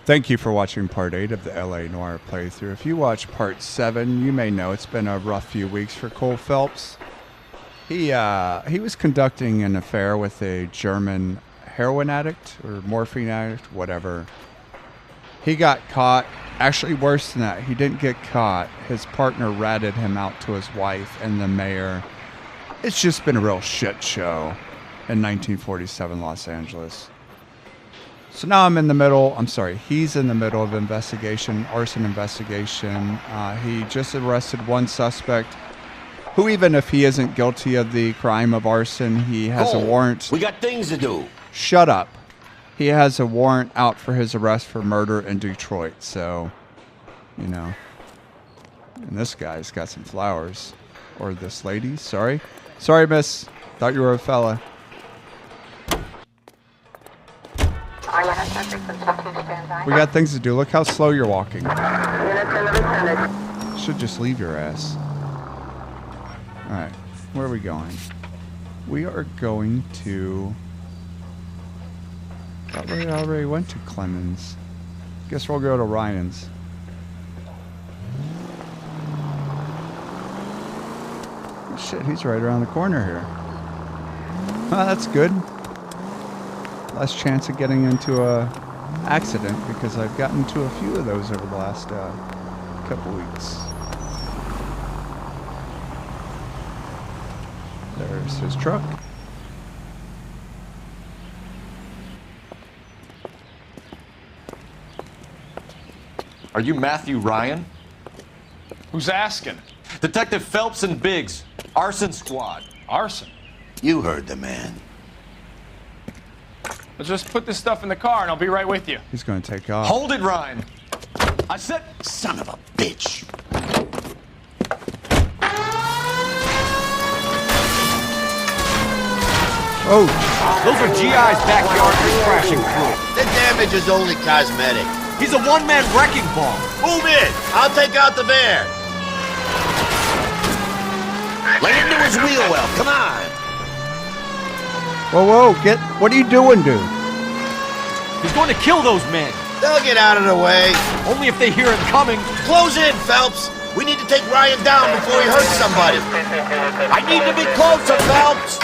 Thank you for watching part 8 of the LA Noire playthrough. If you watch part 7, you may know it's been a rough few weeks for Cole Phelps. He was conducting an affair with a German heroin addict or morphine addict, whatever. He got caught. Actually, worse than that, he didn't get caught. His partner ratted him out to his wife and the mayor. It's just been a real shit show in 1947 Los Angeles. So now he's in the middle of arson investigation. He just arrested one suspect who, even if he isn't guilty of the crime of arson, he has a warrant. We got things to do. Shut up. He has a warrant out for his arrest for murder in Detroit. So, you know. And this guy's got some flowers. Or this lady. Sorry. Sorry, miss. Thought you were a fella. We got things to do. Look how slow you're walking. Should just leave your ass. Alright. Where are we going? We are going to... I thought we already went to Clemens. Guess we'll go to Ryan's. Oh, shit, he's right around the corner here. Oh, that's good. Less chance of getting into a accident because I've gotten into a few of those over the last couple weeks. There's his truck. Are you Matthew Ryan? Who's asking? Detective Phelps and Biggs, arson squad. Arson? You heard the man. Let's just put this stuff in the car and I'll be right with you. He's going to take off. Hold it, Ryan. I said... Son of a bitch. Oh! Those are GI's backyard he's crashing through. The damage is only cosmetic. He's a one-man wrecking ball. Move in. I'll take out the van. Lay into his wheel well. Come on. Whoa, what are you doing, dude? He's going to kill those men. They'll get out of the way. Only if they hear him coming. Close in, Phelps. We need to take Ryan down before he hurts somebody. I need to be closer, Phelps.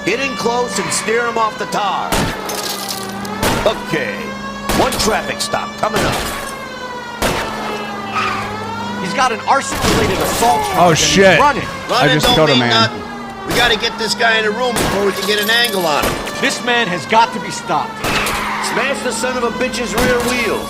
Get in close and steer him off the tar. Okay. One traffic stop coming up. He's got an arson-related assault charge. Oh, shit. Running. I just killed a man. Nothing. We gotta get this guy in a room before we can get an angle on him. This man has got to be stopped. Smash the son of a bitch's rear wheels.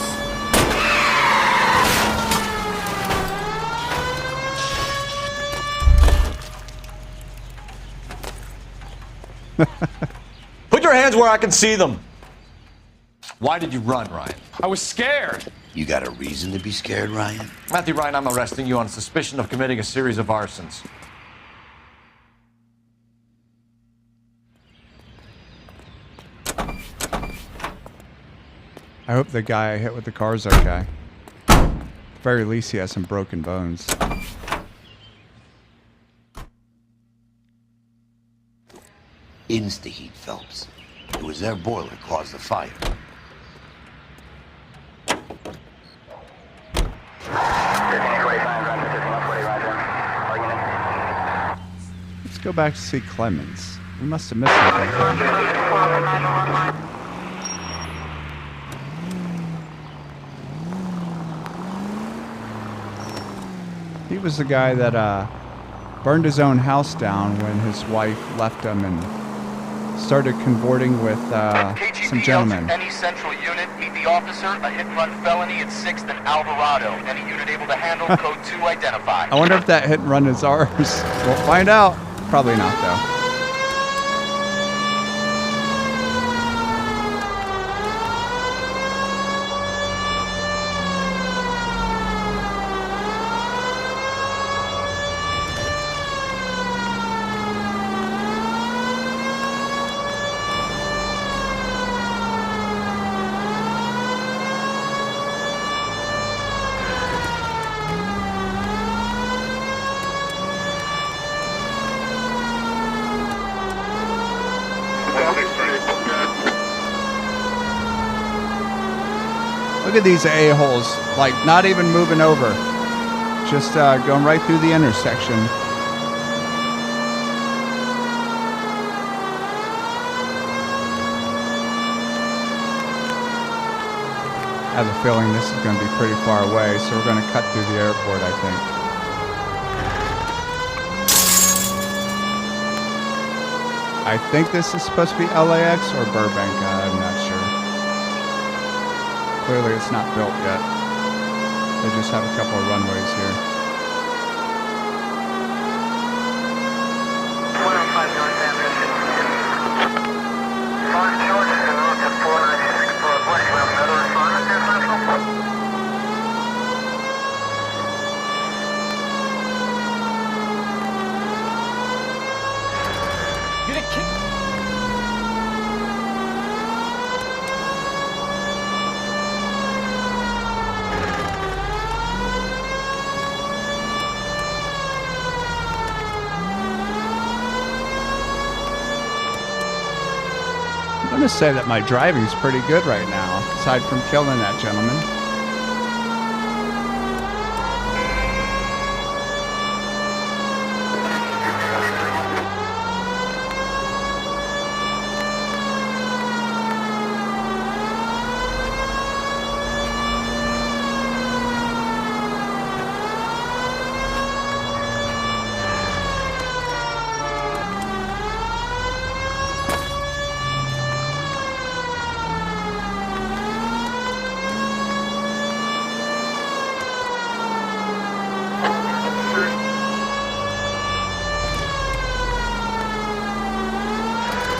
Put your hands where I can see them. Why did you run, Ryan? I was scared. You got a reason to be scared, Ryan? Matthew Ryan, I'm arresting you on suspicion of committing a series of arsons. I hope the guy I hit with the car is okay. At the very least, he has some broken bones. Insta-heat, Phelps. It was their boiler caused the fire. Let's go back to see Clemens. We must have missed something. He was the guy that burned his own house down when his wife left him and started cavorting with some gentlemen. Any central unit, meet the officer, a hit-and-run felony at 6th and Alvarado. Any unit able to handle, code 2 identified. I wonder if that hit and run is ours. We'll find out. Probably not, though. Look at these a-holes, like not even moving over. Just going right through the intersection. I have a feeling this is going to be pretty far away, so we're going to cut through the airport, I think. I think this is supposed to be LAX or Burbank. I'm not sure. Clearly it's not built yet. They just have a couple of runways here. 105 North Avenue. Mark George is en route to 496 Broadway. You have another responder there, Marshal? I'm going to say that my driving's pretty good right now, aside from killing that gentleman.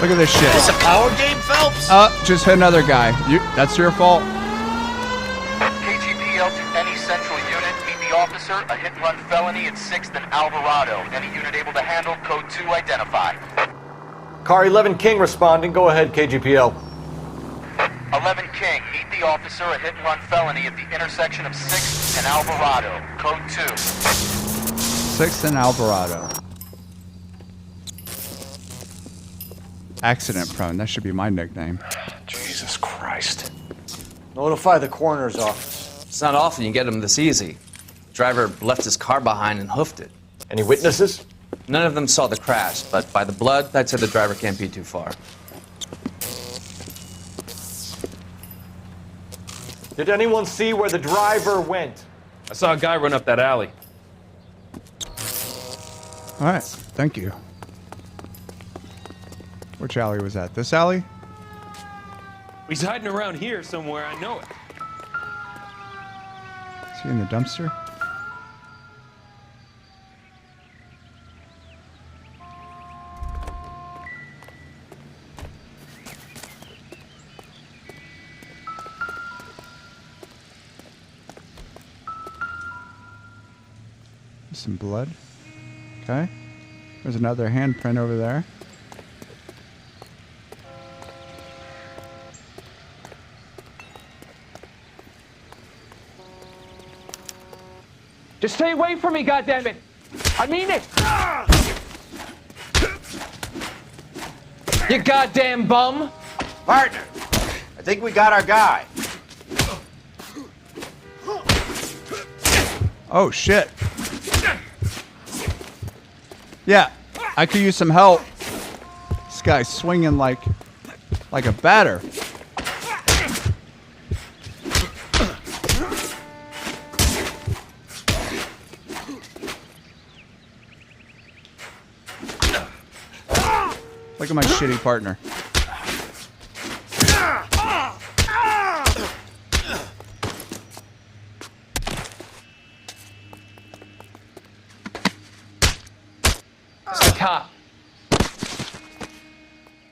Look at this shit. It's a power game, Phelps? Just hit another guy. That's your fault. KGPL to any central unit. Meet the officer. A hit-and-run felony at 6th and Alvarado. Any unit able to handle. Code 2 identify. Car 11 King responding. Go ahead, KGPL. 11 King. Meet the officer. A hit-and-run felony at the intersection of 6th and Alvarado. Code 2. 6th and Alvarado. Accident prone. That should be my nickname. Jesus Christ. Notify the coroner's office. It's not often you get them this easy. The driver left his car behind and hoofed it. Any witnesses? None of them saw the crash, but by the blood, I'd say the driver can't be too far. Did anyone see where the driver went? I saw a guy run up that alley. All right. Thank you. Which alley was that? This alley? He's hiding around here somewhere, I know it. Is he in the dumpster? Some blood. Okay. There's another handprint over there. Just stay away from me, goddammit! I mean it! You goddamn bum! Partner, I think we got our guy. Oh, shit. Yeah, I could use some help. This guy's swinging like a batter. Look at my shitty partner. It's the cop.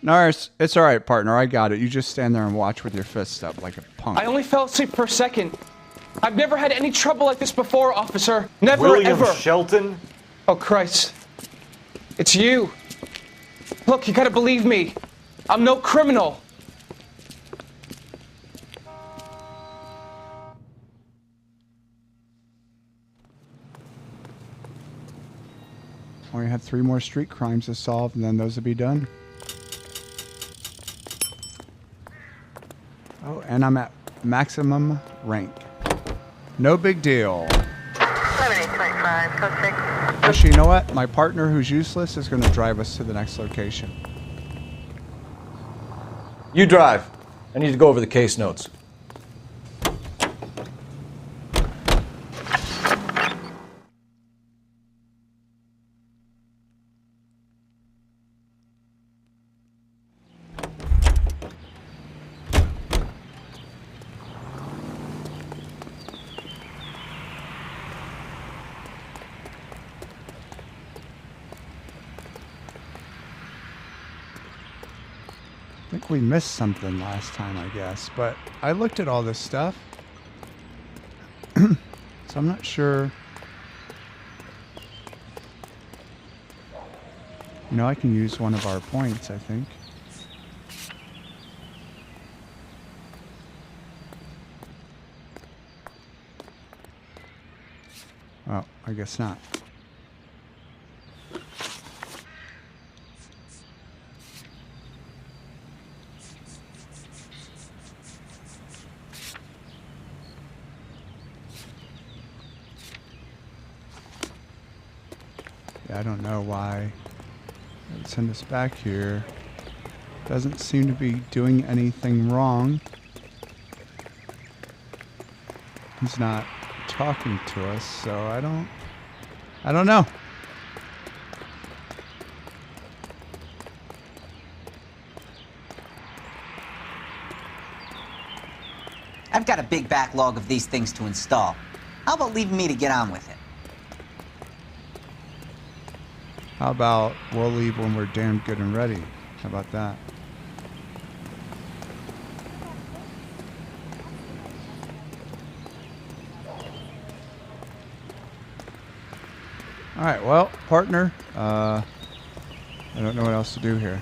Noire, it's all right, partner. I got it. You just stand there and watch with your fists up like a punk. I only fell asleep for a second. I've never had any trouble like this before, officer. Never, William ever. Shelton? Oh, Christ. It's you. Look, you gotta believe me. I'm no criminal. Only have 3 more street crimes to solve, and then those will be done. Oh, and I'm at maximum rank. No big deal. 7825, code 6. Actually, you know what? My partner who's useless is going to drive us to the next location. You drive. I need to go over the case notes. I think we missed something last time, I guess, but I looked at all this stuff, so I'm not sure. You know, I can use one of our points, I think. Oh, I guess not. I don't know why it would send us back here. Doesn't seem to be doing anything wrong. He's not talking to us, so I don't know. I've got a big backlog of these things to install. How about leaving me to get on with it? How about we'll leave when we're damn good and ready? How about that? All right, well, partner, I don't know what else to do here.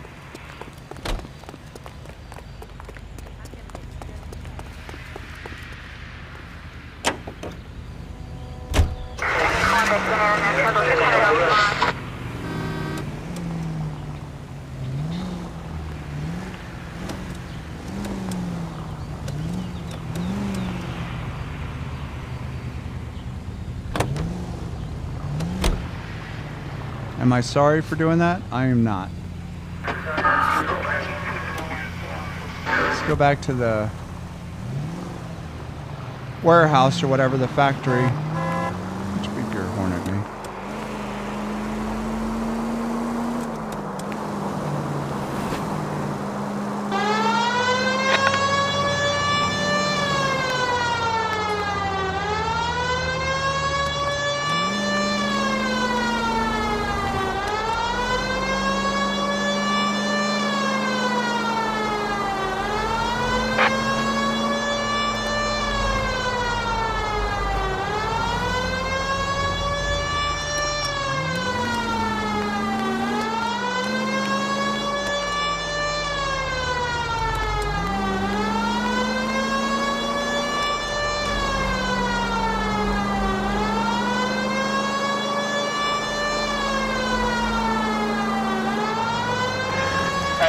Am I sorry for doing that? I am not. Let's go back to the warehouse or whatever, the factory. Which beep your horn at me.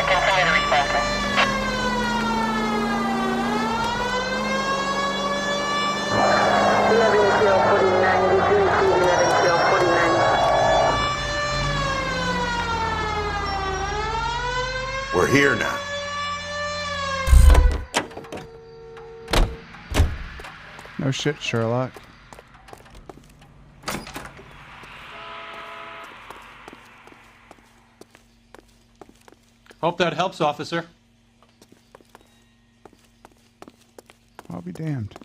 Continue to respond. We're here now. No shit, Sherlock. Hope that helps, officer. I'll be damned.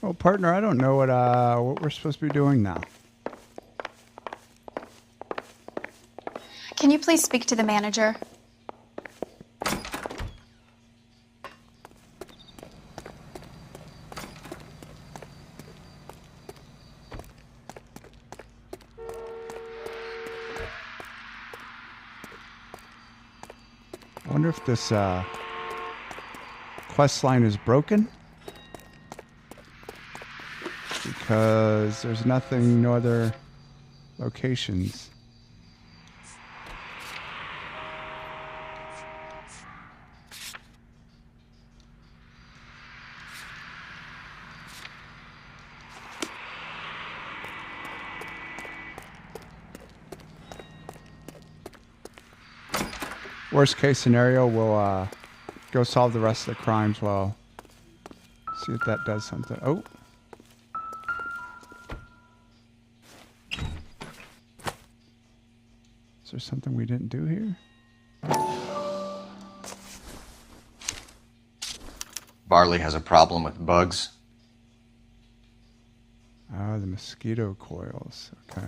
Well, partner, I don't know what we're supposed to be doing now. Can you please speak to the manager? I wonder if this quest line is broken. Because there's nothing, no other locations. Worst case scenario, we'll go solve the rest of the crimes while see if that does something. Oh. Is there something we didn't do here? Barley has a problem with bugs. Oh, the mosquito coils. Okay.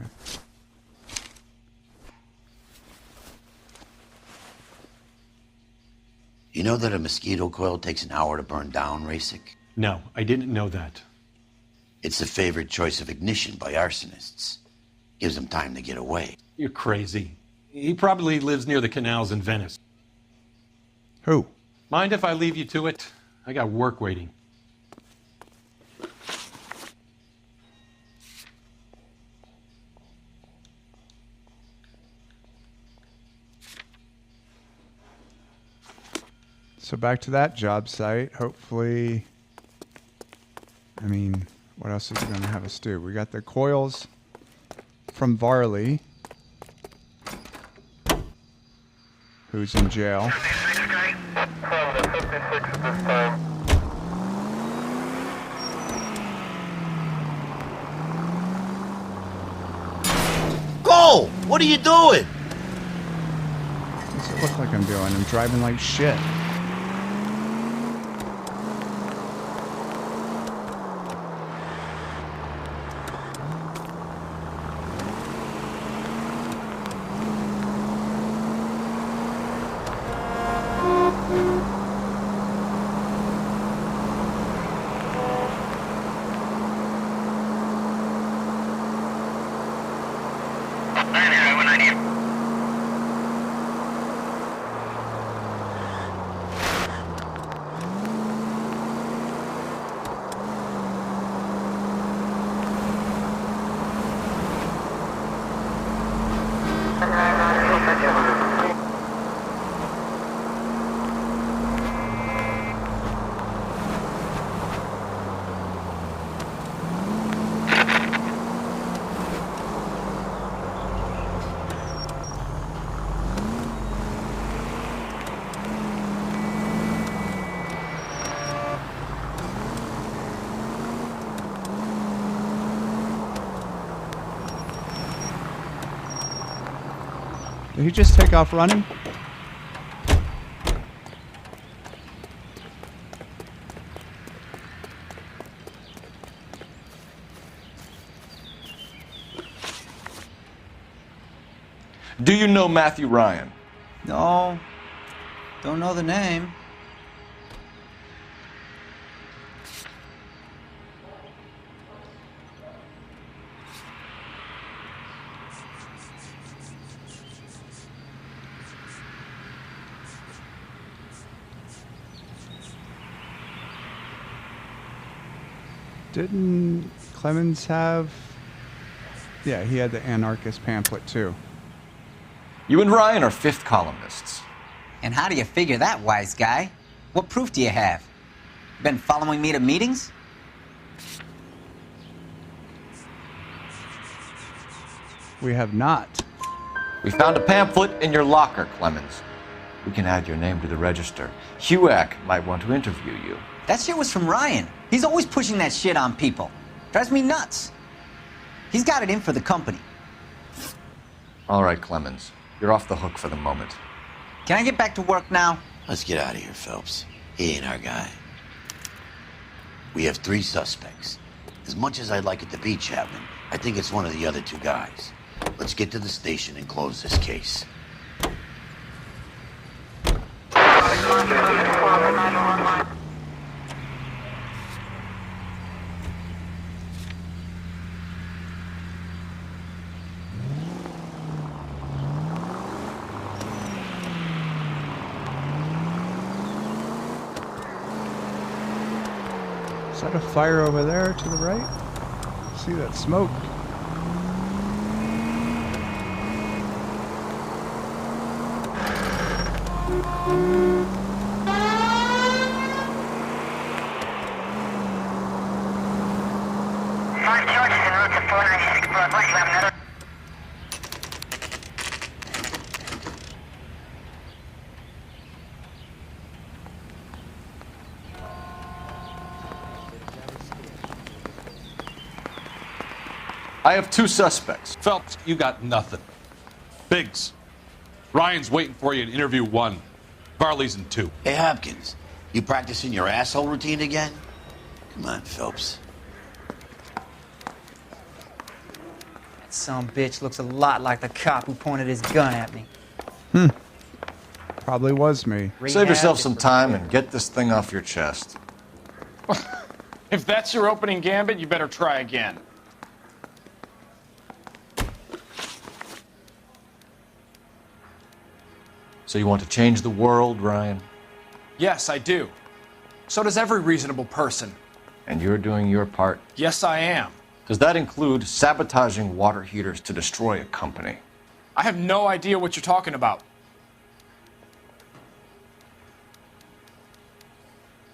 You know that a mosquito coil takes an hour to burn down, Rasik? No, I didn't know that. It's the favorite choice of ignition by arsonists. Gives them time to get away. You're crazy. He probably lives near the canals in Venice. Who? Mind if I leave you to it? I got work waiting. So back to that job site. Hopefully, I mean, what else is it going to have us do? We got the coils from Varley, who's in jail. Go! What are you doing? What's it look like I'm doing? I'm driving like shit. Did he just take off running? Do you know Matthew Ryan? No, don't know the name. Didn't Clemens have... Yeah, he had the anarchist pamphlet too. You and Ryan are fifth columnists. And how do you figure that, wise guy? What proof do you have? Been following me to meetings? We have not. We found a pamphlet in your locker, Clemens. We can add your name to the register. HUAC might want to interview you. That shit was from Ryan. He's always pushing that shit on people. Drives me nuts. He's got it in for the company. All right, Clemens. You're off the hook for the moment. Can I get back to work now? Let's get out of here, Phelps. He ain't our guy. We have 3 suspects. As much as I'd like it to be Chapman, I think it's one of the other two guys. Let's get to the station and close this case. Is that a fire over there to the right? See that smoke? Five charges en route to 496 Broadway. We have another. I have 2 suspects. Phelps, you got nothing. Biggs, Ryan's waiting for you in interview 1. Varley's in 2. Hey, Hopkins, you practicing your asshole routine again? Come on, Phelps. That sumbitch looks a lot like the cop who pointed his gun at me. Probably was me. Save yourself some time and get this thing off your chest. If that's your opening gambit, you better try again. So you want to change the world, Ryan? Yes, I do. So does every reasonable person. And you're doing your part? Yes, I am. Does that include sabotaging water heaters to destroy a company? I have no idea what you're talking about.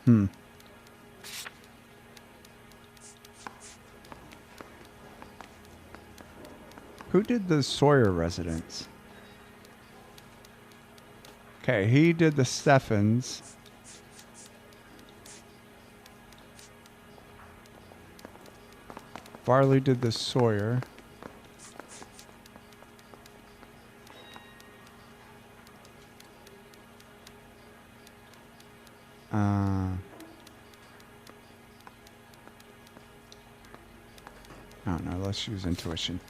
Who did the Sawyer residence? Okay, he did the Steffens. Varley did the Sawyer. I don't know, let's use intuition.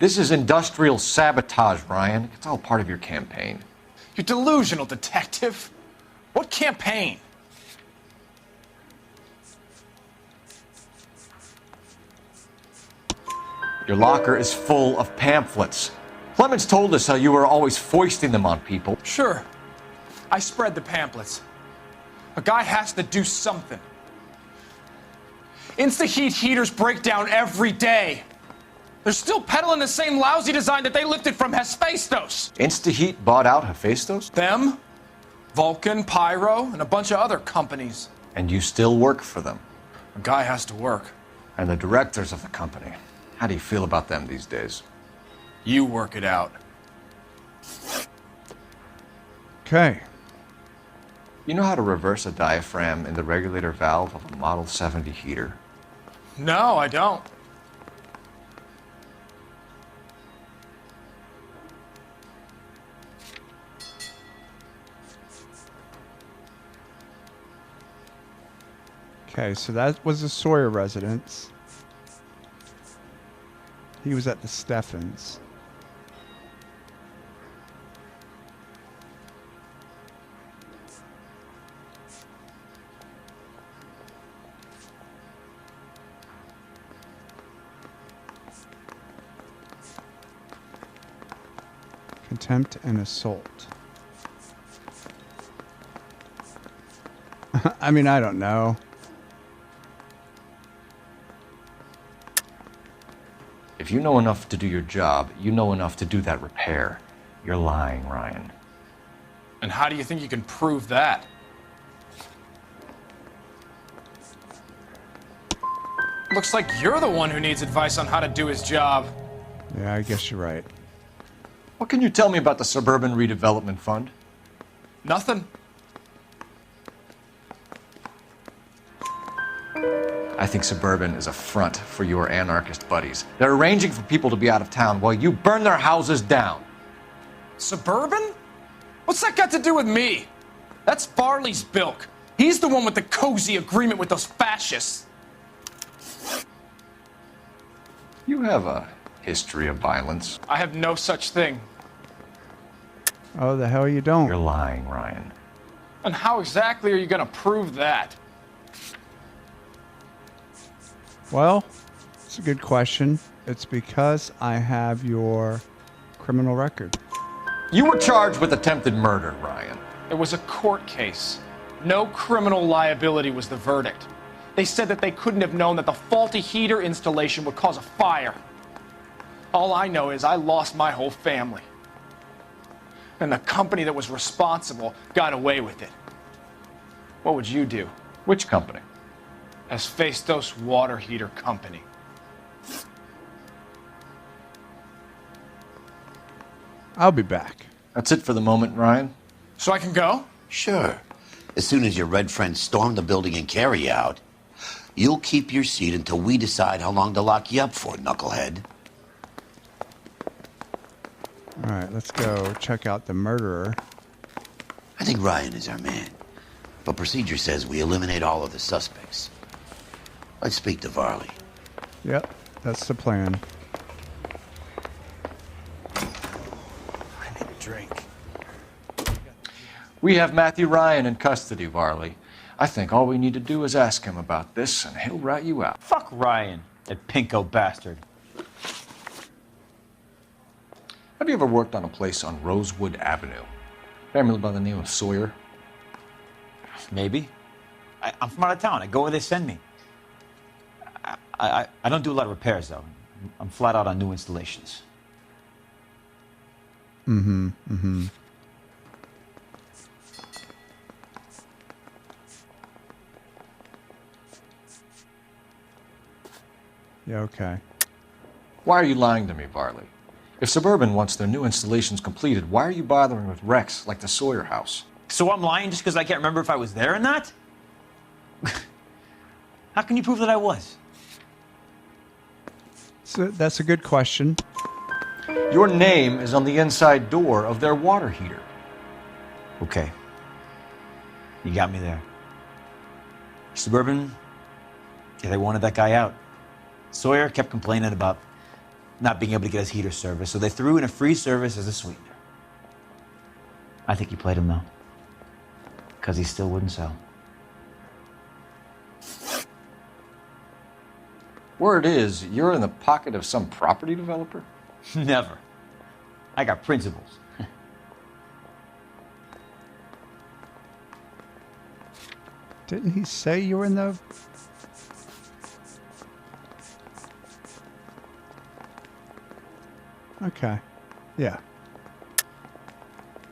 This is industrial sabotage, Ryan. It's all part of your campaign. You're delusional, detective. What campaign? Your locker is full of pamphlets. Clemens told us how you were always foisting them on people. Sure. I spread the pamphlets. A guy has to do something. Insta-heat heaters break down every day. They're still peddling the same lousy design that they lifted from Hephaestus. InstaHeat bought out Hephaestus? Them, Vulcan, Pyro, and a bunch of other companies. And you still work for them. A guy has to work. And the directors of the company. How do you feel about them these days? You work it out. Okay. You know how to reverse a diaphragm in the regulator valve of a Model 70 heater? No, I don't. Okay, so that was the Sawyer residence. He was at the Steffens. Contempt and assault. I mean, I don't know. If you know enough to do your job, you know enough to do that repair. You're lying, Ryan. And how do you think you can prove that? Looks like you're the one who needs advice on how to do his job. Yeah, I guess you're right. What can you tell me about the Suburban Redevelopment Fund? Nothing. I think Suburban is a front for your anarchist buddies. They're arranging for people to be out of town while you burn their houses down. Suburban? What's that got to do with me? That's Farley's bilk. He's the one with the cozy agreement with those fascists. You have a history of violence. I have no such thing. Oh, the hell you don't. You're lying, Ryan. And how exactly are you gonna prove that? Well, it's a good question. It's because I have your criminal record. You were charged with attempted murder, Ryan. It was a court case. No criminal liability was the verdict. They said that they couldn't have known that the faulty heater installation would cause a fire. All I know is I lost my whole family. And the company that was responsible got away with it. What would you do? Which company? Asbestos Water Heater Company. I'll be back. That's it for the moment, Ryan. So I can go? Sure. As soon as your red friends storm the building and carry you out, you'll keep your seat until we decide how long to lock you up for, knucklehead. All right, let's go check out the murderer. I think Ryan is our man, but procedure says we eliminate all of the suspects. Let's speak to Varley. Yep, that's the plan. I need a drink. We have Matthew Ryan in custody, Varley. I think all we need to do is ask him about this, and he'll rat you out. Fuck Ryan, that pinko bastard. Have you ever worked on a place on Rosewood Avenue? Family by the name of Sawyer? Maybe. I'm from out of town. I go where they send me. I don't do a lot of repairs, though. I'm flat out on new installations. Mm-hmm. Yeah, okay. Why are you lying to me, Varley? If Suburban wants their new installations completed, why are you bothering with wrecks like the Sawyer house? So I'm lying just because I can't remember if I was there or not? How can you prove that I was? So that's a good question. Your name is on the inside door of their water heater. Okay. You got me there. Suburban, yeah, they wanted that guy out. Sawyer kept complaining about not being able to get his heater service, so they threw in a free service as a sweetener. I think he played him, though, because he still wouldn't sell. Word is, you're in the pocket of some property developer? Never. I got principles. Didn't he say you were in the... Okay. Yeah.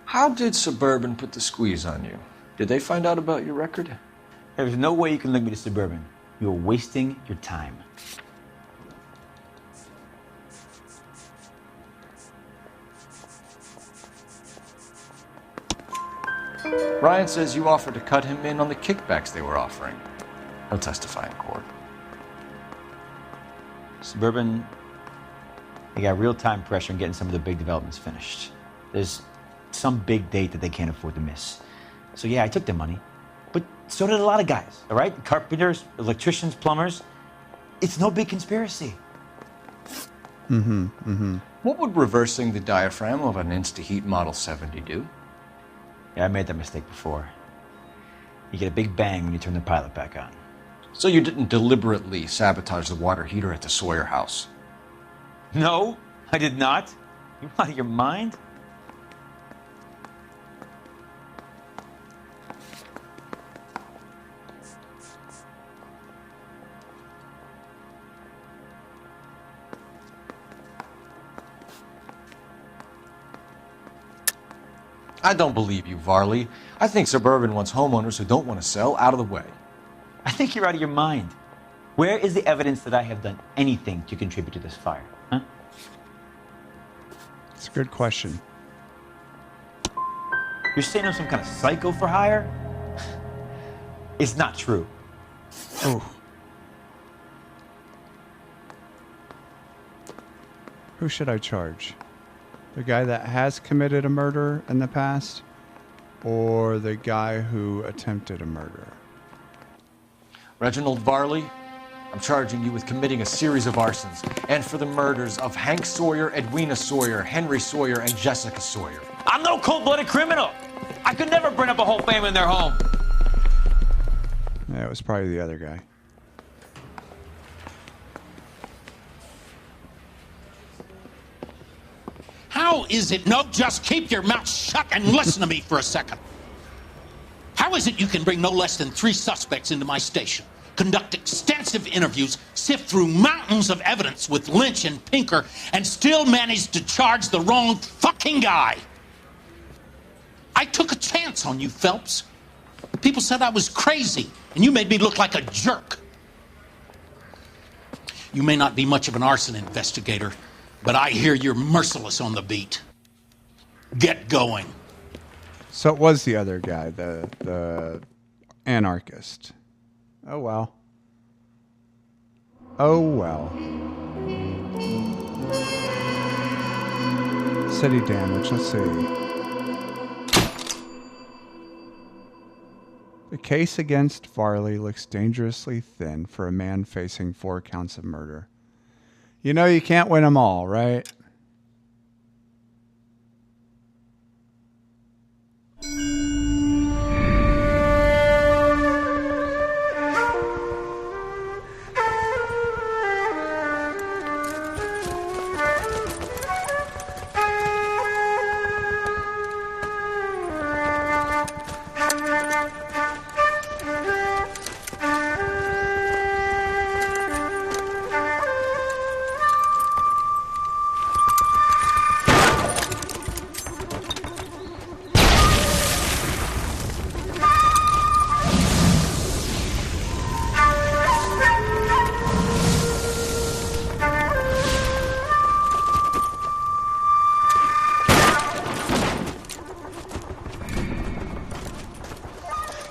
How did Suburban put the squeeze on you? Did they find out about your record? There's no way you can link me to Suburban. You're wasting your time. Ryan says you offered to cut him in on the kickbacks they were offering. He'll testify in court. Suburban, they got real-time pressure on getting some of the big developments finished. There's some big date that they can't afford to miss. So yeah, I took their money, but so did a lot of guys, all right? Carpenters, electricians, plumbers. It's no big conspiracy. What would reversing the diaphragm of an Insta-Heat Model 70 do? Yeah, I made that mistake before. You get a big bang when you turn the pilot back on. So you didn't deliberately sabotage the water heater at the Sawyer house? No, I did not. You out of your mind? I don't believe you, Varley. I think Suburban wants homeowners who don't want to sell out of the way. I think you're out of your mind. Where is the evidence that I have done anything to contribute to this fire? Huh? It's a good question. You're saying I'm some kind of psycho for hire? It's not true. Oh. Who should I charge? The guy that has committed a murder in the past? or the guy who attempted a murder? Reginald Varley, I'm charging you with committing a series of arsons and for the murders of Hank Sawyer, Edwina Sawyer, Henry Sawyer, and Jessica Sawyer. I'm no cold-blooded criminal. I could never burn up a whole family in their home. Yeah, it was probably the other guy. How is it? No, just keep your mouth shut and listen to me for a second. How is it you can bring no less than 3 suspects into my station, conduct extensive interviews, sift through mountains of evidence with Lynch and Pinker, and still manage to charge the wrong fucking guy? I took a chance on you, Phelps. People said I was crazy, and you made me look like a jerk. You may not be much of an arson investigator, but I hear you're merciless on the beat. Get going. So it was the other guy, the anarchist. Oh well. Oh well. City damage, let's see. The case against Varley looks dangerously thin for a man facing 4 counts of murder. You know you can't win them all, right?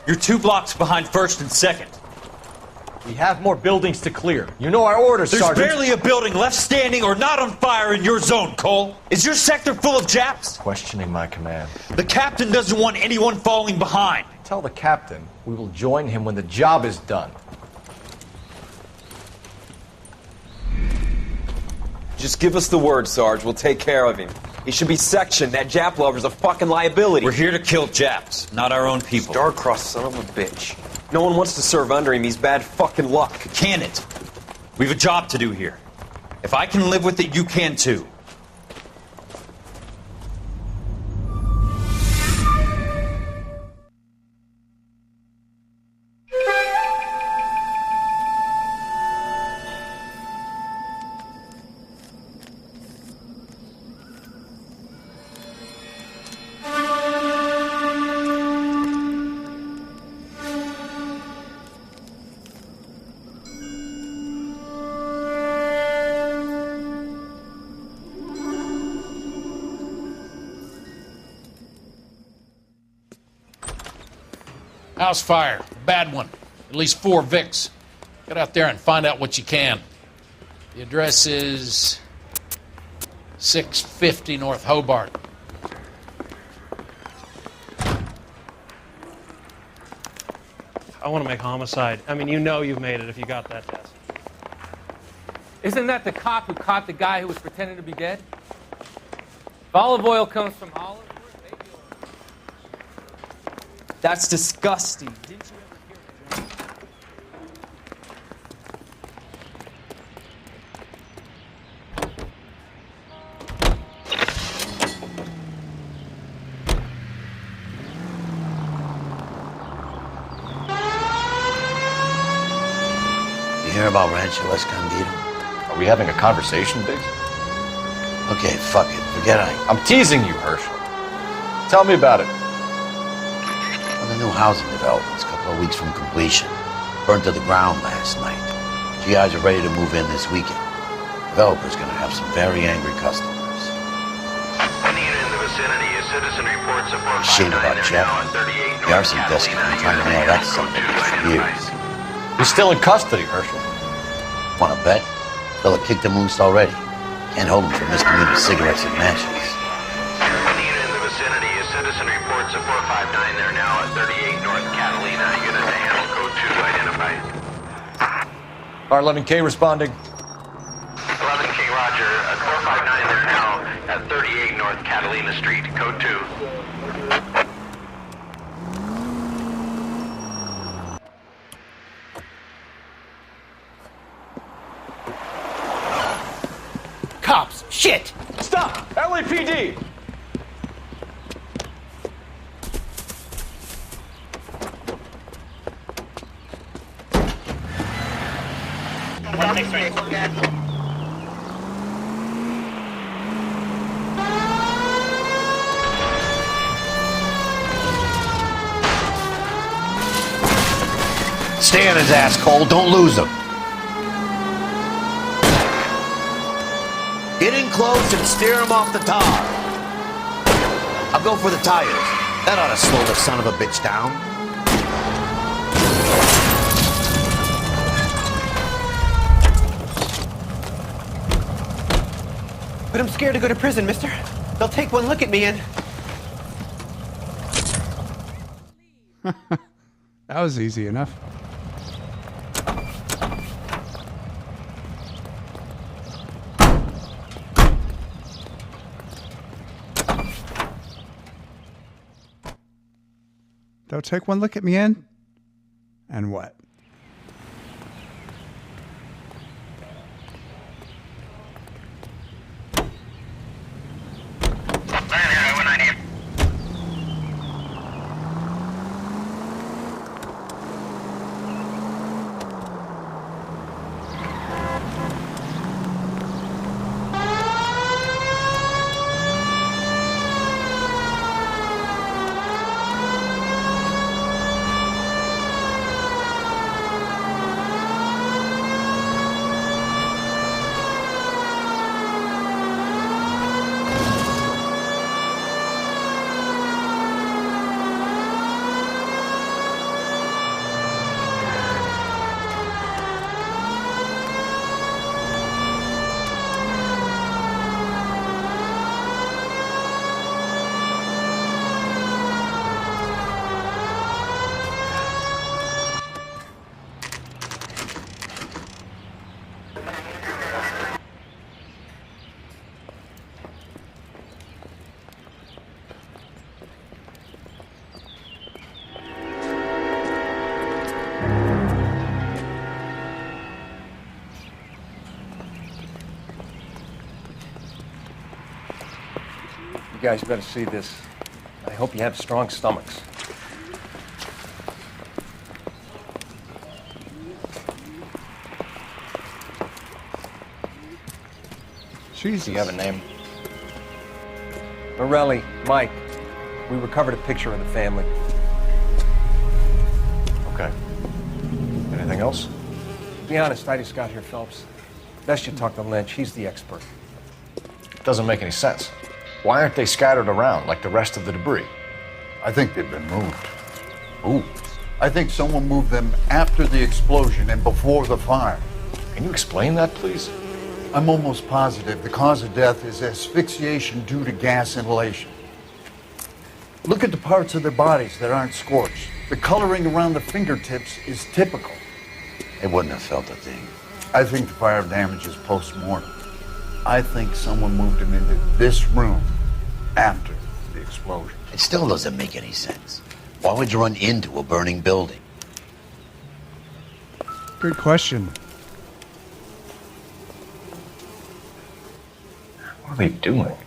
You're 2 blocks behind 1st and 2nd. We have more buildings to clear. You know our orders, There's Sergeant. barely a building left standing or not on fire in your zone, Cole. Is your sector full of Japs? Questioning my command. The captain doesn't want anyone falling behind. Tell the captain we will join him when the job is done. Just give us the word, Sarge. We'll take care of him. He should be sectioned. That Jap lover's a fucking liability. We're here to kill Japs, not our own people. Star-crossed son of a bitch. No one wants to serve under him. He's bad fucking luck. Can it? We have a job to do here. If I can live with it, you can too. House fire. Bad one. At least 4 Vicks. Get out there and find out what you can. The address is 650 North Hobart. I want to make homicide. I mean, you know you've made it if you got that test. Isn't that the cop who caught the guy who was pretending to be dead? If olive oil comes from olive, baby oil. That's disgusting. Didn't you ever hear of You hear about Rancho Escondido? Are we having a conversation, Biggs? Okay, fuck it. Forget I'm teasing you, Herschel. Tell me about it. Well, the new housing development's a couple of weeks from completion. Burned to the ground last night. GIs are ready to move in this weekend. Developer's gonna have some very angry customers. Any unit in the vicinity, a citizen reports a Shame about Jeff. The arson desk has been trying to nail that son of a bitch for years. He's still in custody, Herschel. Wanna bet? Fella kicked him loose already. Can't hold him for misdemeanor cigarettes and matches. citizen reports a 459 there now at 38 North Catalina. Unit to handle code 2 identified. R11K responding. 11K Roger, 459 there now at 38 North Catalina Street, code 2. Cops! Shit! Stop! LAPD! Stay on his ass, Cole. Don't lose him. Get in close and steer him off the tar. I'll go for the tires. That ought to slow the son of a bitch down. But I'm scared to go to prison, mister. They'll take one look at me and... That was easy enough. They'll take one look at me in. And what? You guys better see this. I hope you have strong stomachs. Jesus. Do you have a name? Morelli, Mike. We recovered a picture of the family. Okay. Anything else? To be honest, I just got here, Phelps. Best you talk to Lynch. He's the expert. Doesn't make any sense. Why aren't they scattered around like the rest of the debris? I think they've been moved. Ooh. I think someone moved them after the explosion and before the fire. Can you explain that, please? I'm almost positive the cause of death is asphyxiation due to gas inhalation. Look at the parts of their bodies that aren't scorched. The coloring around the fingertips is typical. They wouldn't have felt a thing. I think the fire damage is post-mortem. I think someone moved them into this room after the explosion. It still doesn't make any sense. Why would you run into a burning building? Good question. What are they doing?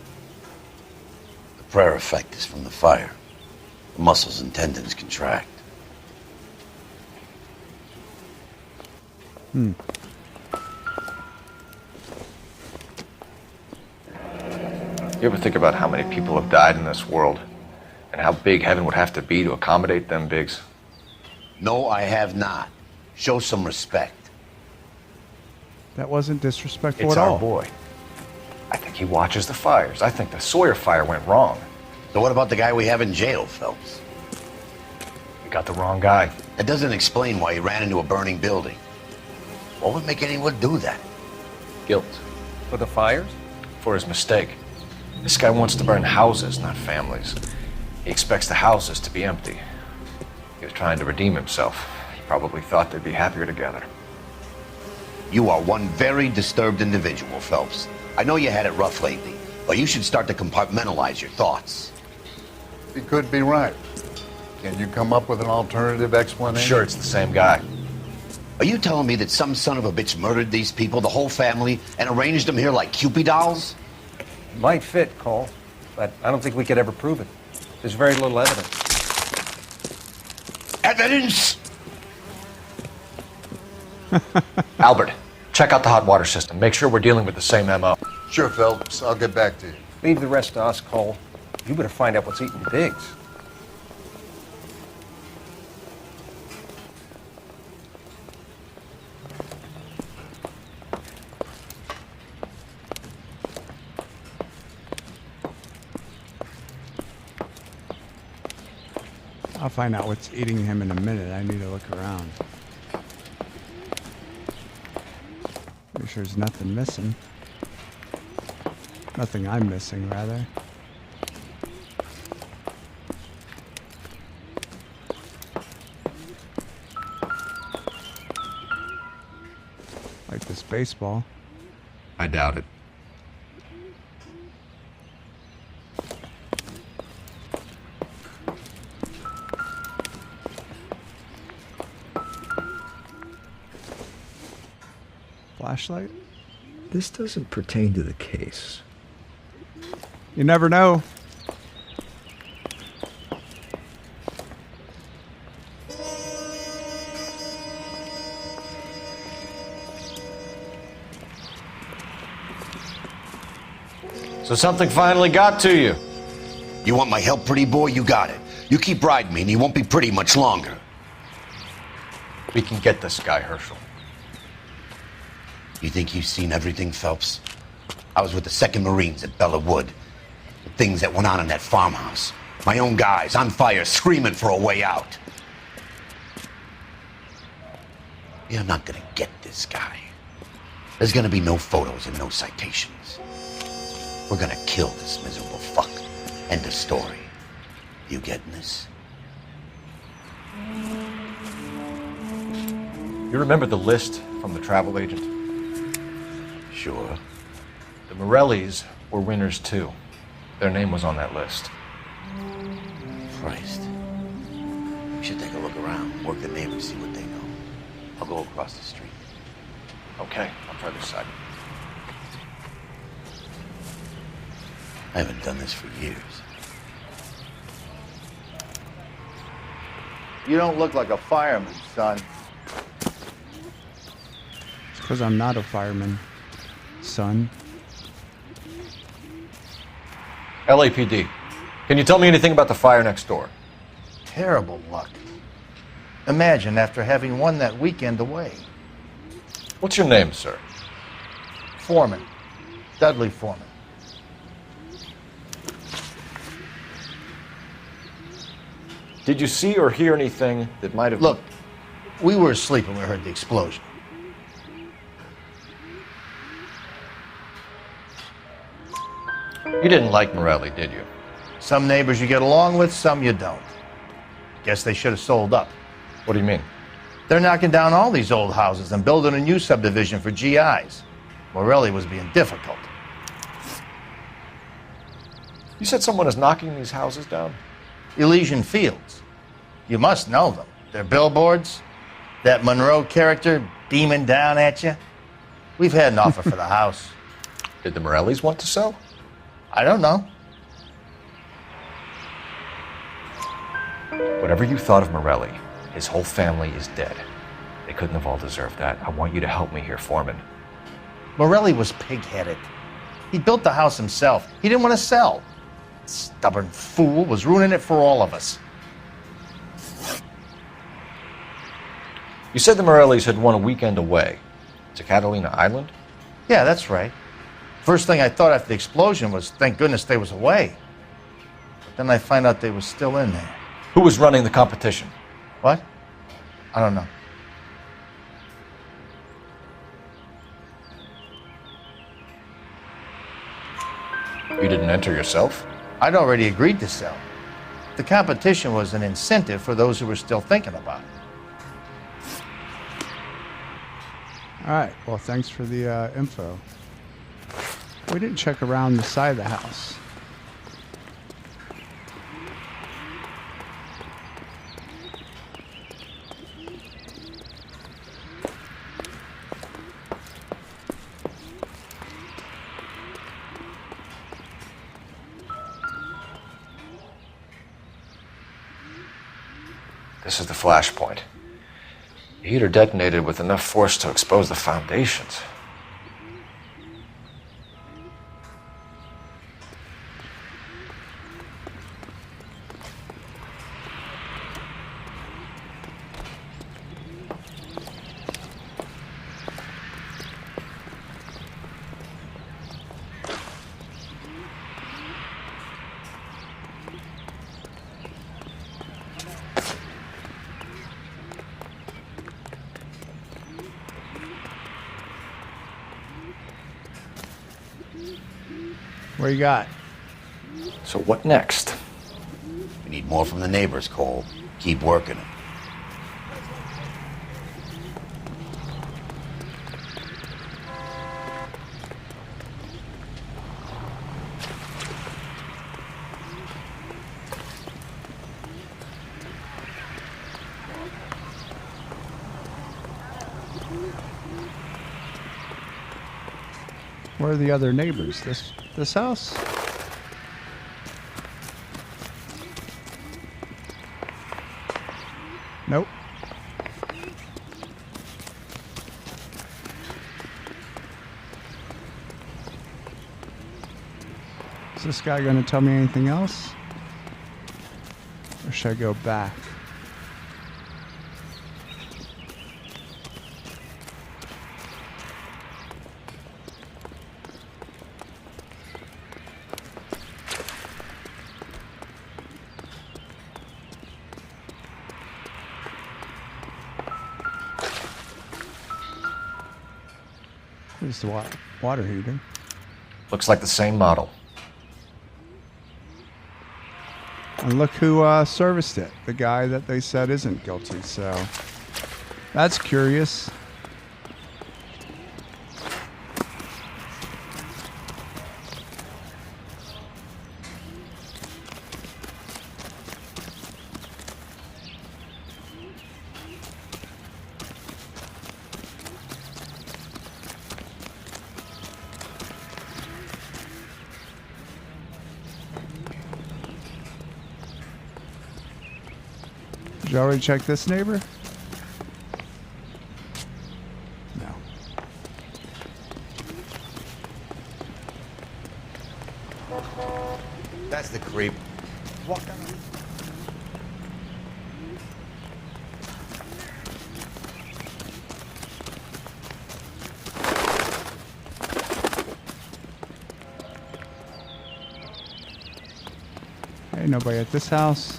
The prayer effect is from the fire. The muscles and tendons contract. You ever think about how many people have died in this world? And how big heaven would have to be to accommodate them bigs? No, I have not. Show some respect. That wasn't disrespectful It's at all. our boy. I think he watches the fires. I think the Sawyer fire went wrong. So what about the guy we have in jail, Phelps? We got the wrong guy. That doesn't explain why he ran into a burning building. What would make anyone do that? Guilt. For the fires? For his mistake. This guy wants to burn houses, not families. He expects the houses to be empty. He was trying to redeem himself. He probably thought they'd be happier together. You are one very disturbed individual, Phelps. I know you had it rough lately, but you should start to compartmentalize your thoughts. He could be right. Can you come up with an alternative explanation? Sure, it's the same guy. Are you telling me that some son of a bitch murdered these people, the whole family, and arranged them here like Cupid dolls? Might fit, Cole, but I don't think we could ever prove it. There's very little evidence. Evidence? Albert, check out the hot water system. Make sure we're dealing with the same MO. Sure, Phelps. I'll get back to you. Leave the rest to us, Cole. You better find out what's eating Biggs. I'll find out what's eating him in a minute. I need to look around. Make sure there's nothing missing. Nothing I'm missing, rather. Like this baseball. I doubt it. Flashlight? This doesn't pertain to the case. You never know. So something finally got to you. You want my help, pretty boy? You got it. You keep riding me and you won't be pretty much longer. We can get this guy, Herschel. You think you've seen everything, Phelps? I was with the 2nd Marines at Bella Wood. The things that went on in that farmhouse. My own guys on fire, screaming for a way out. You're not gonna get this guy. There's gonna be no photos and no citations. We're gonna kill this miserable fuck. End of story. You getting this? You remember the list from the travel agent? Sure. The Morellis were winners too. Their name was on that list. Christ. We should take a look around, work the neighbors, see what they know. I'll go across the street. Okay, I'll try this side. I haven't done this for years. You don't look like a fireman, son. It's because I'm not a fireman, son. LAPD, can you tell me anything about the fire next door? Terrible luck. Imagine after having won that weekend away. What's your name, sir? Foreman. Dudley Foreman. Did you see or hear anything that might have... Look, we were asleep when we heard the explosion. You didn't like Morelli, did you? Some neighbors you get along with, some you don't. Guess they should have sold up. What do you mean? They're knocking down all these old houses and building a new subdivision for GIs. Morelli was being difficult. You said someone is knocking these houses down? Elysian Fields. You must know them. Their billboards, that Monroe character beaming down at you. We've had an offer for the house. Did the Morellis want to sell? I don't know. Whatever you thought of Morelli, his whole family is dead. They couldn't have all deserved that. I want you to help me here, Foreman. Morelli was pig-headed. He built the house himself. He didn't want to sell. Stubborn fool was ruining it for all of us. You said the Morellis had won a weekend away to Catalina Island? Yeah, that's right. First thing I thought after the explosion was, thank goodness they was away. But then I find out they was still in there. Who was running the competition? What? I don't know. You didn't enter yourself? I'd already agreed to sell. The competition was an incentive for those who were still thinking about it. All right. Well, thanks for the info. We didn't check around the side of the house. This is the flashpoint. The heater detonated with enough force to expose the foundations. What you got? So what next? We need more from the neighbors, Cole. Keep working it. Where are the other neighbors? This house? Nope. Is this guy going to tell me anything else? Or should I go back? Here's the water heater. Looks like the same model. And look who serviced it. The guy that they said isn't guilty. So that's curious. Did you already check this neighbor? No. That's the creep. Walk down. Hey, nobody at this house.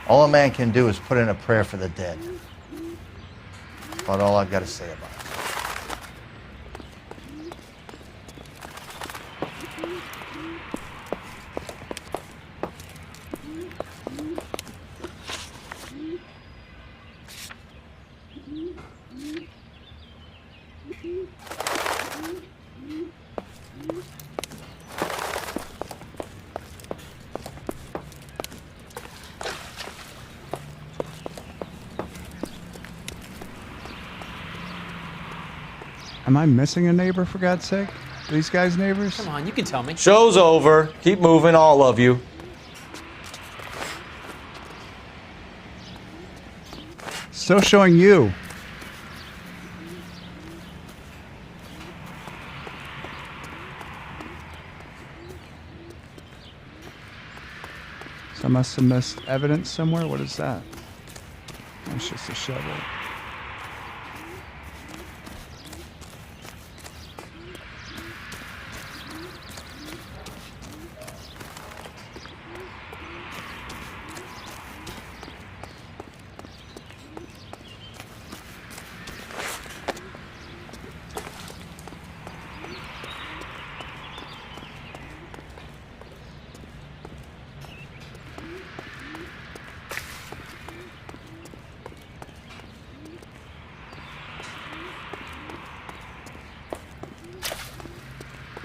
All a man can do is put in a prayer for the dead. That's about all I've got to say about it. Am I missing a neighbor, for God's sake? These guys neighbors? Come on, you can tell me. Show's over. Keep moving, all of you. Still showing you. So I must have missed evidence somewhere. What is that? It's just a shovel.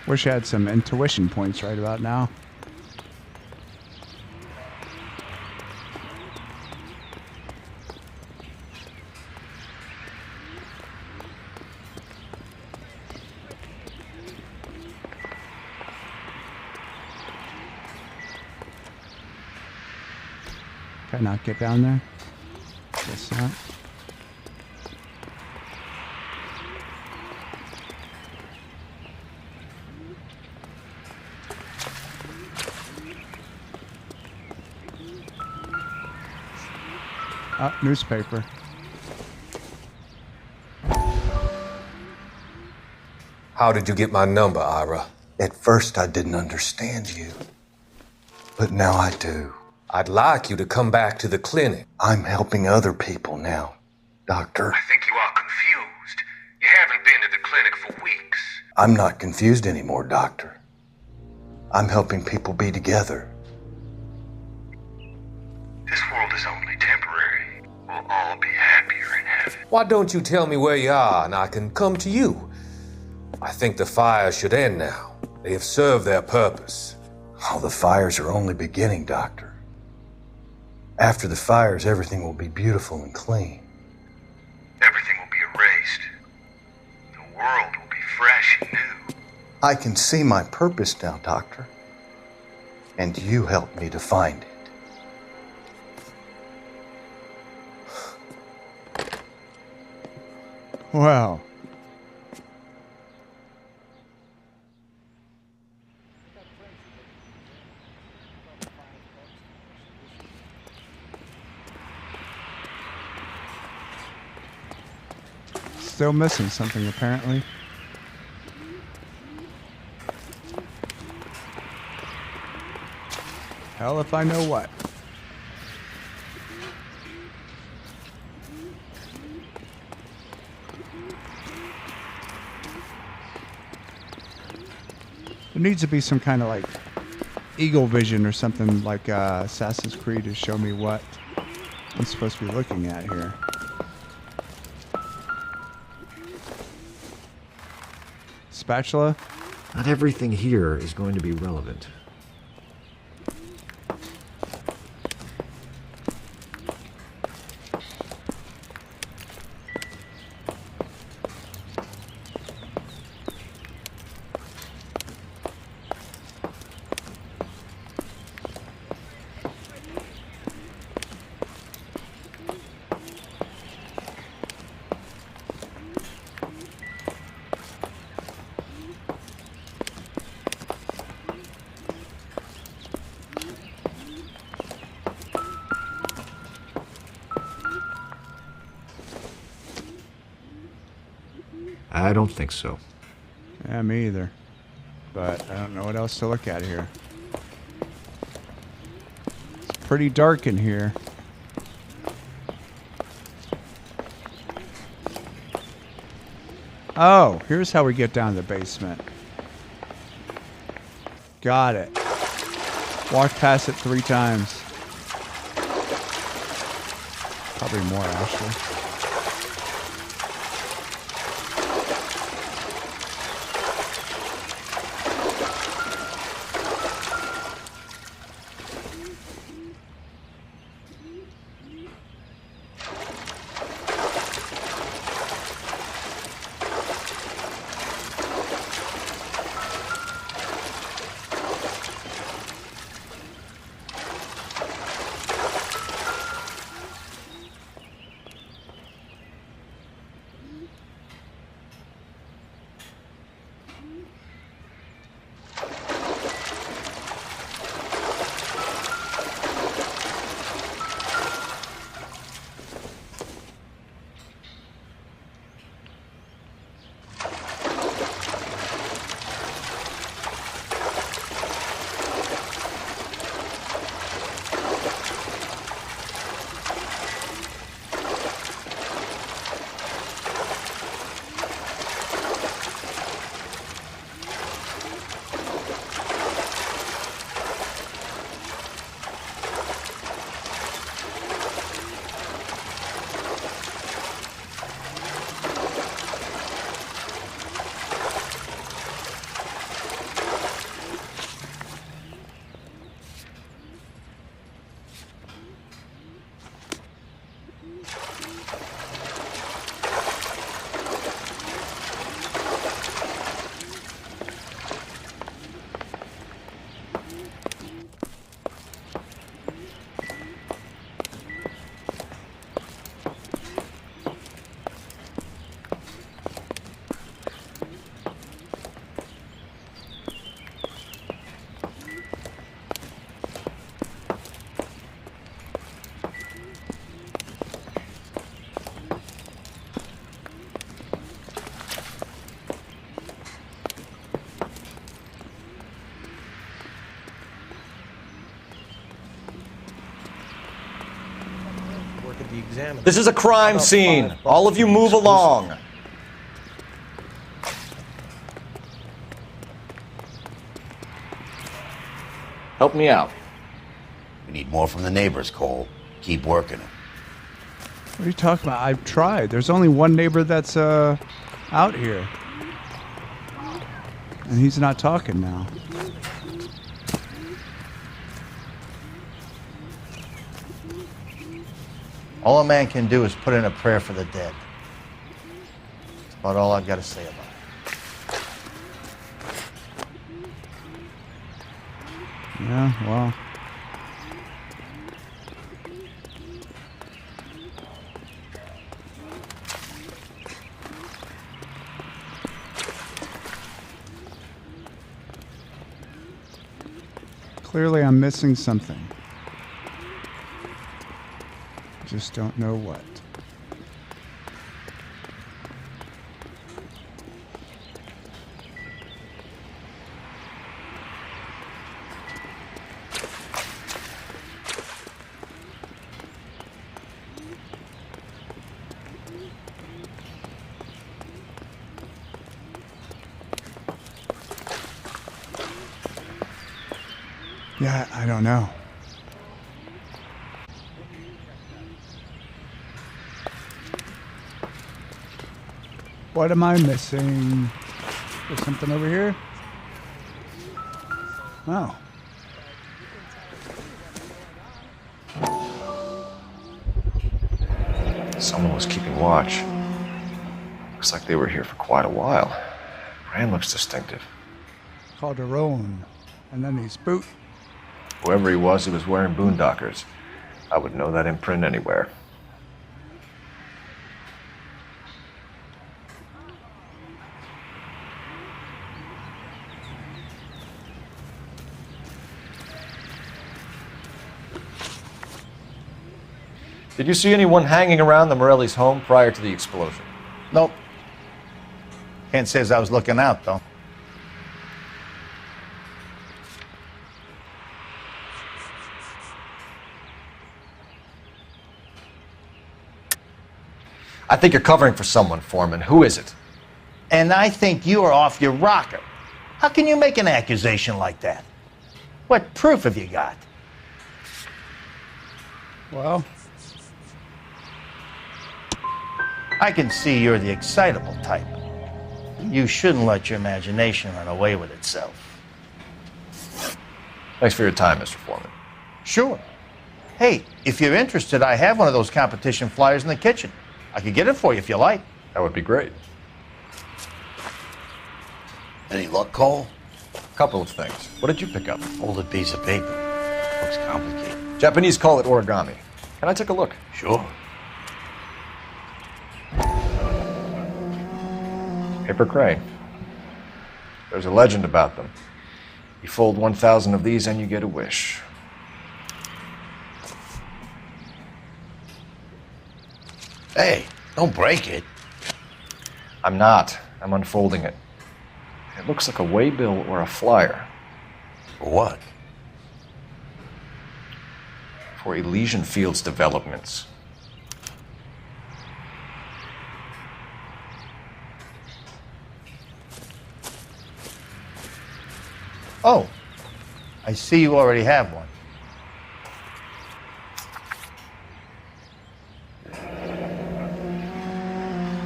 Wish I had some intuition points right about now. Can I not get down there? Guess not. Newspaper. How did you get my number, Ira? At first, I didn't understand you. But now I do. I'd like you to come back to the clinic. I'm helping other people now, Doctor. I think you are confused. You haven't been to the clinic for weeks. I'm not confused anymore, Doctor. I'm helping people be together. This world is only temporary. We'll all be happier in heaven. Why don't you tell me where you are and I can come to you? I think the fires should end now. They have served their purpose. Oh, the fires are only beginning, Doctor. After the fires, everything will be beautiful and clean. Everything will be erased. The world will be fresh and new. I can see my purpose now, Doctor. And you helped me to find it. Wow. Still missing something, apparently. Hell if I know what. There needs to be some kind of like eagle vision or something like Assassin's Creed to show me what I'm supposed to be looking at here. Spatula? Not everything here is going to be relevant. I don't think so. Yeah, me either. But I don't know what else to look at here. It's pretty dark in here. Oh, here's how we get down to the basement. Got it. Walked past it 3 times. Probably more, actually. contaminated. This is a crime scene. All of you move along. Help me out. We need more from the neighbors, Cole. Keep working it. What are you talking about? I've tried. There's only one neighbor that's out here. And he's not talking now. All a man can do is put in a prayer for the dead. That's about all I've got to say about it. Yeah, well. Clearly I'm missing something. Just don't know what. Yeah, I don't know. What am I missing? There's something over here? Oh. Someone was keeping watch. Looks like they were here for quite a while. Brand looks distinctive. Calderon. And then he's boot. Whoever he was wearing boondockers. I would know that imprint anywhere. Did you see anyone hanging around the Morelli's home prior to the explosion? Nope. Can't say as I was looking out, though. I think you're covering for someone, Foreman. Who is it? And I think you are off your rocker. How can you make an accusation like that? What proof have you got? Well, I can see you're the excitable type. You shouldn't let your imagination run away with itself. Thanks for your time, Mr. Foreman. Sure. Hey, if you're interested, I have one of those competition flyers in the kitchen. I could get it for you if you like. That would be great. Any luck, Cole? Couple of things. What did you pick up? Folded piece of paper. Looks complicated. Japanese call it origami. Can I take a look? Sure. Paper crane. There's a legend about them. You fold 1,000 of these and you get a wish. Hey, don't break it. I'm not. I'm unfolding it. It looks like a waybill or a flyer. For what? For Elysian Fields developments. Oh, I see you already have one.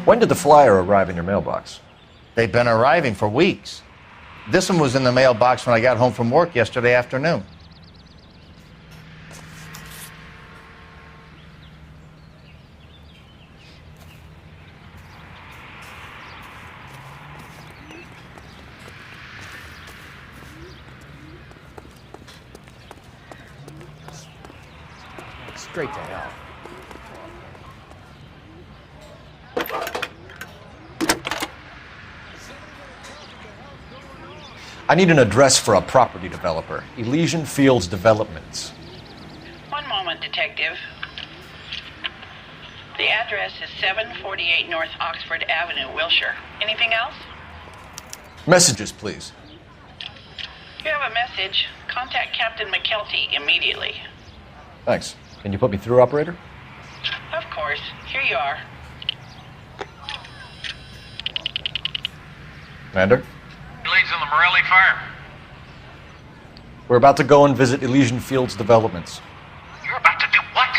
When did the flyer arrive in your mailbox? They've been arriving for weeks. This one was in the mailbox when I got home from work yesterday afternoon. Straight to hell. I need an address for a property developer. Elysian Fields Developments. One moment, Detective. The address is 748 North Oxford Avenue, Wilshire. Anything else? Messages, please. You have a message. Contact Captain McKelty immediately. Thanks. Can you put me through, operator? Of course. course. Here you are. Commander? Leads in the Morelli fire. We're about to go and visit Elysian Fields developments. You're about to do what?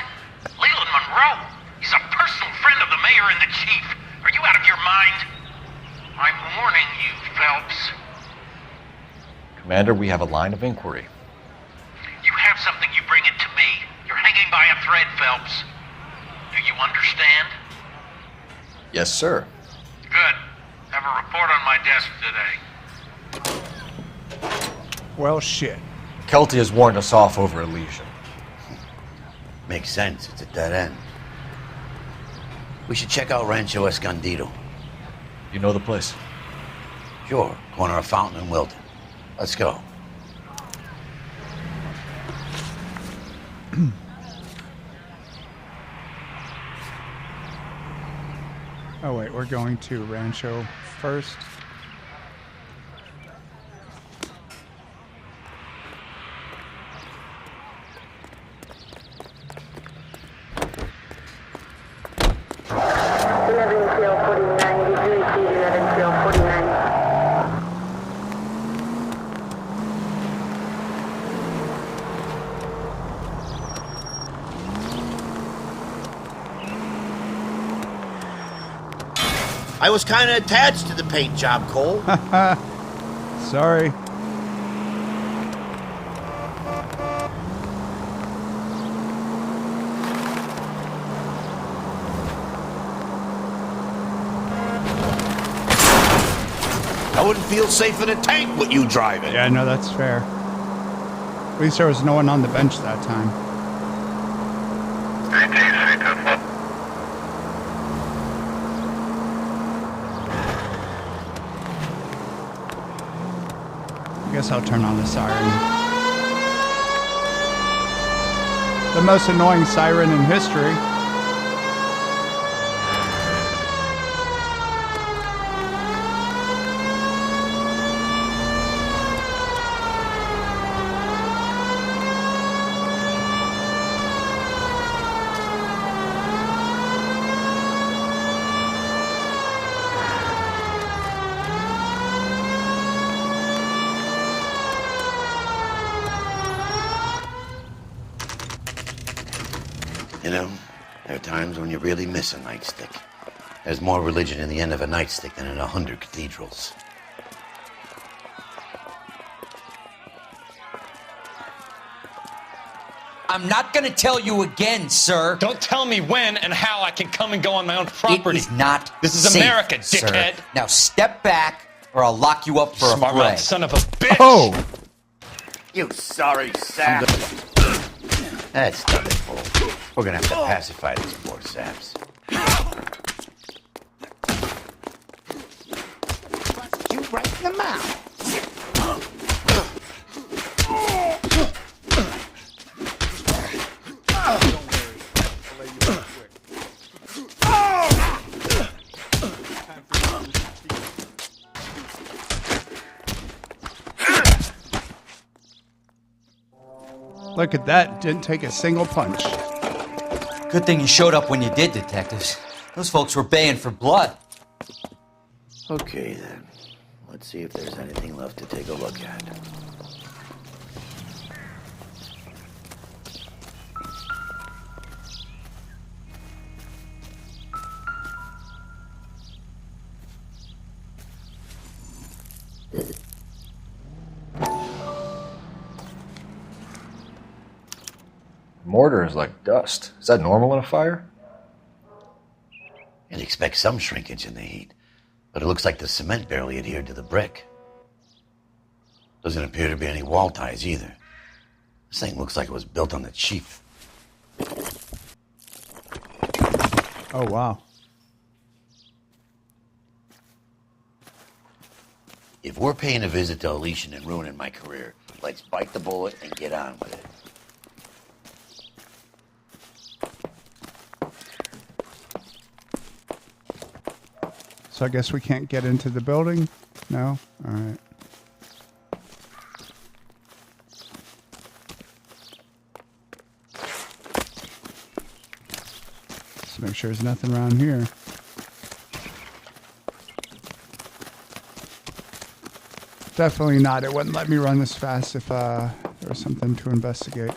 Leland Monroe? He's a personal friend of the mayor and the chief. Are you out of your mind? I'm warning you, Phelps. Commander, we have a line of inquiry. You have something, you bring it to me. You're hanging by a thread, Phelps. Do you understand? Yes, sir. Good. Have a report on my desk today. Well, shit. Kelty has warned us off over Elysian. Makes sense. It's a dead end. We should check out Rancho Escondido. You know the place? Sure. Corner of Fountain and Wilton. Let's go. Oh, wait, we're going to Rancho first. I was kind of attached to the paint job, Cole. Sorry. I wouldn't feel safe in a tank with you driving. Yeah, no, that's fair. At least there was no one on the bench that time. I guess I'll turn on the siren. The most annoying siren in history. You know, there are times when you really miss a nightstick. There's more religion in the end of a nightstick than in 100 cathedrals. I'm not gonna tell you again, sir. Don't tell me when and how I can come and go on my own property. It is not This is safe, America, dickhead. Sir. Now step back, or I'll lock you up for Smart a fray. mouth son of a bitch. Oh! You sorry sap. That's nothing, Cole. We're gonna have to pacify these poor saps. You right in the mouth. Look at that. Didn't take a single punch. Good thing you showed up when you did, detectives. Those folks were baying for blood. Okay, then. Let's see if there's anything left to take a look at. Mortar is like dust. Is that normal in a fire? You'd expect some shrinkage in the heat, but it looks like the cement barely adhered to the brick. Doesn't appear to be any wall ties either. This thing looks like it was built on the cheap. Oh, wow. If we're paying a visit to Elysian and ruining my career, let's bite the bullet and get on with it. So I guess we can't get into the building? No? All right. Let's make sure there's nothing around here. Definitely not. It wouldn't let me run this fast if there was something to investigate.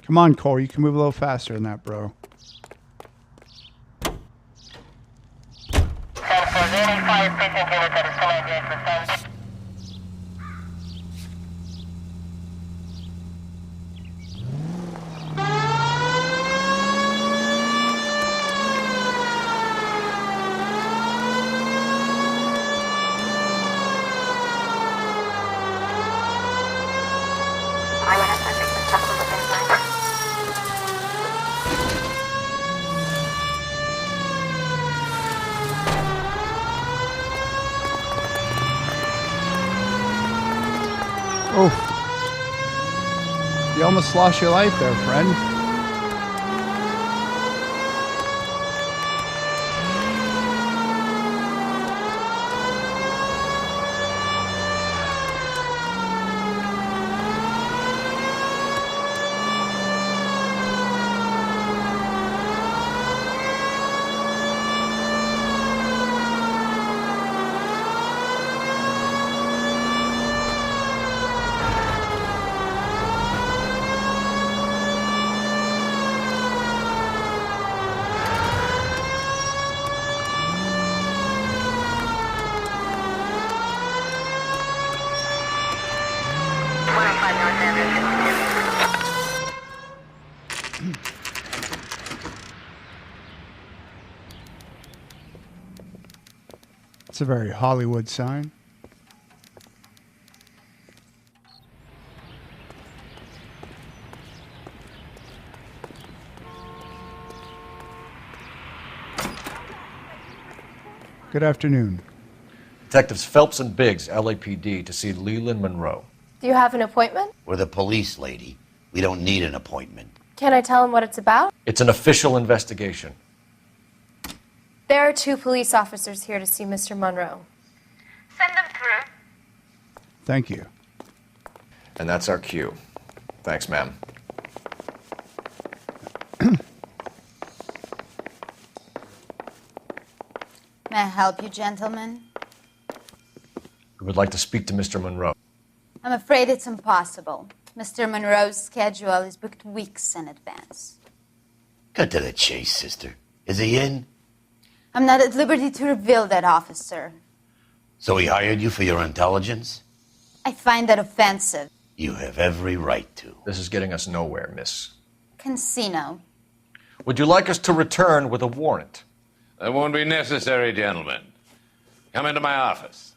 Come on, Cole. You can move a little faster than that, bro. Oh, you almost lost your life there, friend. It's a very Hollywood sign. Good afternoon. Detectives Phelps and Biggs, LAPD, to see Leland Monroe. Do you have an appointment? We're the police, lady. We don't need an appointment. Can I tell him what it's about? It's an official investigation. There are 2 police officers here to see Mr. Monroe. Send them through. Thank you. And that's our cue. Thanks, ma'am. May I help you, gentlemen? We would like to speak to Mr. Monroe. I'm afraid it's impossible. Mr. Monroe's schedule is booked weeks in advance. Cut to the chase, sister. Is he in? I'm not at liberty to reveal that, officer. So he hired you for your intelligence? I find that offensive. You have every right to. This is getting us nowhere, miss. Casino. Would you like us to return with a warrant? That won't be necessary, gentlemen. Come into my office.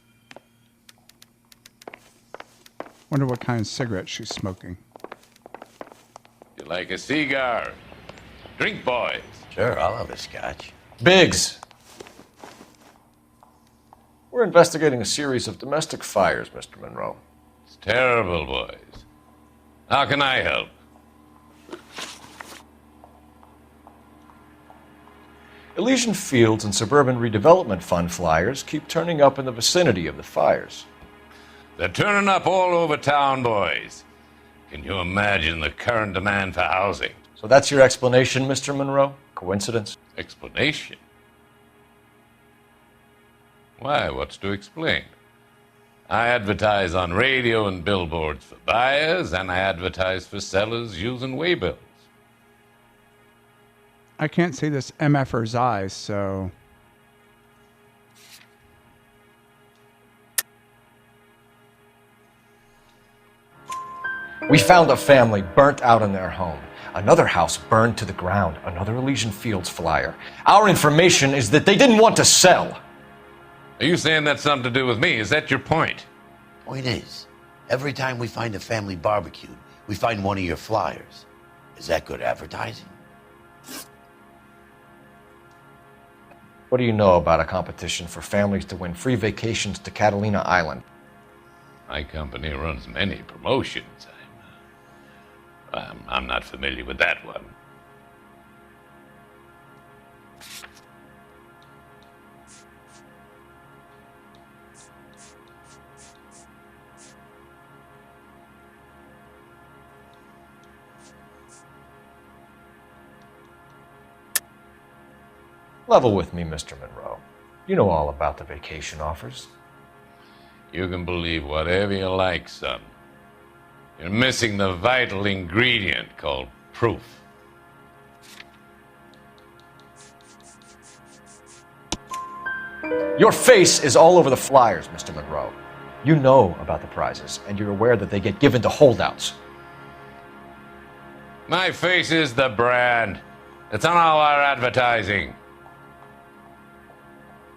Wonder what kind of cigarette she's smoking. You like a cigar? Drink, boys. Sure, I'll have a scotch. Biggs! We're investigating a series of domestic fires, Mr. Monroe. It's terrible, boys. How can I help? Elysian Fields and Suburban Redevelopment Fund flyers keep turning up in the vicinity of the fires. They're turning up all over town, boys. Can you imagine the current demand for housing? So that's your explanation, Mr. Monroe? Coincidence? Explanation? Why, what's to explain? I advertise on radio and billboards for buyers, and I advertise for sellers using waybills. I can't see this MFer's eyes, so... We found a family burnt out in their home. Another house burned to the ground. Another Elysian Fields flyer. Our information is that they didn't want to sell. Are you saying that's something to do with me? Is that your point? Point is, every time we find a family barbecued, we find one of your flyers. Is that good advertising? What do you know about a competition for families to win free vacations to Catalina Island? My company runs many promotions. I'm not familiar with that one. Level with me, Mr. Monroe. You know all about the vacation offers. You can believe whatever you like, son. You're missing the vital ingredient called proof. Your face is all over the flyers, Mr. Monroe. You know about the prizes, and you're aware that they get given to holdouts. My face is the brand. It's on all our advertising.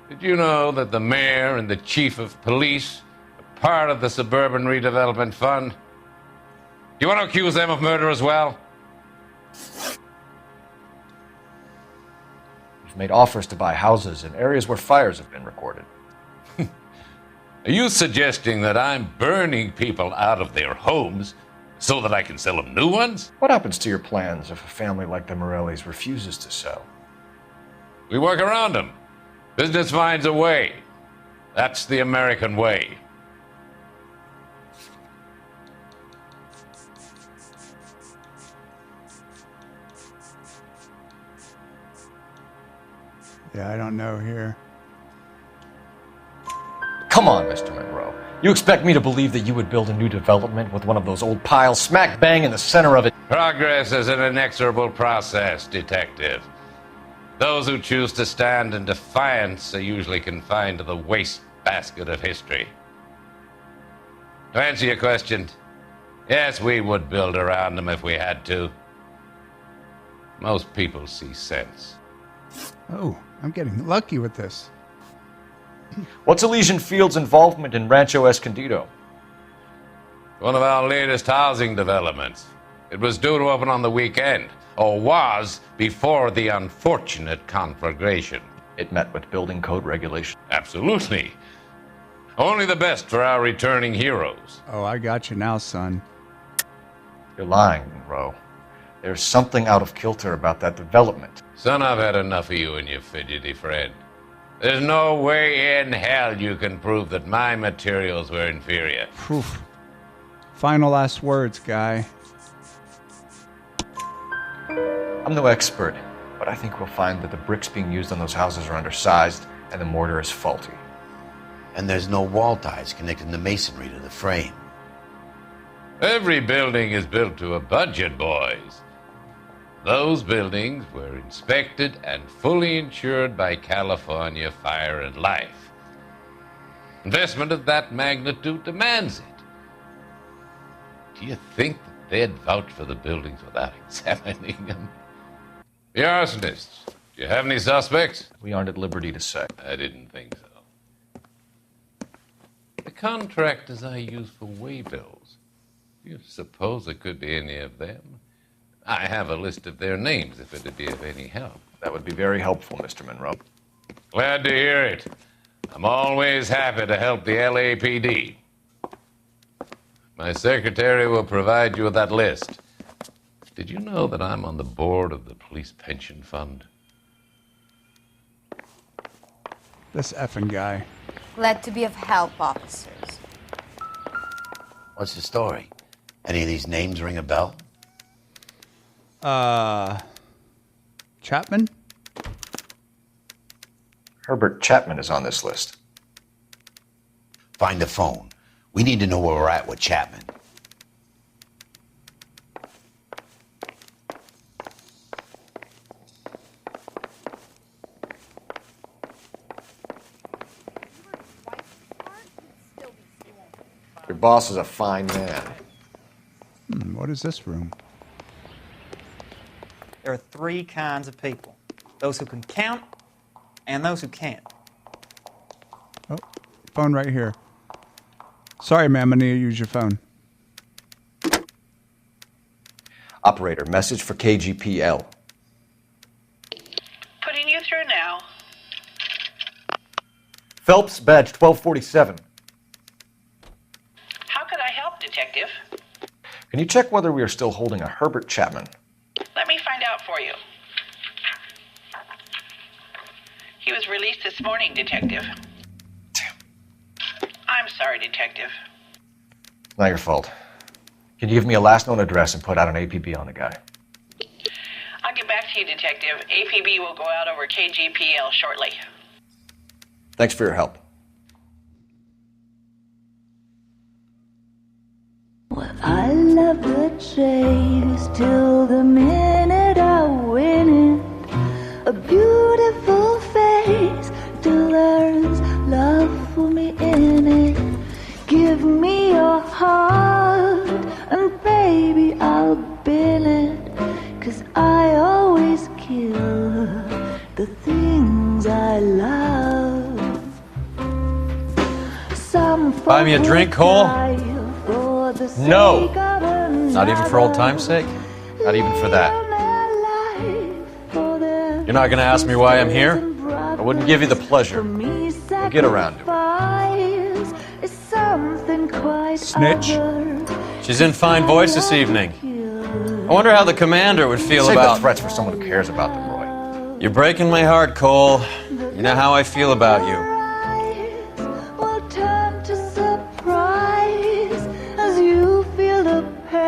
Did you know that the mayor and the chief of police are part of the Suburban Redevelopment Fund? Do you want to accuse them of murder as well? You've made offers to buy houses in areas where fires have been recorded. Are you suggesting that I'm burning people out of their homes so that I can sell them new ones? What happens to your plans if a family like the Morellis refuses to sell? We work around them. Business finds a way. That's the American way. Yeah, I don't know here. Come on, Mr. Monroe. You expect me to believe that you would build a new development with one of those old piles smack bang in the center of it? Progress is an inexorable process, detective. Those who choose to stand in defiance are usually confined to the wastebasket of history. To answer your question, yes, we would build around them if we had to. Most people see sense. Oh, I'm getting lucky with this. What's Elysian Field's involvement in Rancho Escondido? One of our latest housing developments. It was due to open on the weekend, or was before the unfortunate conflagration. It met with building code regulations. Absolutely. Only the best for our returning heroes. Oh, I got you now, son. You're lying, Monroe. There's something out of kilter about that development. Son, I've had enough of you and your fidgety friend. There's no way in hell you can prove that my materials were inferior. Whew. Final last words, guy. I'm no expert, but I think we'll find that the bricks being used on those houses are undersized and the mortar is faulty. And there's no wall ties connecting the masonry to the frame. Every building is built to a budget, boys. Those buildings were inspected and fully insured by California Fire and Life. Investment of that magnitude demands it. Do you think that they'd vouch for the buildings without examining them? The arsonists, do you have any suspects? We aren't at liberty to say. I didn't think so. The contractors I use for waybills, do you suppose it could be any of them? I have a list of their names if it'd be of any help. That would be very helpful, Mr. Monroe. Glad to hear it. I'm always happy to help the LAPD. My secretary will provide you with that list. Did you know that I'm on the board of the police pension fund? This effing guy. Glad to be of help, officers. What's the story? Any of these names ring a bell? Chapman? Herbert Chapman is on this list. Find the phone. We need to know where we're at with Chapman. Your boss is a fine man. What is this room? There are three kinds of people. Those who can count and those who can't. Oh, phone right here. Sorry, ma'am, I need to use your phone. Operator, message for KGPL. Putting you through now. Phelps, badge 1247. How could I help, Detective? Can you check whether we are still holding a Herbert Chapman? Let me find out for you. He was released this morning, Detective. I'm sorry, Detective. Not your fault. Can you give me a last known address and put out an APB on the guy? I'll get back to you, Detective. APB will go out over KGPL shortly. Thanks for your help. I love the chase till the minute I win it. A beautiful face till there's love for me in it. Give me your heart and baby I'll bill it. 'Cause I always kill the things I love. Some Buy me a drink, Cole? No. No. Not even for old time's sake? Not even for that. You're not going to ask me why I'm here? I wouldn't give you the pleasure. We'll get around to it. Snitch. She's in fine voice this evening. I wonder how the commander would feel Save about the threats for someone who cares about them, Roy. You're breaking my heart, Cole. You know how I feel about you.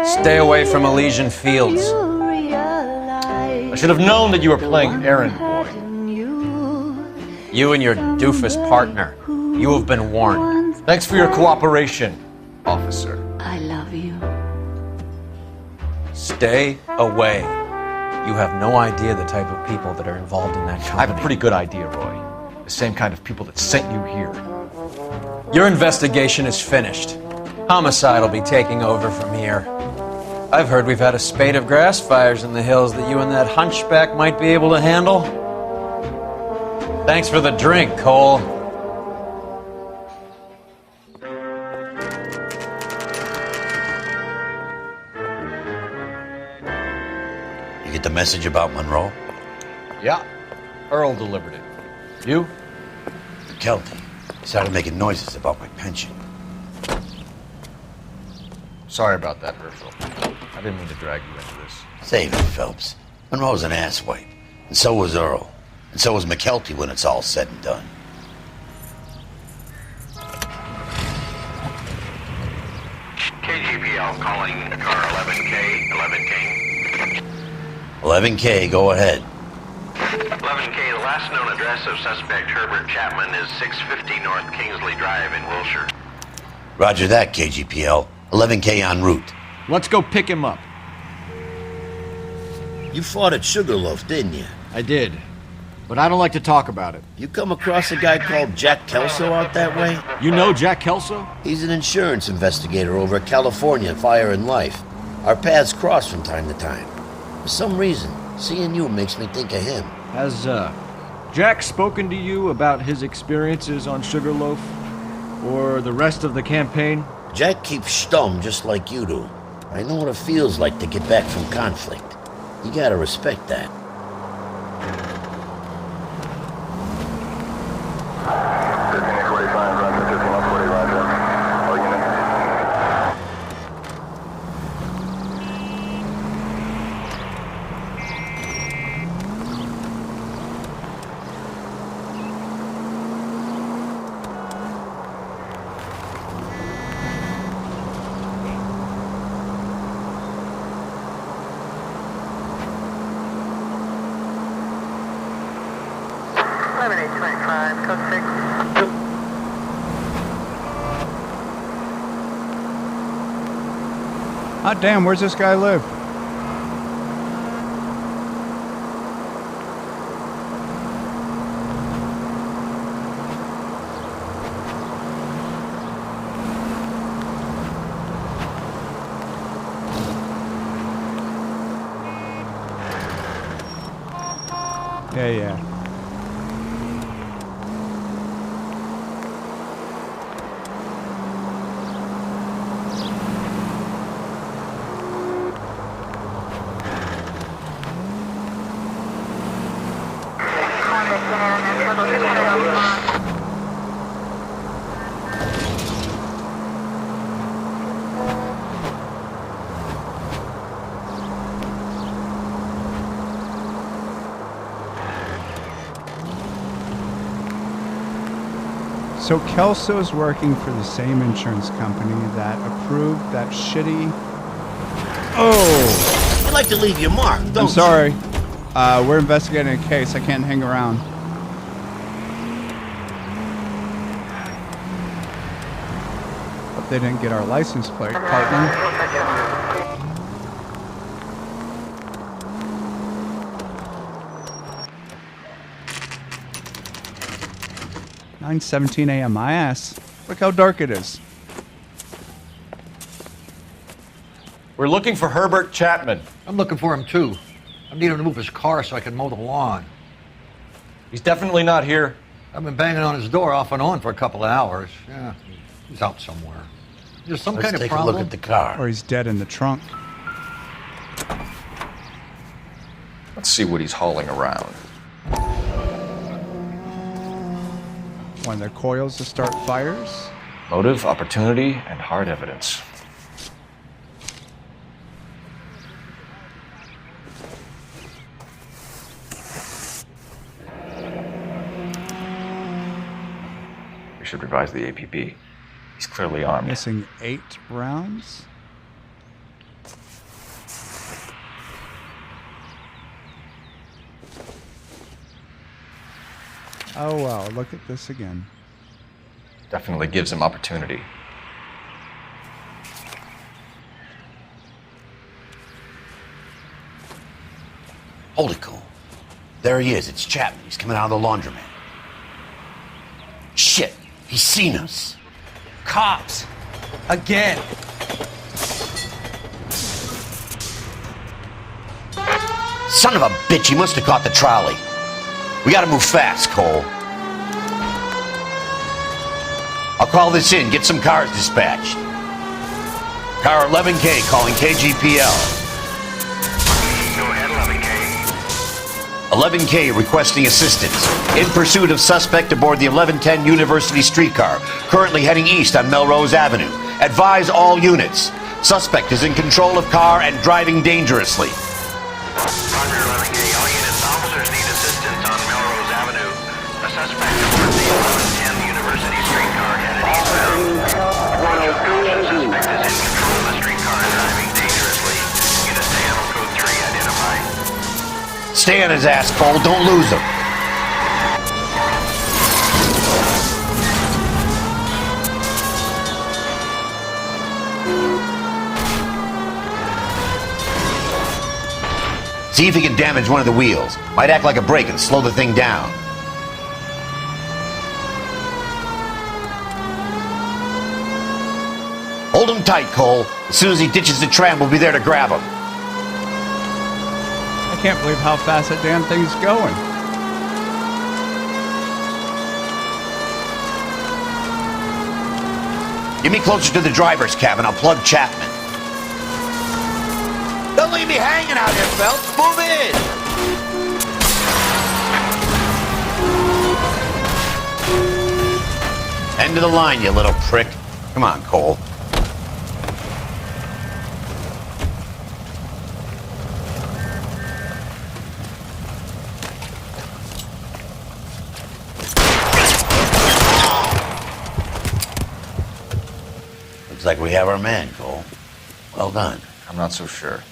Stay away from Elysian Fields. I should have known that you were playing errand boy. You and your doofus partner. You have been warned. Thanks for your cooperation, officer. I love you. Stay away. You have no idea the type of people that are involved in that company. I have a pretty good idea, Roy. The same kind of people that sent you here. Your investigation is finished. Homicide will be taking over from here. I've heard we've had a spate of grass fires in the hills that you and that hunchback might be able to handle. Thanks for the drink, Cole. You get the message about Monroe? Yeah. Earl delivered it. You? Kelty started making noises about my pension. Sorry about that, Herschel. I didn't mean to drag you into this. Save it, Phelps. Monroe's an asswipe. And so was Earl. And so was McKelty when it's all said and done. KGPL calling car 11K, 11K. 11K, go ahead. 11K, the last known address of suspect Herbert Chapman is 650 North Kingsley Drive in Wilshire. Roger that, KGPL. 11K en route. Let's go pick him up. You fought at Sugarloaf, didn't you? I did. But I don't like to talk about it. You come across a guy called Jack Kelso out that way? You know Jack Kelso? He's an insurance investigator over at California Fire and Life. Our paths cross from time to time. For some reason, seeing you makes me think of him. Has, Jack spoken to you about his experiences on Sugarloaf? Or the rest of the campaign? Jack keeps stum just like you do. I know what it feels like to get back from conflict. You gotta respect that. Hot damn, where's this guy live? Yeah. So Kelso's working for the same insurance company that approved that shitty... Oh! You like to leave your mark, don't you? I'm sorry. We're investigating a case. I can't hang around. Hope they didn't get our license plate, partner. 9:17 a.m. My ass. Look how dark it is. We're looking for Herbert Chapman. I'm looking for him too. I need him to move his car so I can mow the lawn. He's definitely not here. I've been banging on his door off and on for a couple of hours. Yeah, he's out somewhere. There's some kind of problem. Let's take a look at the car. Or he's dead in the trunk. Let's see what he's hauling around. One of their coils to start fires. Motive, opportunity, and hard evidence. We should revise the APB. He's clearly armed. Missing 8 rounds. Oh wow, look at this again. Definitely gives him opportunity. Hold it, Cole. There he is. It's Chapman. He's coming out of the laundromat. Shit. He's seen us. Cops. Again. Son of a bitch. He must have caught the trolley. We gotta move fast, Cole. I'll call this in. Get some cars dispatched. Car 11K calling KGPL. Go ahead, 11K. 11K requesting assistance. In pursuit of suspect aboard the 1110 University streetcar, currently heading east on Melrose Avenue. Advise all units. Suspect is in control of car and driving dangerously. Roger, 11K. All units, officers need assistance on Melrose Avenue. A suspect aboard the 1110 University streetcar headed eastbound. Suspect is in control of the streetcar and driving dangerously. Unit channel code 3 identified. Stay on his ass, Cole. Don't lose him. See if he can damage one of the wheels. Might act like a brake and slow the thing down. Hold him tight, Cole. As soon as he ditches the tram, we'll be there to grab him. I can't believe how fast that damn thing's going. Get me closer to the driver's cabin. I'll plug Chapman. Don't leave me hanging out here, Phelps. Move in. End of the line, you little prick. Come on, Cole. Looks like we have our man, Cole. Well done. I'm not so sure.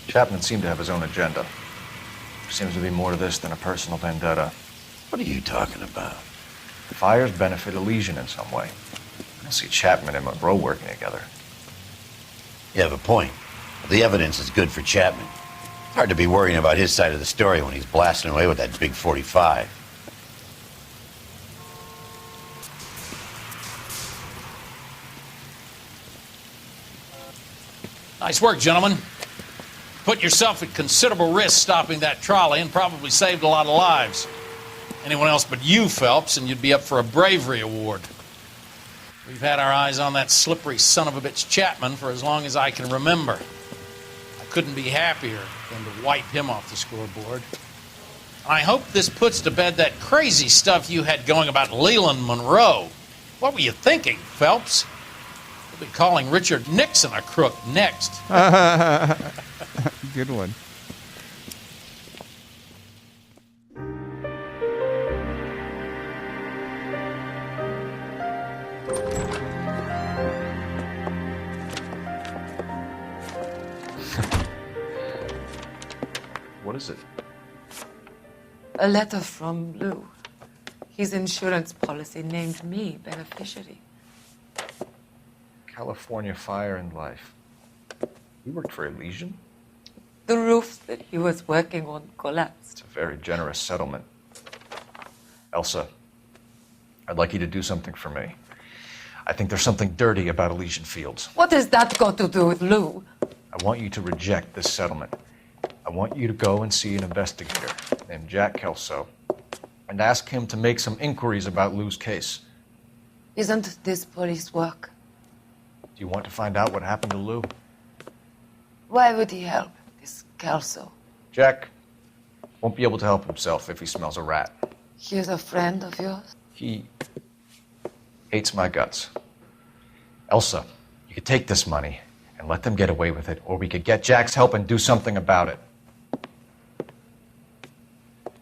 Chapman seemed to have his own agenda. There seems to be more to this than a personal vendetta. What are you talking about? The fires benefit Elysian in some way. I don't see Chapman and Monroe working together. You have a point. The evidence is good for Chapman. It's hard to be worrying about his side of the story when he's blasting away with that big 45. Nice work, gentlemen. Put yourself at considerable risk stopping that trolley and probably saved a lot of lives. Anyone else but you, Phelps, and you'd be up for a bravery award. We've had our eyes on that slippery son of a bitch Chapman for as long as I can remember. I couldn't be happier than to wipe him off the scoreboard. I hope this puts to bed that crazy stuff you had going about Leland Monroe. What were you thinking, Phelps? We'll be calling Richard Nixon a crook next. Good one. What is it? A letter from Lou. His insurance policy named me beneficiary. California Fire and Life. You worked for Elysian? The roofs that he was working on collapsed. It's a very generous settlement. Elsa, I'd like you to do something for me. I think there's something dirty about Elysian Fields. What has that got to do with Lou? I want you to reject this settlement. I want you to go and see an investigator named Jack Kelso and ask him to make some inquiries about Lou's case. Isn't this police work? Do you want to find out what happened to Lou? Why would he help, this Kelso? Jack won't be able to help himself if he smells a rat. He is a friend of yours? He hates my guts. Elsa, you could take this money and let them get away with it, or we could get Jack's help and do something about it.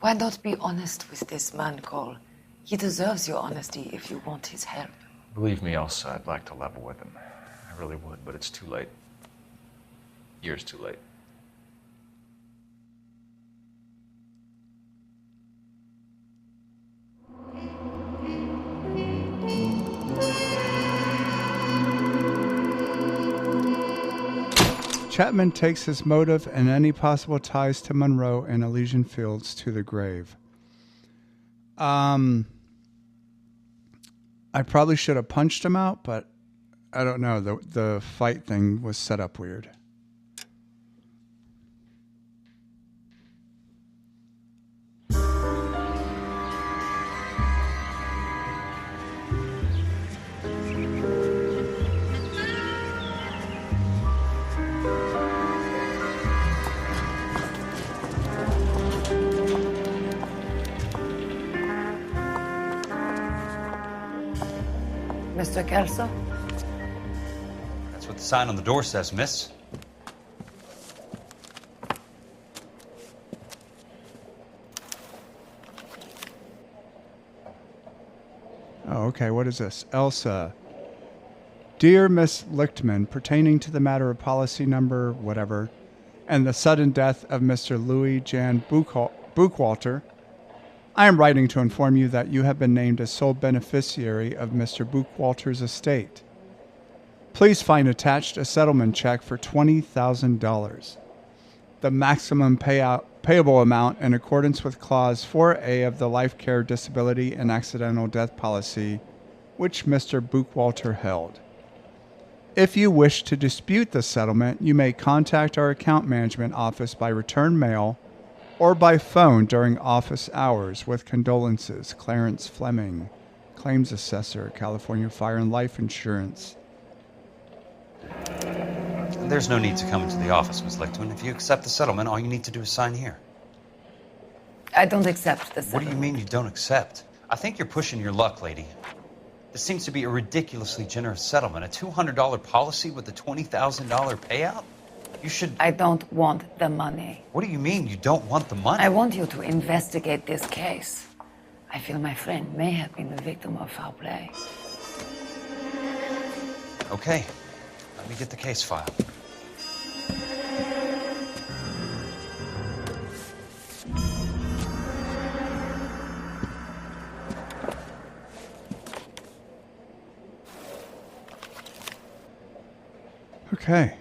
Why not be honest with this man, Cole? He deserves your honesty if you want his help. Believe me, Elsa, I'd like to level with him. I really would, but it's too late. Years too late. Chapman takes his motive and any possible ties to Monroe and Elysian Fields to the grave. I probably should have punched him out, but I don't know. The fight thing was set up weird. Mr. Kelso? That's what the sign on the door says, miss. Oh, okay. What is this? Elsa. Dear Miss Lichtman, pertaining to the matter of policy number whatever, and the sudden death of Mr. Louis Jan Buchwalter, I am writing to inform you that you have been named as sole beneficiary of Mr. Buchwalter's estate. Please find attached a settlement check for $20,000. The maximum payable amount in accordance with Clause 4A of the Life Care Disability and Accidental Death Policy, which Mr. Buchwalter held. If you wish to dispute the settlement, you may contact our account management office by return mail or by phone during office hours. With condolences, Clarence Fleming, Claims Assessor, California Fire and Life Insurance. There's no need to come into the office, Miss Lichtman. If you accept the settlement, all you need to do is sign here. I don't accept the settlement. What do you mean you don't accept? I think you're pushing your luck, lady. This seems to be a ridiculously generous settlement. A $200 policy with a $20,000 payout? You should... I don't want the money. What do you mean you don't want the money? I want you to investigate this case. I feel my friend may have been the victim of foul play. Okay. Let me get the case file. Okay.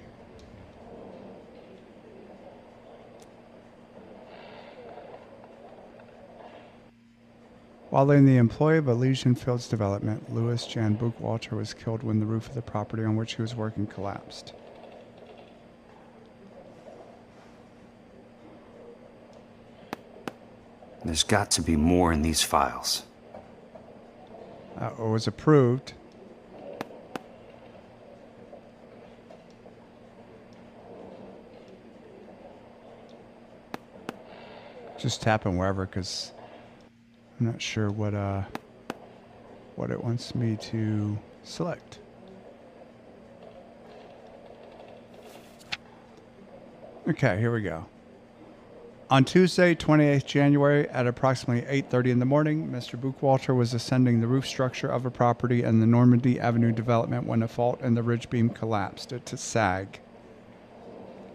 While in the employ of Elysian Fields Development, Louis Jan Buchwalter was killed when the roof of the property on which he was working collapsed. There's got to be more in these files. It was approved. Just tapping wherever, because I'm not sure what it wants me to select. Okay, here we go. On Tuesday, 28th January, at approximately 8:30 in the morning, Mr. Buchwalter was ascending the roof structure of a property in the Normandy Avenue development when a fault in the ridge beam collapsed it to sag.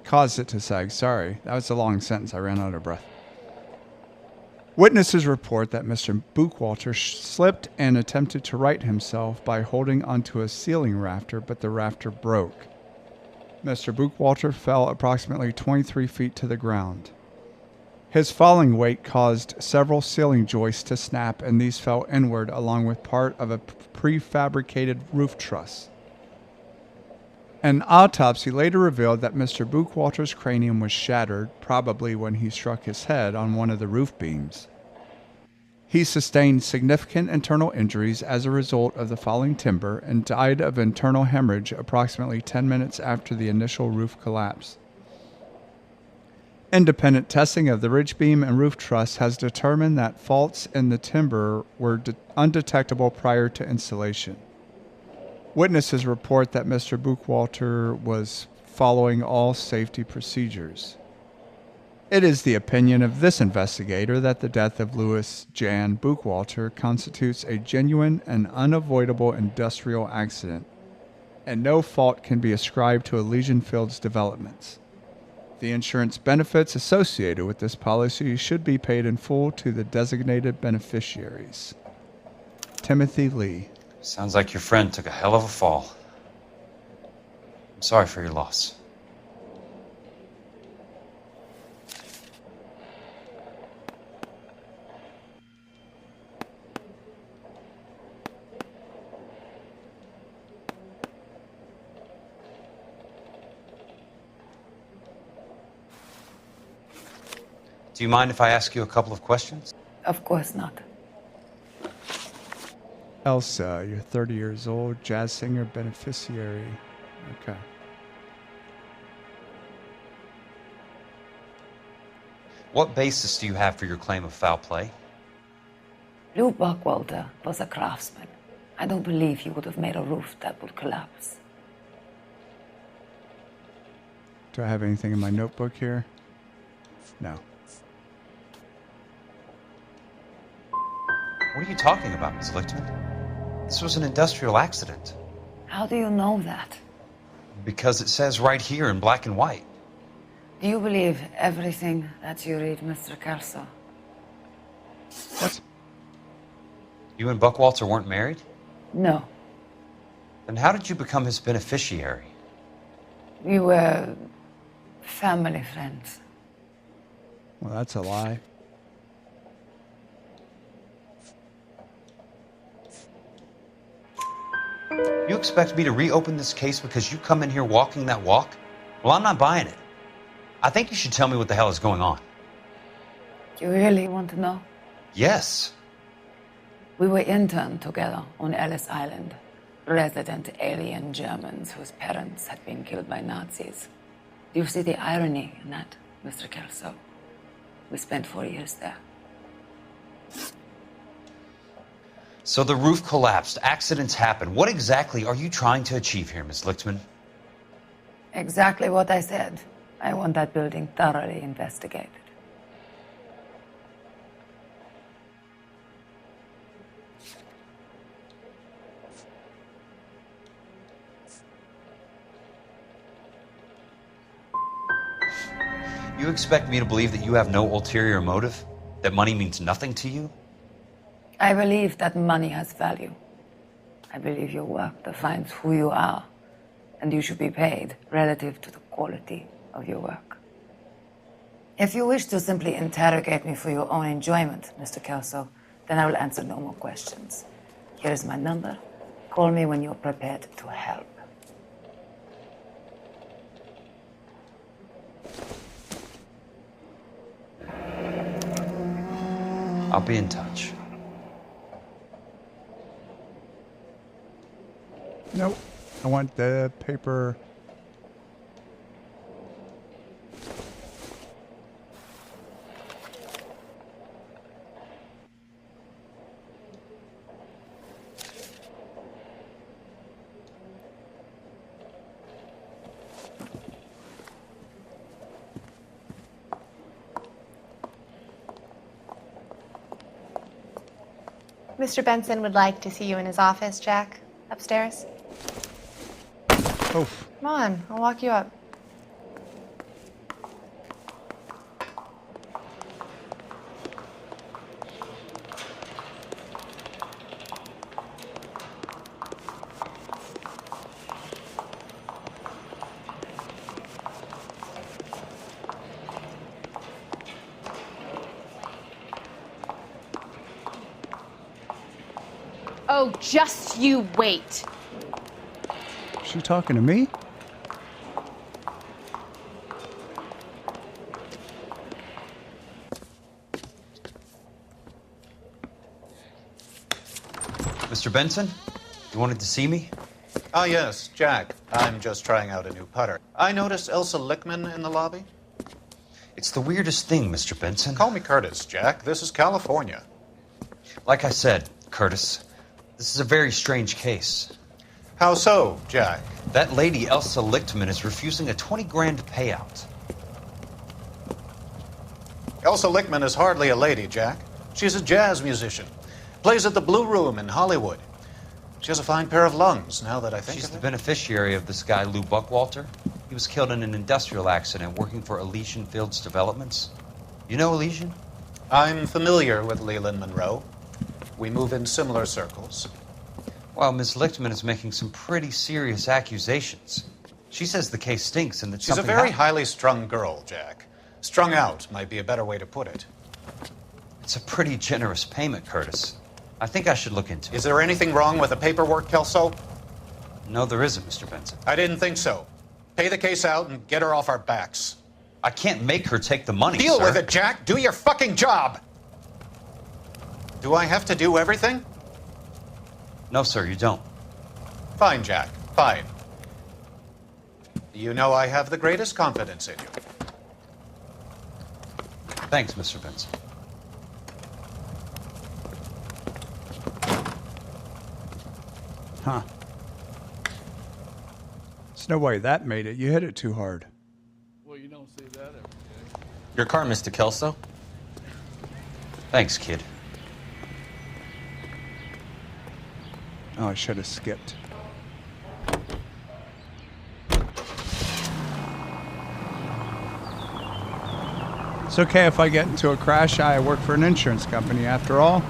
caused it to sag. Sorry, that was a long sentence. I ran out of breath. Witnesses report that Mr. Bookwalter slipped and attempted to right himself by holding onto a ceiling rafter, but the rafter broke. Mr. Bookwalter fell approximately 23 feet to the ground. His falling weight caused several ceiling joists to snap, and these fell inward along with part of a prefabricated roof truss. An autopsy later revealed that Mr. Bookwalter's cranium was shattered, probably when he struck his head on one of the roof beams. He sustained significant internal injuries as a result of the falling timber and died of internal hemorrhage approximately 10 minutes after the initial roof collapse. Independent testing of the ridge beam and roof truss has determined that faults in the timber were undetectable prior to installation. Witnesses report that Mr. Bookwalter was following all safety procedures. It is the opinion of this investigator that the death of Louis Jan Bookwalter constitutes a genuine and unavoidable industrial accident, and no fault can be ascribed to Elysian Fields developments. The insurance benefits associated with this policy should be paid in full to the designated beneficiaries. Timothy Lee. Sounds like your friend took a hell of a fall. I'm sorry for your loss. Do you mind if I ask you a couple of questions? Of course not. Elsa, you're 30 years old, jazz singer, beneficiary. Okay. What basis do you have for your claim of foul play? Lou Bookwalter was a craftsman. I don't believe he would have made a roof that would collapse. Do I have anything in my notebook here? No. What are you talking about, Ms. Lichtman? This was an industrial accident. How do you know that? Because it says right here in black and white. Do you believe everything that you read, Mr. Kelso? What? You and Bookwalter weren't married? No. Then how did you become his beneficiary? We were family friends. Well, that's a lie. You expect me to reopen this case because you come in here walking that walk? Well, I'm not buying it. I think you should tell me what the hell is going on. Do you really want to know? Yes. We were interned together on Ellis Island. Resident alien Germans whose parents had been killed by Nazis. Do you see the irony in that, Mr. Kelso? We spent 4 years there. So the roof collapsed, accidents happen. What exactly are you trying to achieve here, Ms. Lichtman? Exactly what I said. I want that building thoroughly investigated. You expect me to believe that you have no ulterior motive? That money means nothing to you? I believe that money has value. I believe your work defines who you are, and you should be paid relative to the quality of your work. If you wish to simply interrogate me for your own enjoyment, Mr. Kelso, then I will answer no more questions. Here is my number. Call me when you're prepared to help. I'll be in touch. Nope. I want the paper. Mr. Benson would like to see you in his office, Jack. Upstairs. Oof. Come on, I'll walk you up. Oh, just you wait. Is she talking to me? Mr. Benson, you wanted to see me? Ah, yes, Jack. I'm just trying out a new putter. I noticed Elsa Lickman in the lobby. It's the weirdest thing, Mr. Benson. Call me Curtis, Jack. This is California. Like I said, Curtis, this is a very strange case. How so, Jack? That lady, Elsa Lichtman, is refusing a 20 grand payout. Elsa Lickman is hardly a lady, Jack. She's a jazz musician. Plays at the Blue Room in Hollywood. She has a fine pair of lungs, now that I think She's of the it. beneficiary of this guy, Lou Buckwalter. He was killed in an industrial accident working for Elysian Fields Developments. You know Elysian? I'm familiar with Leland Monroe. We move in similar circles. Well, Miss Lichtman is making some pretty serious accusations. She says the case stinks and that She's a something very happened. highly strung girl, Jack. Strung out might be a better way to put it. It's a pretty generous payment, Curtis. I think I should look into it. Is there anything wrong with the paperwork, Kelso? No, there isn't, Mr. Benson. I didn't think so. Pay the case out and get her off our backs. I can't make her take the money, Deal sir. with it, Jack. Do your fucking job. Do I have to do everything? No, sir, you don't. Fine, Jack. Fine. You know I have the greatest confidence in you. Thanks, Mr. Benson. Huh. There's no way that made it. You hit it too hard. Well, you don't see that every day. Your car, Mr. Kelso. Thanks, kid. Oh, I should have skipped. It's okay if I get into a crash. I work for an insurance company after all.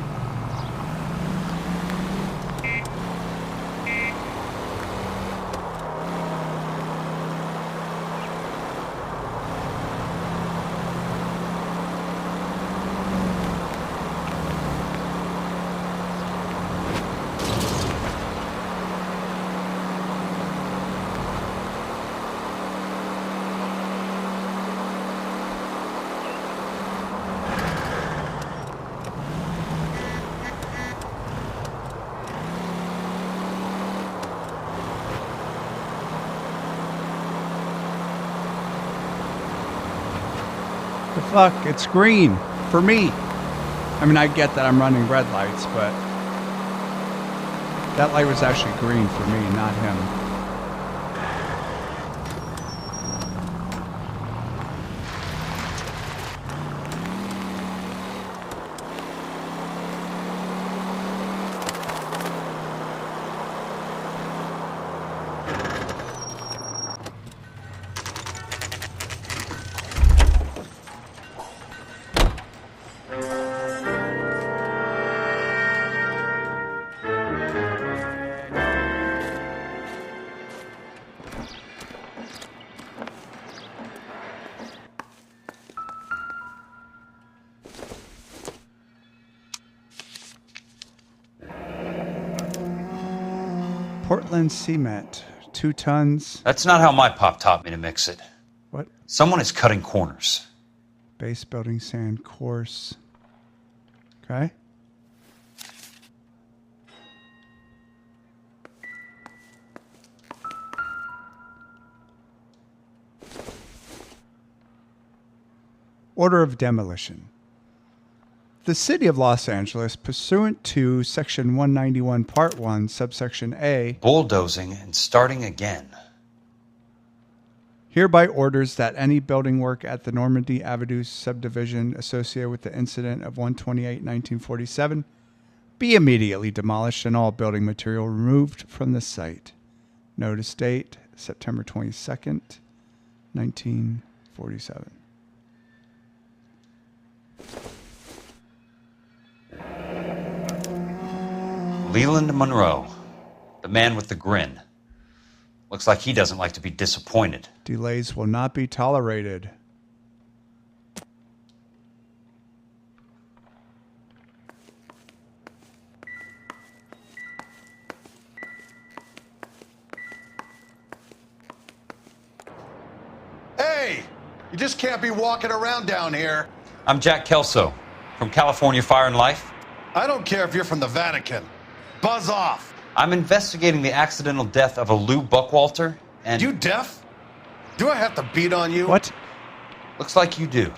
The fuck? It's green for me. I mean, I get that I'm running red lights, but that light was actually green for me, not him. Portland cement, 2 tons. That's not how my pop taught me to mix it. What? Someone is cutting corners. Base building sand coarse. Okay. Order of demolition. The City of Los Angeles, pursuant to Section 191, Part 1, Subsection A, Bulldozing and starting again. hereby orders that any building work at the Normandy Avenue subdivision associated with the incident of 1/28/1947 be immediately demolished and all building material removed from the site. Notice date, September 22nd, 1947. Leland Monroe, the man with the grin. Looks like he doesn't like to be disappointed. Delays will not be tolerated. You just can't be walking around down here. I'm Jack Kelso from California Fire and Life. I don't care if you're from the Vatican. Buzz off. I'm investigating the accidental death of a Lou Buckwalter, and... You deaf? Do I have to beat on you? What? Looks like you do.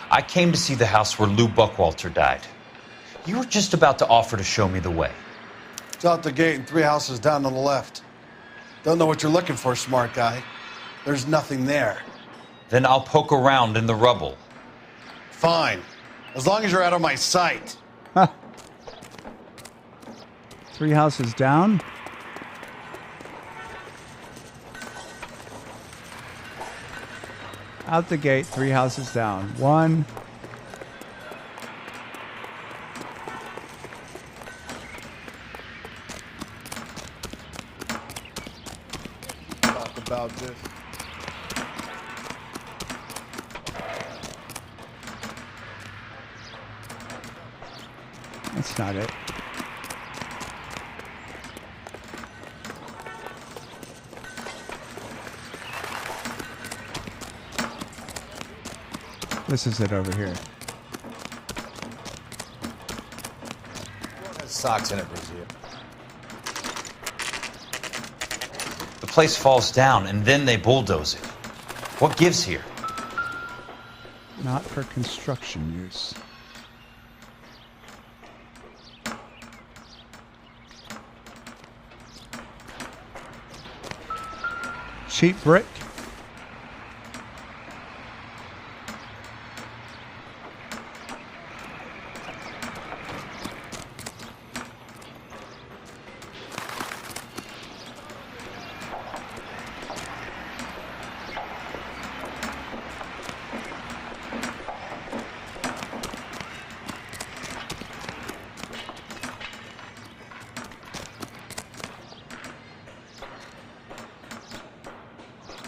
I came to see the house where Lou Buckwalter died. You were just about to offer to show me the way. It's out the gate and 3 houses down on the left. Don't know what you're looking for, smart guy. There's nothing there. Then I'll poke around in the rubble. Fine. As long as you're out of my sight. Huh. 3 houses down? Out the gate, 3 houses down. 1. Talk about this. That's not it. This is it over here. Socks in it, Brazil. The place falls down, and then they bulldoze it. What gives here? Not for construction use. Cheap brick.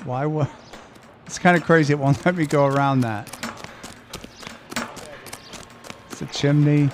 Why would... It's kind of crazy. It won't let me go around that. It's a chimney.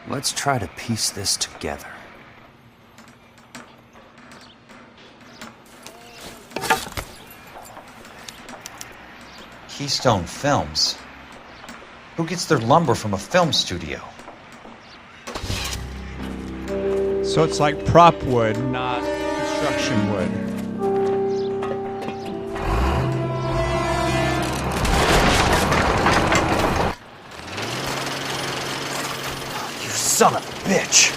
Let's try to piece this together. Keystone Films? Who gets their lumber from a film studio? So it's like prop wood, not construction wood. You son of a bitch!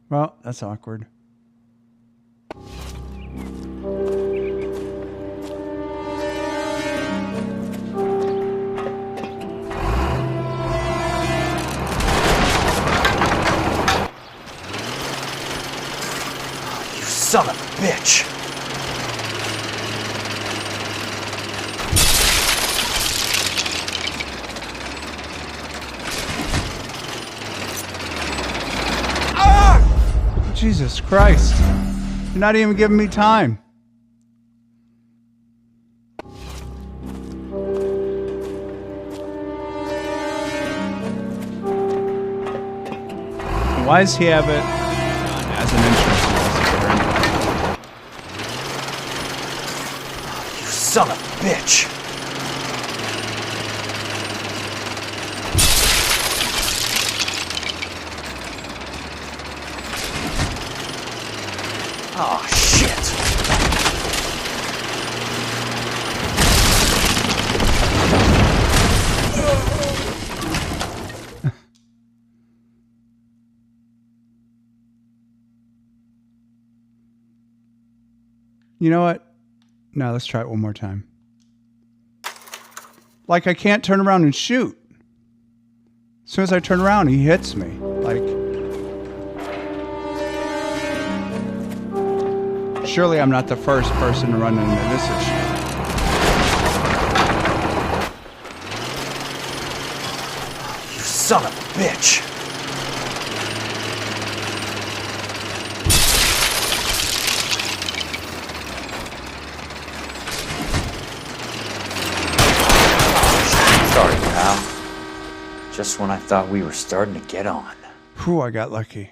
Well, that's awkward. Son of a bitch! Jesus Christ. You're not even giving me time. Why does he have it as an entrance? You son of a bitch! Oh, shit! You know what? No, let's try it one more time. Like, I can't turn around and shoot. As soon as I turn around, he hits me. Like, surely I'm not the first person to run into this issue. You son of a bitch! Sorry, pal. Just when I thought we were starting to get on. Whew, I got lucky.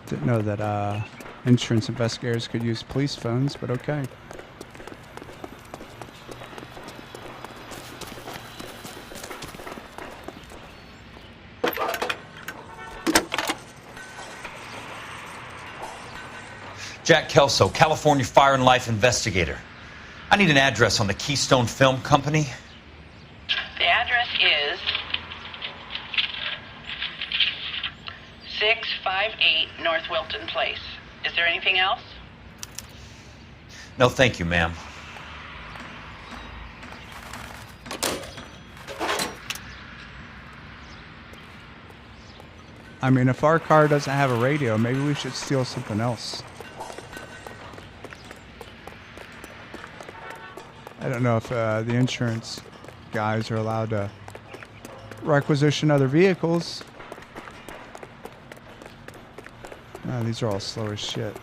Didn't know that insurance investigators could use police phones, but okay. Jack Kelso, California Fire and Life investigator. I need an address on the Keystone Film Company. The address is 658 North Wilton Place. Is there anything else? No, thank you, ma'am. I mean, if our car doesn't have a radio, maybe we should steal something else. I don't know if the insurance guys are allowed to requisition other vehicles. These are all slow as shit.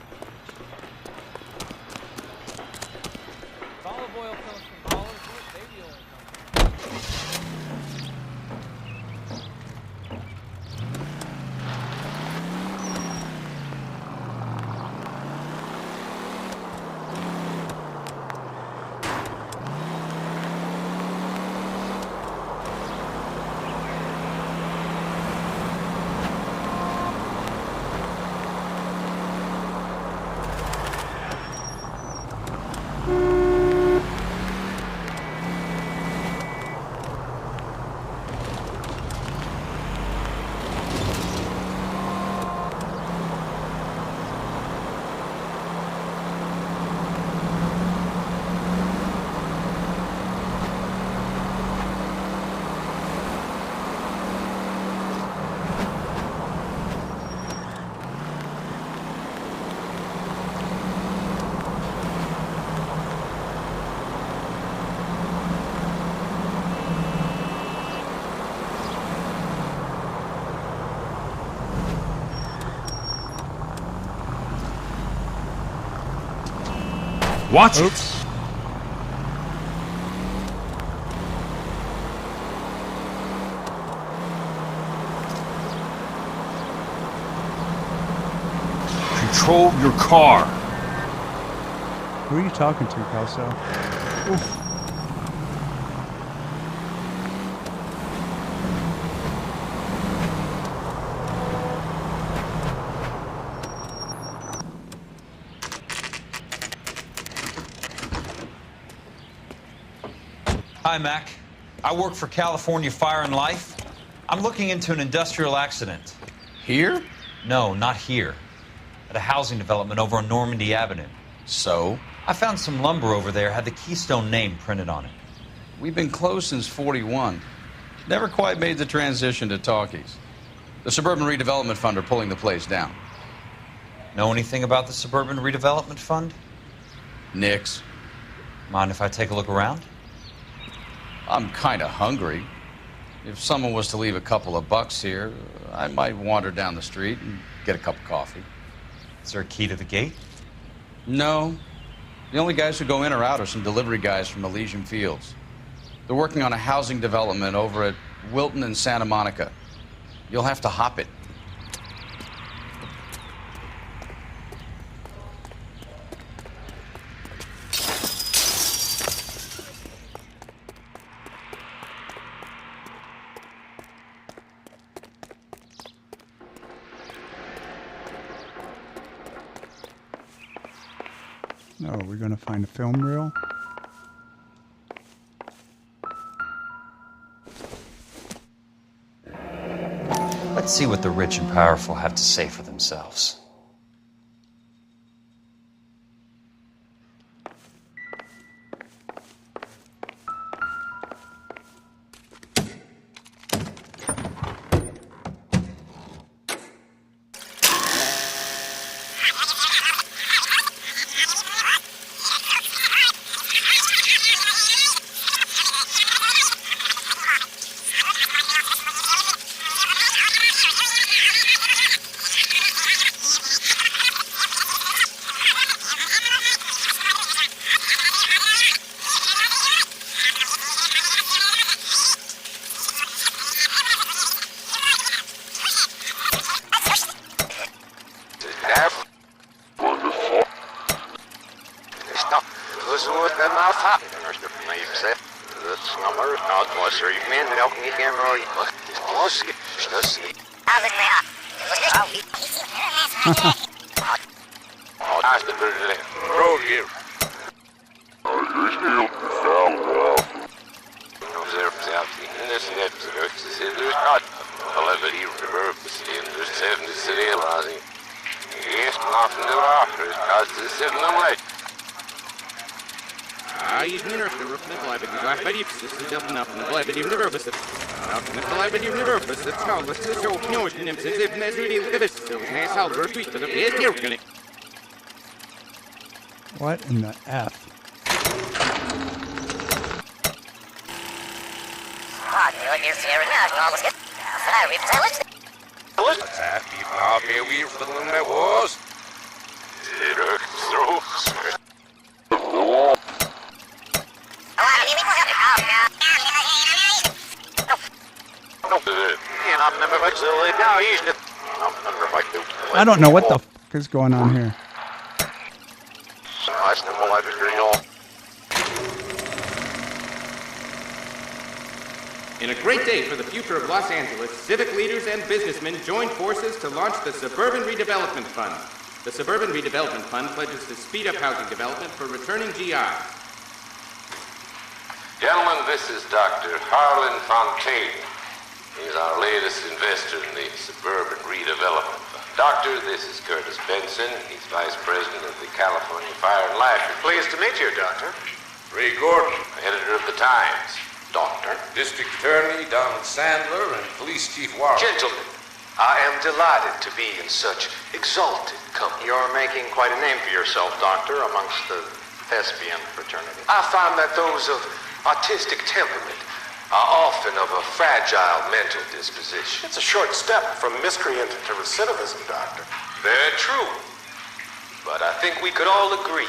Watch Oops. it! Control your car. Who are you talking to, Kelso? Oof. Hi, Mac. I work for California Fire and Life. I'm looking into an industrial accident. Here? No, not here. At a housing development over on Normandy Avenue. So? I found some lumber over there, had the Keystone name printed on it. We've been closed since '41. Never quite made the transition to talkies. The Suburban Redevelopment Fund are pulling the place down. Know anything about the Suburban Redevelopment Fund? Nix. Mind if I take a look around? I'm kind of hungry. If someone was to leave a couple of bucks here, I might wander down the street and get a cup of coffee. Is there a key to the gate? No. The only guys who go in or out are some delivery guys from Elysian Fields. They're working on a housing development over at Wilton and Santa Monica. You'll have to hop it. Oh, we're going to find a film reel. Let's Let's see what the rich and powerful have to say for themselves. What in the F? I don't know what the fuck is going on here. In a great day for the future of Los Angeles, civic leaders and businessmen joined forces to launch the Suburban Redevelopment Fund. The Suburban Redevelopment Fund pledges to speed up housing development for returning GIs. Gentlemen, this is Dr. Harlan Fontaine. He's our latest investor in the Suburban Redevelopment Fund. Doctor, this is Curtis Benson. He's Vice President of the California Fire and Life. Pleased to meet you, Doctor. Ray Gordon, editor of the Times. Doctor. District Attorney Donald Sandler and Police Chief Warren. Gentlemen, I am delighted to be in such exalted company. You're making quite a name for yourself, Doctor, amongst the thespian fraternity. I find that those of artistic temperament are often of a fragile mental disposition. It's a short step from miscreant to recidivism, Doctor. Very true. But I think we could all agree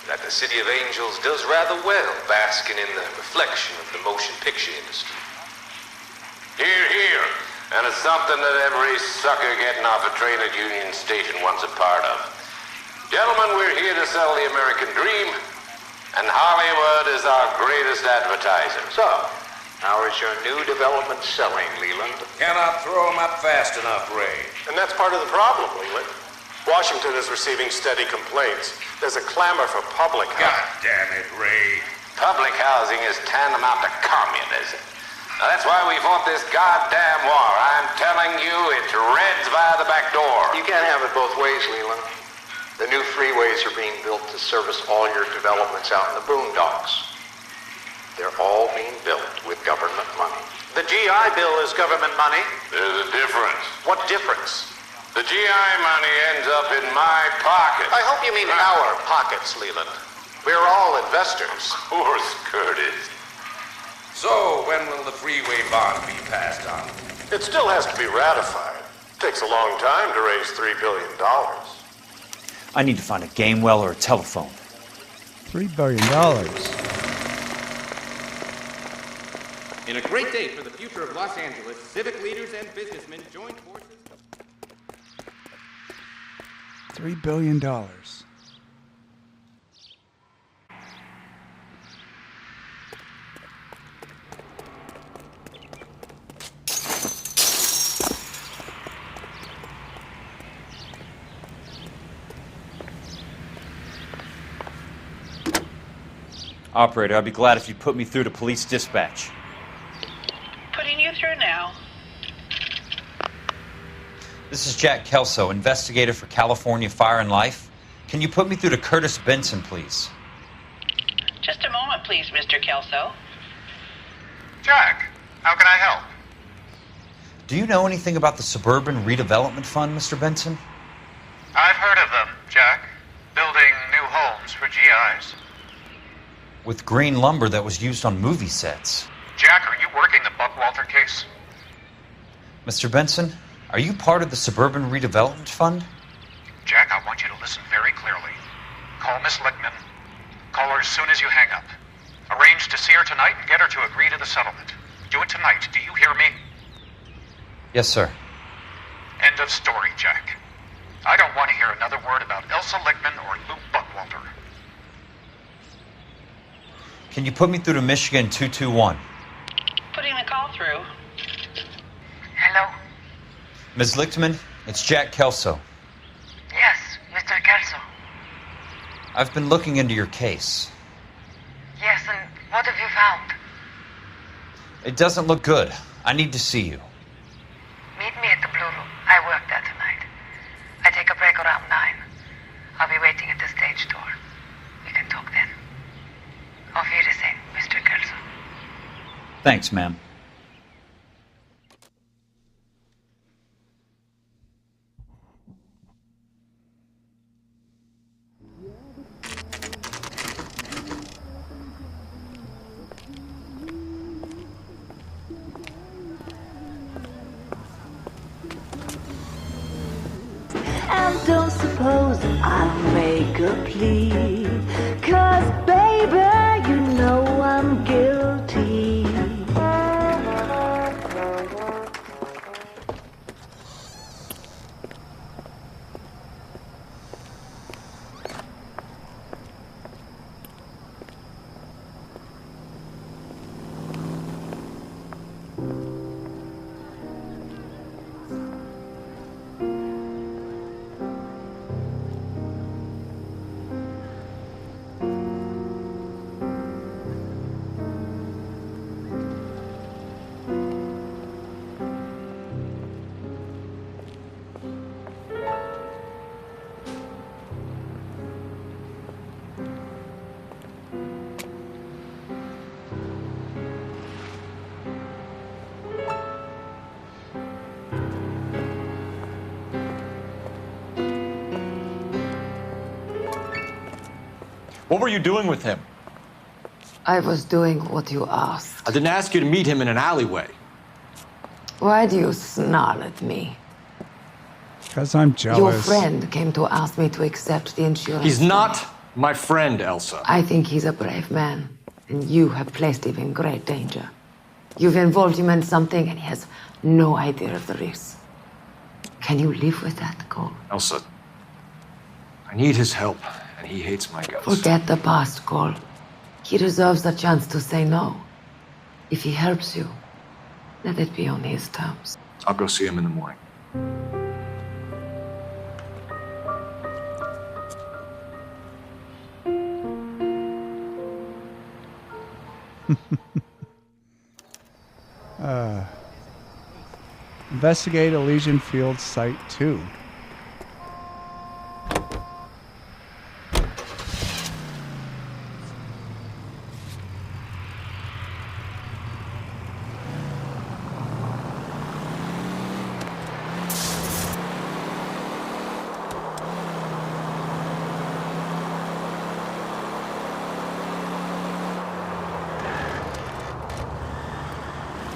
that the City of Angels does rather well basking in the reflection of the motion picture industry. Hear, hear. And it's something that every sucker getting off a train at Union Station wants a part of. Gentlemen, we're here to sell the American dream, and Hollywood is our greatest advertiser. So, how is your new development selling, Leland? Cannot throw them up fast enough, Ray. And that's part of the problem, Leland. Washington is receiving steady complaints. There's a clamor for public housing. God damn it, Ray. Public housing is tantamount to communism. Now, that's why we fought this goddamn war. I'm telling you, it's Reds via the back door. You can't have it both ways, Leland. The new freeways are being built to service all your developments out in the boondocks. They're all being built with government money. The GI Bill is government money. There's a difference. What difference? The GI money ends up in my pocket. I hope you mean our pockets, Leland. We're all investors. Of course, Curtis. So, when will the freeway bond be passed on? It still has to be ratified. It takes a long time to raise $3 billion. I need to find a game well or a telephone. $3 billion. In a great day for the future of Los Angeles, civic leaders and businessmen joined forces. $3 billion. Operator, I'd be glad if you'd put me through to police dispatch. Putting you through now. This is Jack Kelso, investigator for California Fire and Life. Can you put me through to Curtis Benson, please? Just a moment, please, Mr. Kelso. Jack, how can I help? Do you know anything about the Suburban Redevelopment Fund, Mr. Benson? I've heard of them, Jack. Building new homes for GIs. With green lumber that was used on movie sets. Jack, are you working the Buckwalter case? Mr. Benson, are you part of the Suburban Redevelopment Fund? Jack, I want you to listen very clearly. Call Miss Lickman. Call her as soon as you hang up. Arrange to see her tonight and get her to agree to the settlement. Do it tonight. Do you hear me? Yes, sir. End of story, Jack. I don't want to hear another word about Elsa Lickman or Luke Buckwalter. Can you put me through to Michigan 221? Putting the call through. Hello? Ms. Lichtman, it's Jack Kelso. Yes, Mr. Kelso. I've been looking into your case. Yes, and what have you found? It doesn't look good. I need to see you. Meet me at the Blue Room. I work there tonight. I take a break around 9. I'll be waiting at the stage door. We can talk then. Auf Wiedersehen, Mr. Kelso. Thanks, ma'am. And don't suppose I'll make a plea, 'cause baby, you know I'm guilty. What were you doing with him? I was doing what you asked. I didn't ask you to meet him in an alleyway. Why do you snarl at me? Because I'm jealous. Your friend came to ask me to accept the insurance. He's not my friend, Elsa. I think he's a brave man, and you have placed him in great danger. You've involved him in something, and he has no idea of the risk. Can you live with that, Cole? Elsa, I need his help, and he hates my guts. Forget the past, Cole. He deserves a chance to say no. If he helps you, let it be on his terms. I'll go see him in the morning. Investigate Elysian Field Site 2.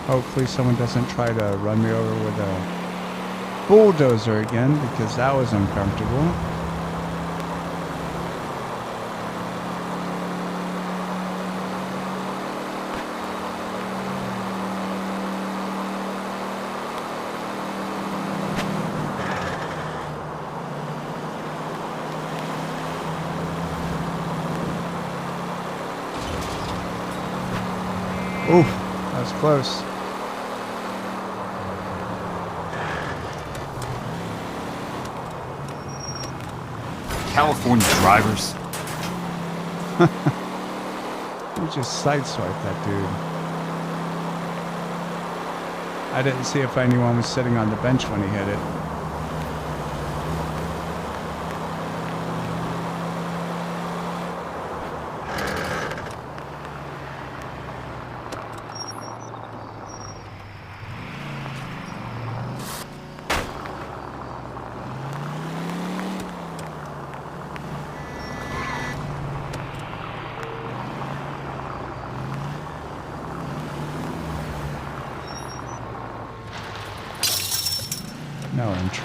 Hopefully someone doesn't try to run me over with a bulldozer again, because that was uncomfortable. Oof, that was close. California drivers. You just sideswiped that dude. I didn't see if anyone was sitting on the bench when he hit it. No entry.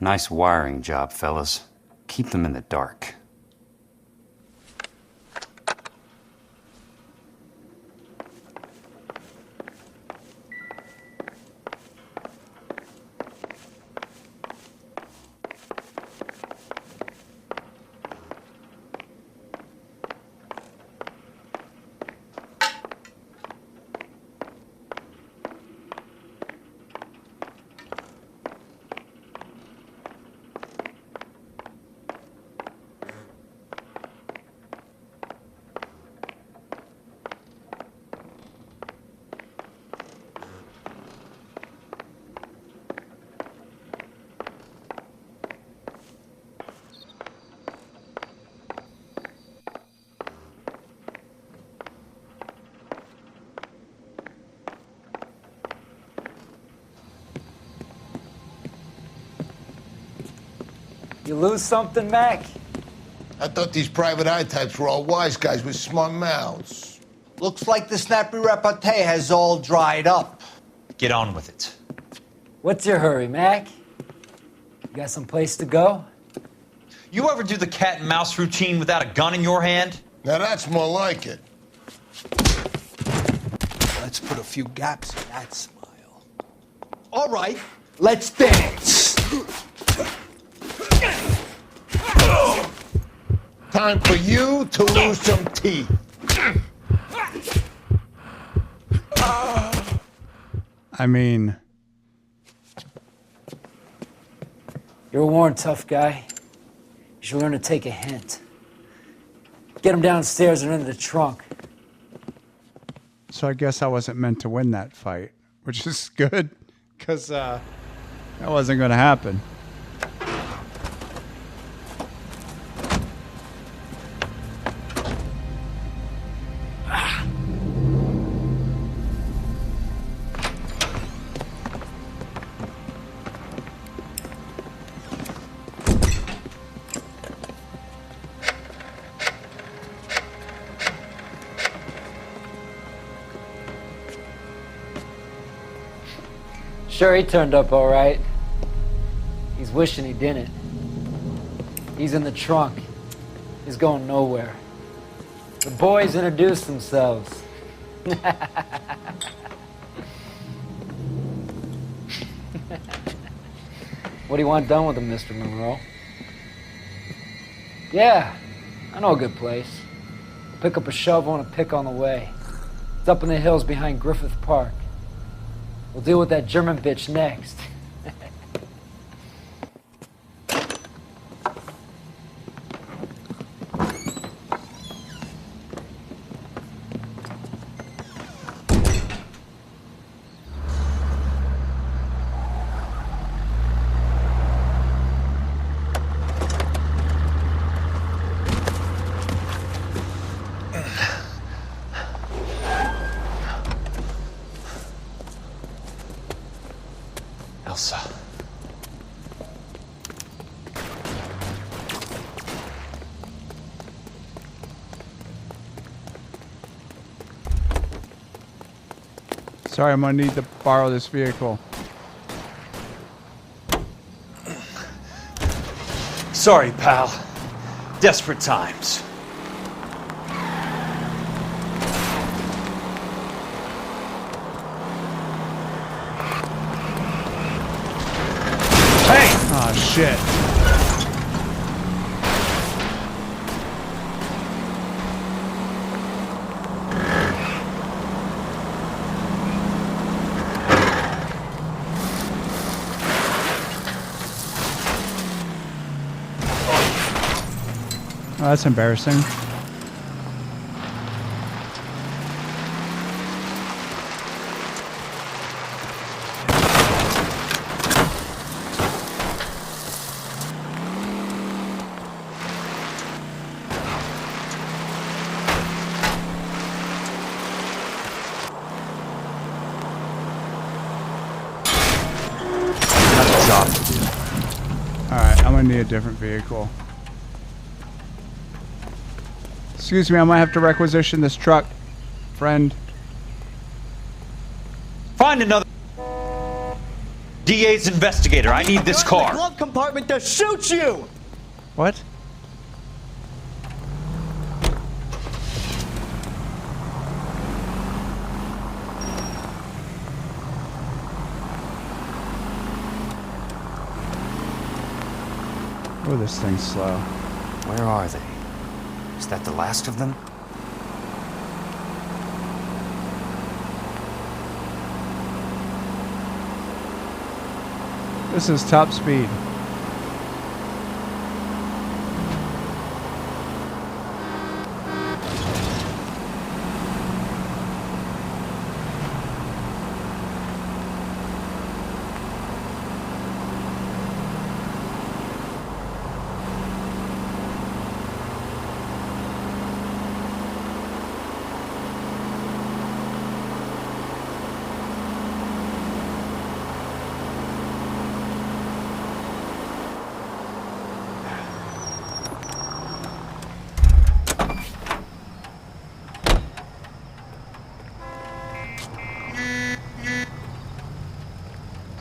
Nice wiring job, fellas. Keep them in the dark. You lose something, Mac? I thought these private eye types were all wise guys with smart mouths. Looks like the snappy repartee has all dried up. Get on with it. What's your hurry, Mac? You got some place to go? You ever do the cat and mouse routine without a gun in your hand? Now that's more like it. Let's put a few gaps in that smile. All right, let's dance. Time for you to lose some teeth. I mean... You're a worn, tough guy. You should learn to take a hint. Get him downstairs and into the trunk. So I guess I wasn't meant to win that fight, which is good, because that wasn't going to happen. Sure, he turned up all right. He's wishing he didn't. He's in the trunk. He's going nowhere. The boys introduced themselves. What do you want done with him, Mr. Monroe? Yeah, I know a good place. Pick up a shovel and a pick on the way. It's up in the hills behind Griffith Park. We'll deal with that German bitch next. Elsa. Sorry, I'm going to need to borrow this vehicle. Sorry, pal. Desperate times. shit. Oh, that's embarrassing. That's a job to do. Alright, I'm gonna need a different vehicle. Excuse me, I might have to requisition this truck, friend. Find another DA's investigator. I need this car. Glove compartment to shoot you. What? Oh, this thing's slow. Where are they? Is that the last of them? This is top speed.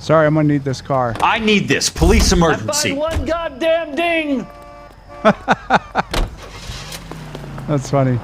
Sorry, I'm gonna need this car. I need this. Police emergency. One goddamn ding. That's funny.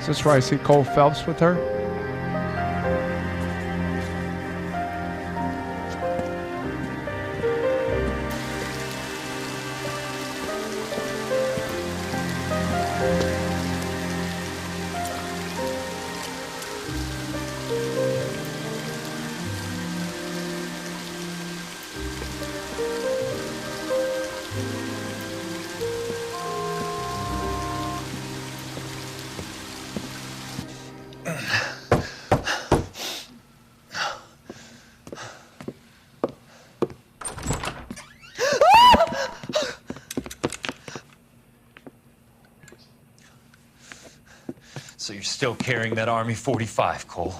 Is this where I see Cole Phelps with her? So you're still carrying that Army 45, Cole?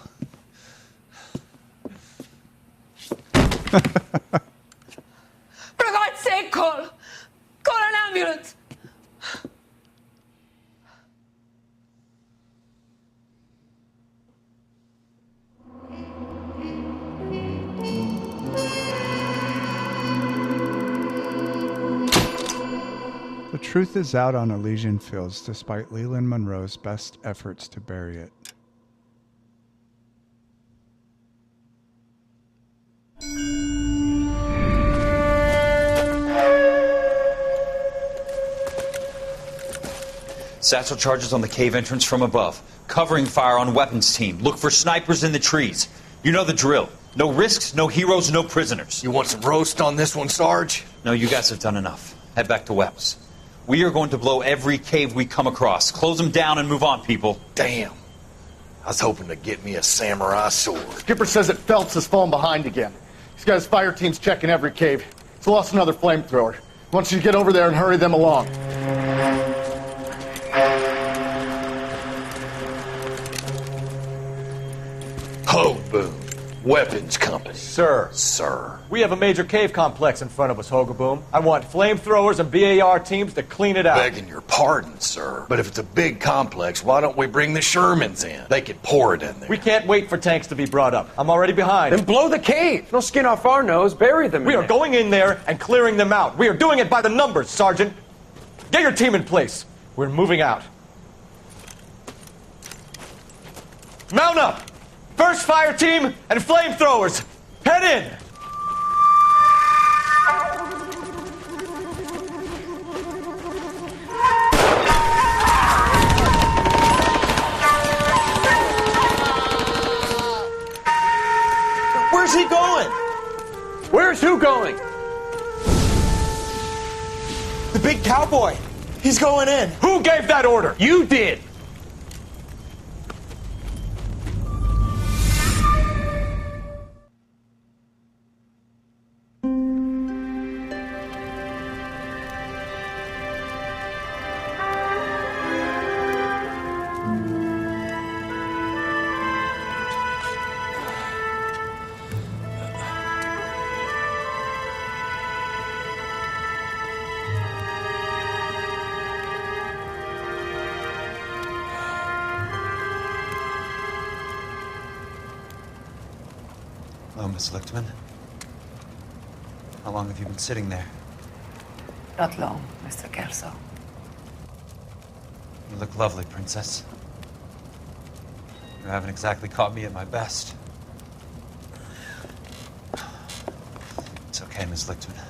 For God's sake, Cole! Call an ambulance! The truth is out on Elysian Fields despite Leland Monroe's best efforts to bury it. Satchel charges on the cave entrance from above. Covering fire on weapons team. Look for snipers in the trees. You know the drill. No risks, no heroes, no prisoners. You want some roast on this one, Sarge? No, you guys have done enough. Head back to Weps. We are going to blow every cave we come across. Close them down and move on, people. Damn. I was hoping to get me a samurai sword. Skipper says that Phelps has fallen behind again. He's got his fire teams checking every cave. He's lost another flamethrower. He wants you to get over there and hurry them along. Hoboom, Weapons Company. Sir. Sir. We have a major cave complex in front of us, Hogaboom. I want flamethrowers and BAR teams to clean it out. Begging your pardon, sir. But if it's a big complex, why don't we bring the Shermans in? They could pour it in there. We can't wait for tanks to be brought up. I'm already behind. Then blow the cave. No skin off our nose. Bury them. We are going in there and clearing them out. We are doing it by the numbers, Sergeant. Get your team in place. We're moving out. Mount up! First fire team and flamethrowers. Head in! Where's he going? Where's who going? The big cowboy. He's going in. Who gave that order? You did. Hello, Miss Lichtman. How long have you been sitting there? Not long, Mr. Kelso. You look lovely, Princess. You haven't exactly caught me at my best. It's okay, Miss Lichtman.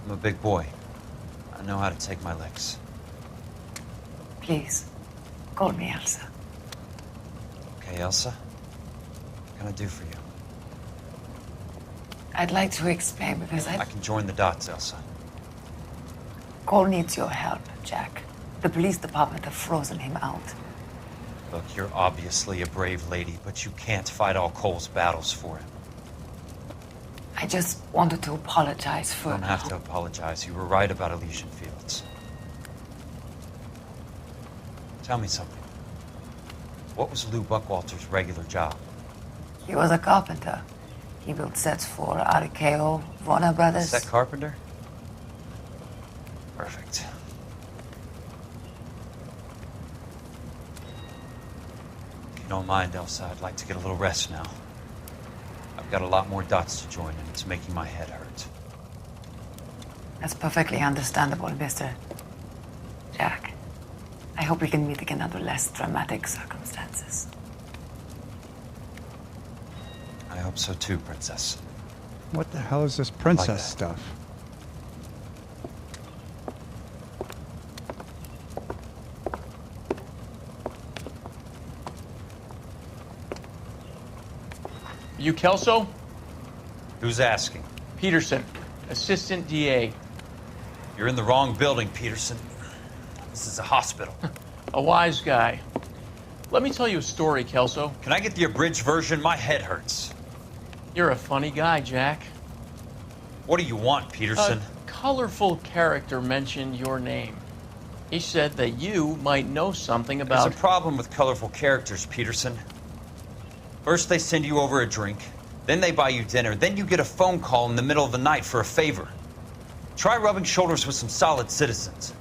I'm a big boy. I know how to take my licks. Please, call me Elsa. Okay, Elsa? What can I do for you? I'd like to explain because I can join the dots, Elsa. Cole needs your help, Jack. The police department have frozen him out. Look, you're obviously a brave lady, but you can't fight all Cole's battles for him. I just wanted to apologize for... You don't have to apologize. You were right about Elysian Fields. Tell me something. What was Lou Buckwalter's regular job? He was a carpenter. He built sets for RKO, Warner Brothers. Set carpenter? Perfect. If you don't mind, Elsa, I'd like to get a little rest now. I've got a lot more dots to join, and it's making my head hurt. That's perfectly understandable, Mr. Jack. I hope we can meet again under less dramatic circumstances. I hope so too, Princess. What the hell is this princess stuff? You Kelso? Who's asking? Peterson, Assistant DA. You're in the wrong building, Peterson. This is a hospital. A wise guy. Let me tell you a story, Kelso. Can I get the abridged version? My head hurts. You're a funny guy, Jack. What do you want, Peterson? A colorful character mentioned your name. He said that you might know something about... There's a problem with colorful characters, Peterson. First they send you over a drink, then they buy you dinner, then you get a phone call in the middle of the night for a favor. Try rubbing shoulders with some solid citizens.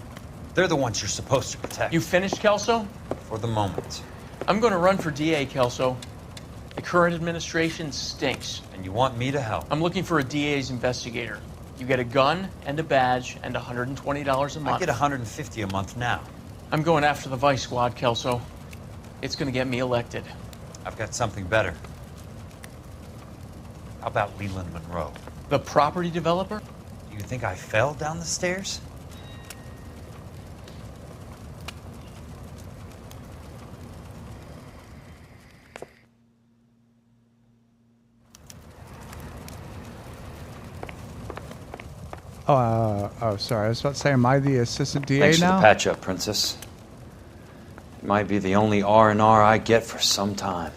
They're the ones you're supposed to protect. You finished, Kelso? For the moment. I'm going to run for DA, Kelso. The current administration stinks. And you want me to help? I'm looking for a DA's investigator. You get a gun and a badge and $120 a month. I get $150 a month now. I'm going after the Vice Squad, Kelso. It's going to get me elected. I've got something better. How about Leland Monroe? The property developer? Do you think I fell down the stairs? Oh, sorry. I was about to say, am I the assistant DA Thanks now? for the patch up, Princess. Might be the only R&R I get for some time.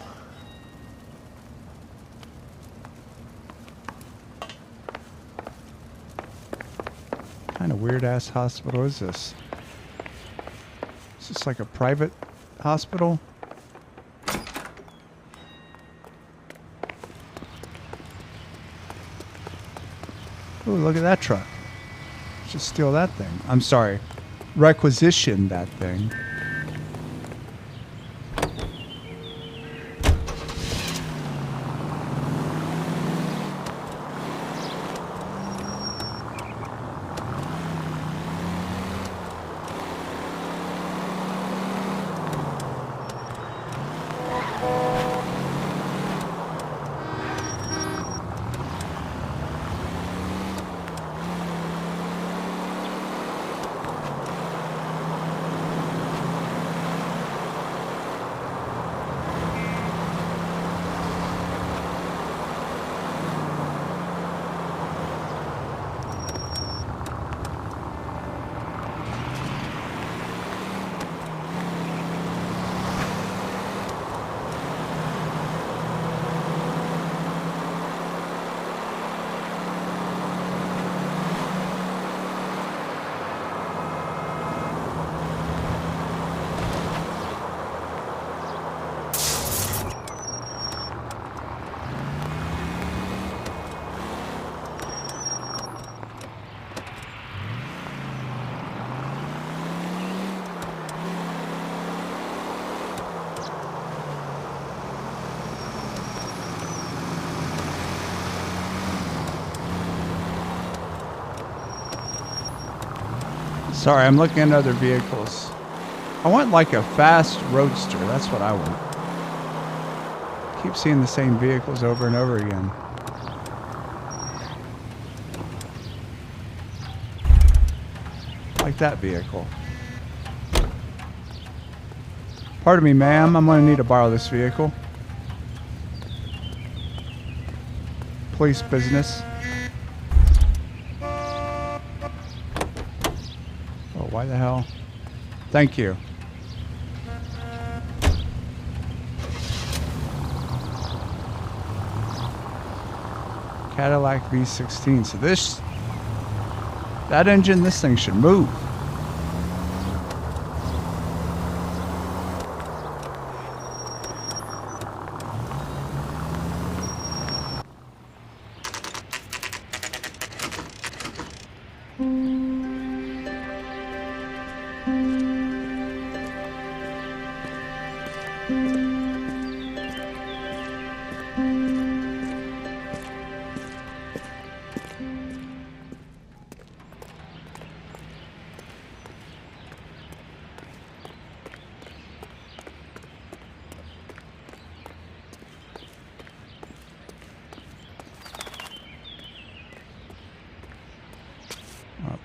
What kind of weird-ass hospital is this? Is this like a private hospital? Ooh, look at that truck. Just steal that thing. I'm sorry. Requisition that thing. Sorry, I'm looking at other vehicles. I want like a fast roadster. That's what I want. Keep seeing the same vehicles over and over again. Like that vehicle. Pardon me, ma'am. I'm going to need to borrow this vehicle. Police business. Why the hell? Thank you. Cadillac V16. So that engine, this thing should move.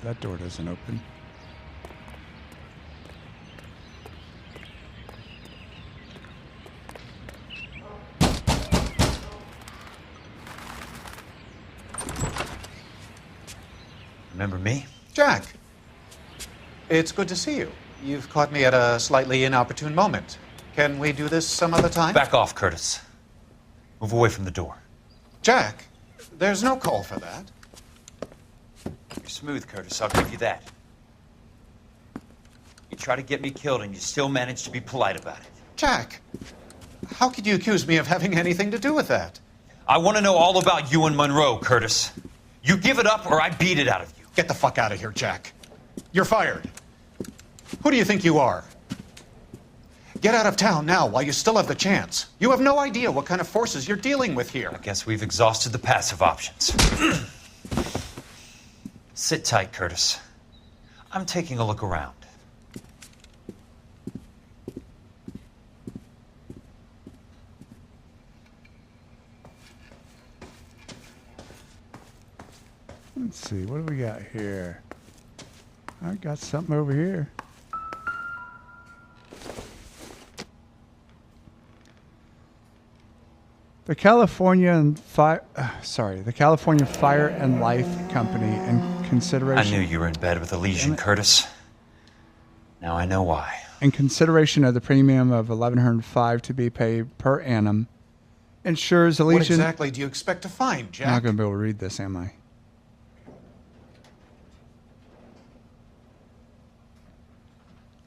That door doesn't open. Remember me? Jack, it's good to see you. You've caught me at a slightly inopportune moment. Can we do this some other time? Back off, Curtis. Move away from the door. Jack, there's no call for that. You're smooth, Curtis. I'll give you that. You try to get me killed and you still manage to be polite about it. Jack, how could you accuse me of having anything to do with that? I want to know all about you and Monroe, Curtis. You give it up or I beat it out of you. Get the fuck out of here, Jack. You're fired. Who do you think you are? Get out of town now while you still have the chance. You have no idea what kind of forces you're dealing with here. I guess we've exhausted the passive options. Sit tight, Curtis. I'm taking a look around. Let's see, what do we got here? I got something over here. The California Fire and Life Company in consideration. I knew you were in bed with a lesion, Curtis. Now I know why. in consideration of the premium of $1,105 to be paid per annum, ensures What Elysian... exactly do you expect to find, Jack? I'm not going to be able to read this, am I?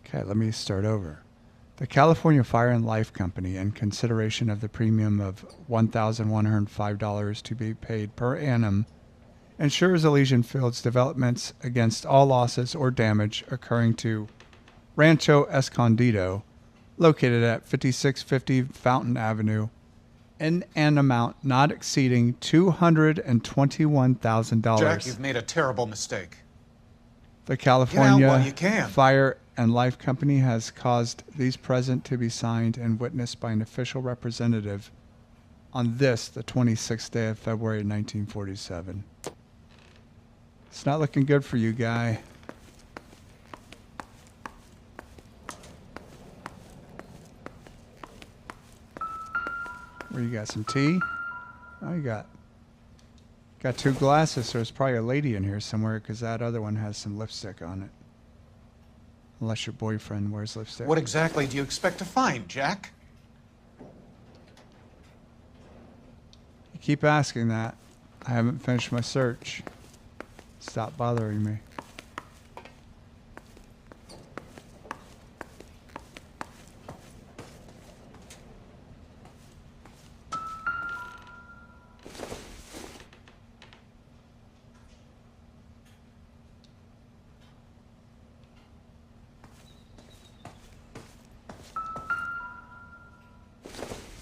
Okay, let me start over. The California Fire and Life Company, in consideration of the premium of $1,105 to be paid per annum, ensures Elysian Fields developments against all losses or damage occurring to Rancho Escondido, located at 5650 Fountain Avenue, in an amount not exceeding $221,000. Jack, you've made a terrible mistake. The Get out while California you can. Fire and Life Company has caused these present to be signed and witnessed by an official representative on this, the 26th day of February 1947. It's not looking good for you, guy. Where you got some tea? Oh, you got two glasses, so there's probably a lady in here somewhere because that other one has some lipstick on it. Unless your boyfriend wears lipstick. What exactly do you expect to find, Jack? You keep asking that. I haven't finished my search. Stop bothering me.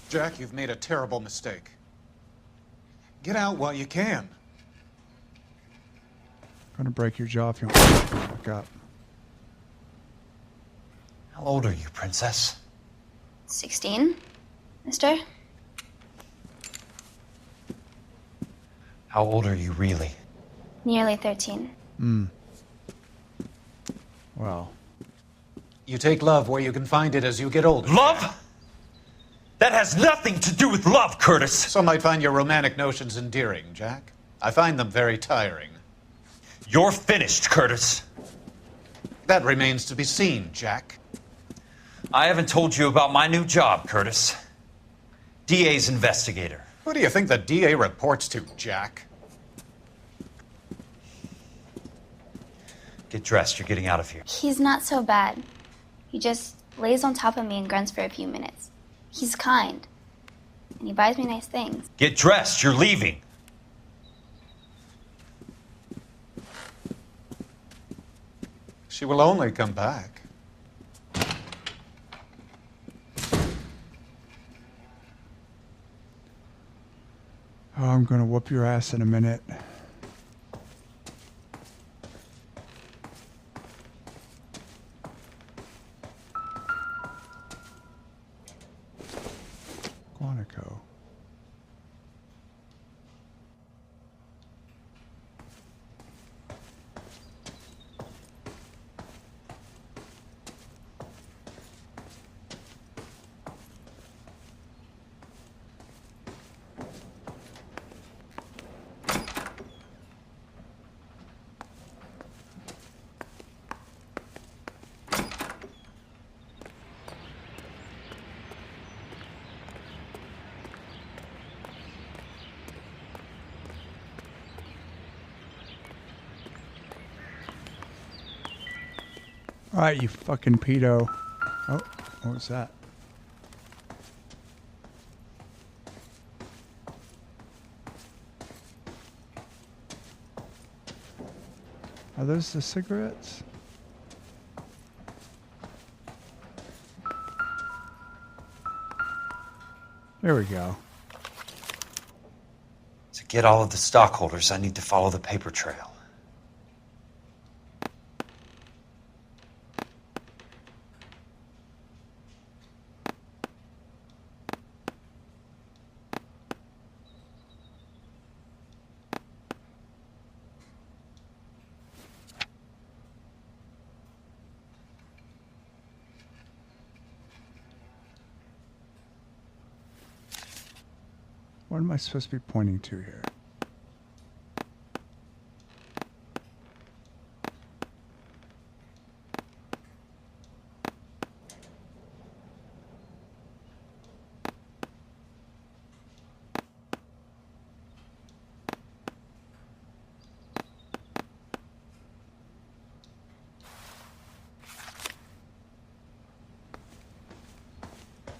Jack, you've made a terrible mistake. Get out while you can. I'm gonna break your jaw if you want to back up. How old are you, princess? 16, mister? How old are you really? Nearly 13. Well. You take love where you can find it as you get older. Love? That has nothing to do with love, Curtis. Some might find your romantic notions endearing, Jack. I find them very tiring. You're finished, Curtis. That remains to be seen, Jack. I haven't told you about my new job, Curtis. DA's investigator. Who do you think the DA reports to, Jack? Get dressed. You're getting out of here. He's not so bad. He just lays on top of me and grunts for a few minutes. He's kind. And he buys me nice things. Get dressed. You're leaving. She will only come back. Oh, I'm gonna whoop your ass in a minute. Quantico. All right, you fucking pedo. Oh, what was that? Are those the cigarettes? There we go. To get all of the stockholders, I need to follow the paper trail. What am I supposed to be pointing to here?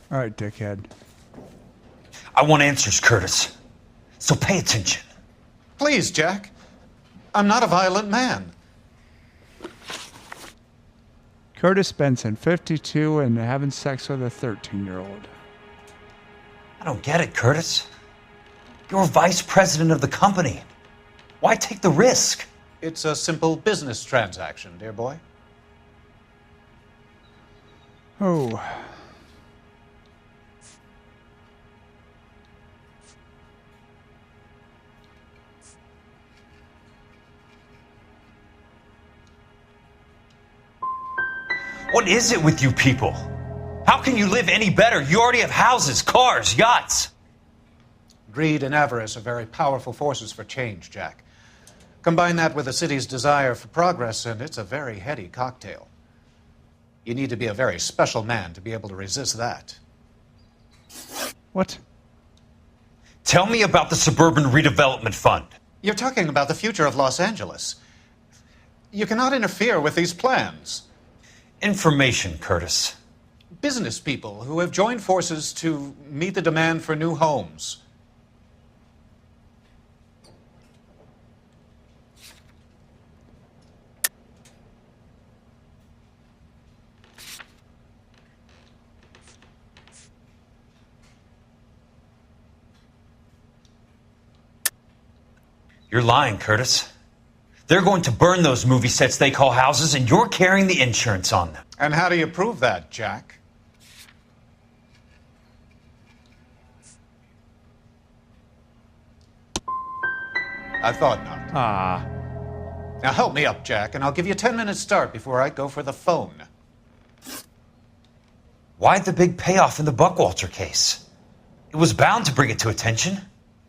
All right, dickhead. I want answers, Curtis. So pay attention. Please, Jack. I'm not a violent man. Curtis Benson, 52, and having sex with a 13-year-old. I don't get it, Curtis. You're vice president of the company. Why take the risk? It's a simple business transaction, dear boy. Oh. What is it with you people? How can you live any better? You already have houses, cars, yachts. Greed and avarice are very powerful forces for change, Jack. Combine that with the city's desire for progress, and it's a very heady cocktail. You need to be a very special man to be able to resist that. What? Tell me about the Suburban Redevelopment Fund. You're talking about the future of Los Angeles. You cannot interfere with these plans. Information, Curtis. Business people who have joined forces to meet the demand for new homes. You're lying, Curtis. They're going to burn those movie sets they call houses, and you're carrying the insurance on them. And how do you prove that, Jack? I thought not. Ah. Now help me up, Jack, and I'll give you a 10-minute start before I go for the phone. Why the big payoff in the Buckwalter case? It was bound to bring it to attention.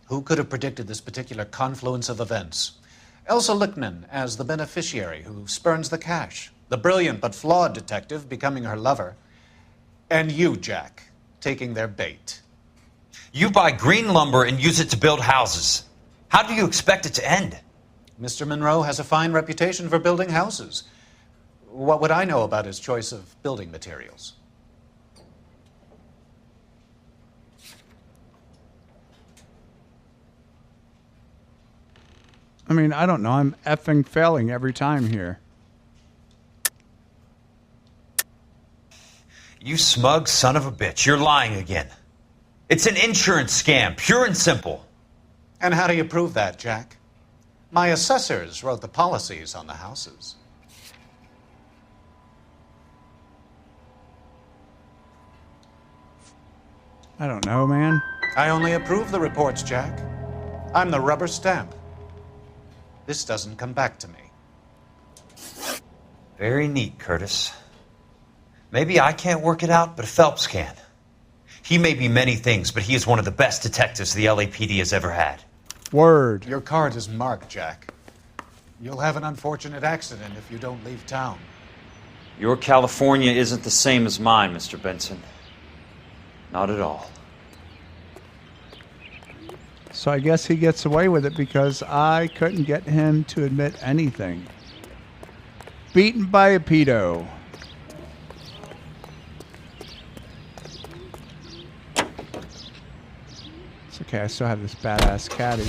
Who could have predicted this particular confluence of events? Elsa Lichtman as the beneficiary who spurns the cash. The brilliant but flawed detective becoming her lover. And you, Jack, taking their bait. You buy green lumber and use it to build houses. How do you expect it to end? Mr. Monroe has a fine reputation for building houses. What would I know about his choice of building materials? I mean, I don't know. I'm effing failing every time here. You smug son of a bitch. You're lying again. It's an insurance scam, pure and simple. And how do you prove that, Jack? My assessors wrote the policies on the houses. I don't know, man. I only approve the reports, Jack. I'm the rubber stamp. This doesn't come back to me. Very neat, Curtis. Maybe I can't work it out, but Phelps can. He may be many things, but he is one of the best detectives the LAPD has ever had. Word. Your card is marked, Jack. You'll have an unfortunate accident if you don't leave town. Your California isn't the same as mine, Mr. Benson. Not at all. So I guess he gets away with it because I couldn't get him to admit anything. Beaten by a pedo. It's okay, I still have this badass caddy.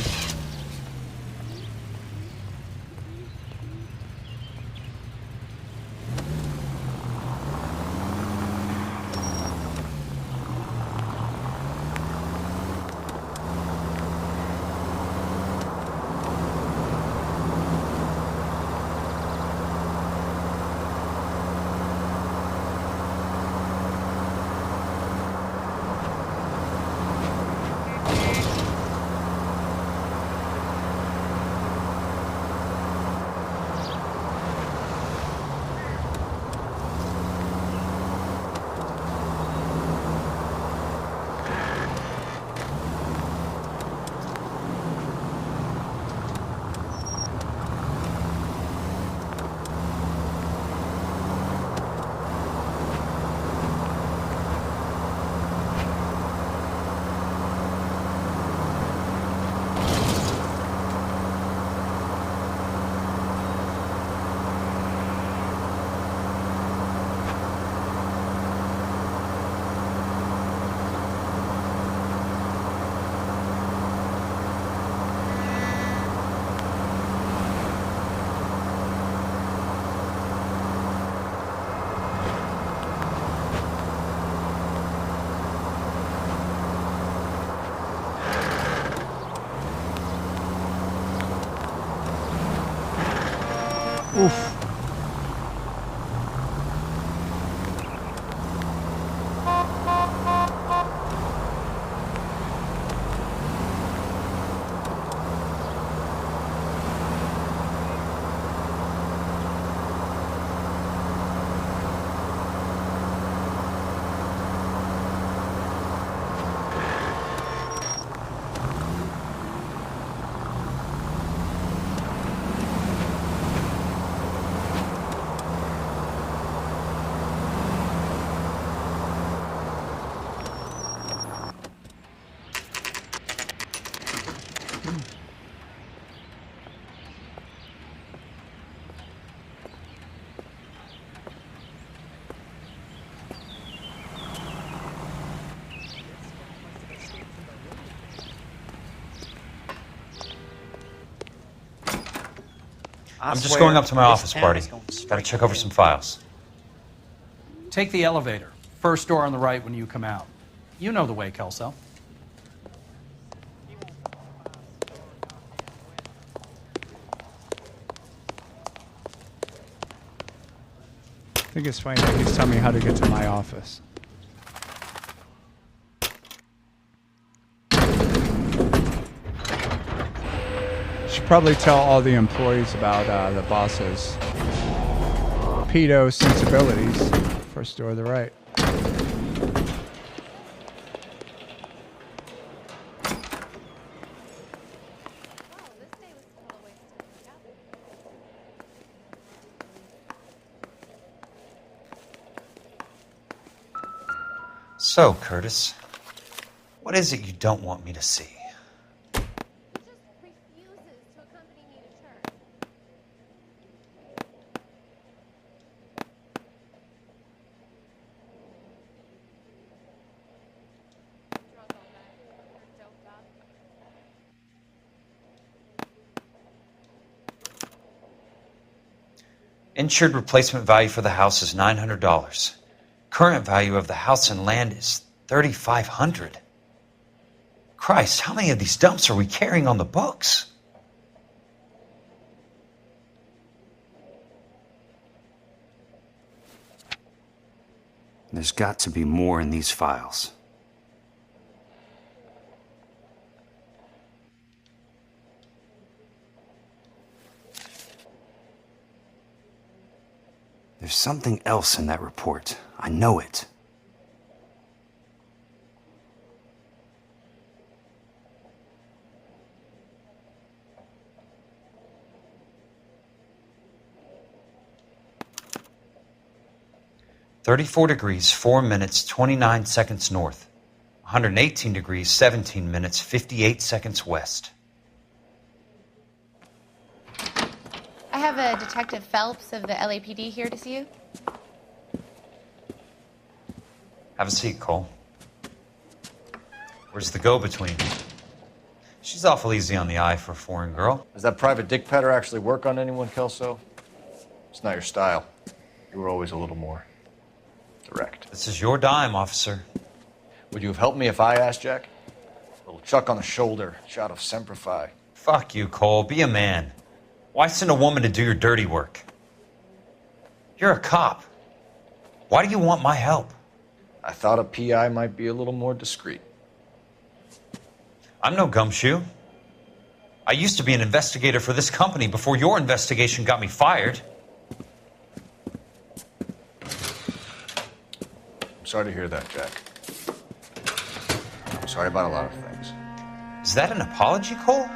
Oof. I'm just going up to my office party. Gotta check over some files. Take the elevator. First door on the right when you come out. You know the way, Kelso. I think it's funny that he's telling me how to get to my office. Should probably tell all the employees about the boss's pedo sensibilities. First door to the right. So, Curtis, what is it you don't want me to see? Insured replacement value for the house is $900. Current value of the house and land is $3,500. Christ, how many of these dumps are we carrying on the books? There's got to be more in these files. There's something else in that report. I know it. $34 4 minutes, 29 seconds north. 118 degrees, 17 minutes, 58 seconds west. I have a Detective Phelps of the LAPD here to see you. Have a seat, Cole. Where's the go-between? She's awful easy on the eye for a foreign girl. Does that private dick petter actually work on anyone, Kelso? It's not your style. You were always a little more direct. This is your dime, officer. Would you have helped me if I asked, Jack? A little chuck on the shoulder, shot of Semper Fi. Fuck you, Cole. Be a man. Why send a woman to do your dirty work? You're a cop. Why do you want my help? I thought a PI might be a little more discreet. I'm no gumshoe. I used to be an investigator for this company before your investigation got me fired. I'm sorry to hear that, Jack. I'm sorry about a lot of things. Is that an apology, Cole?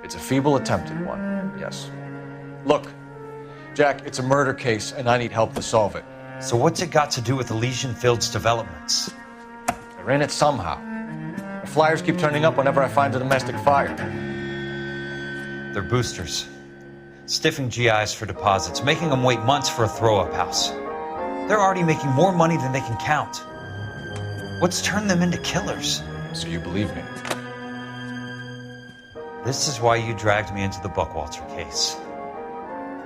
It's a feeble attempted one, yes. Look, Jack, it's a murder case, and I need help to solve it. So what's it got to do with Elysian Fields developments? They're in it somehow. The flyers keep turning up whenever I find a domestic fire. They're boosters. Stiffing GIs for deposits, making them wait months for a throw-up house. They're already making more money than they can count. What's turned them into killers? So you believe me? This is why you dragged me into the Buckwalter case.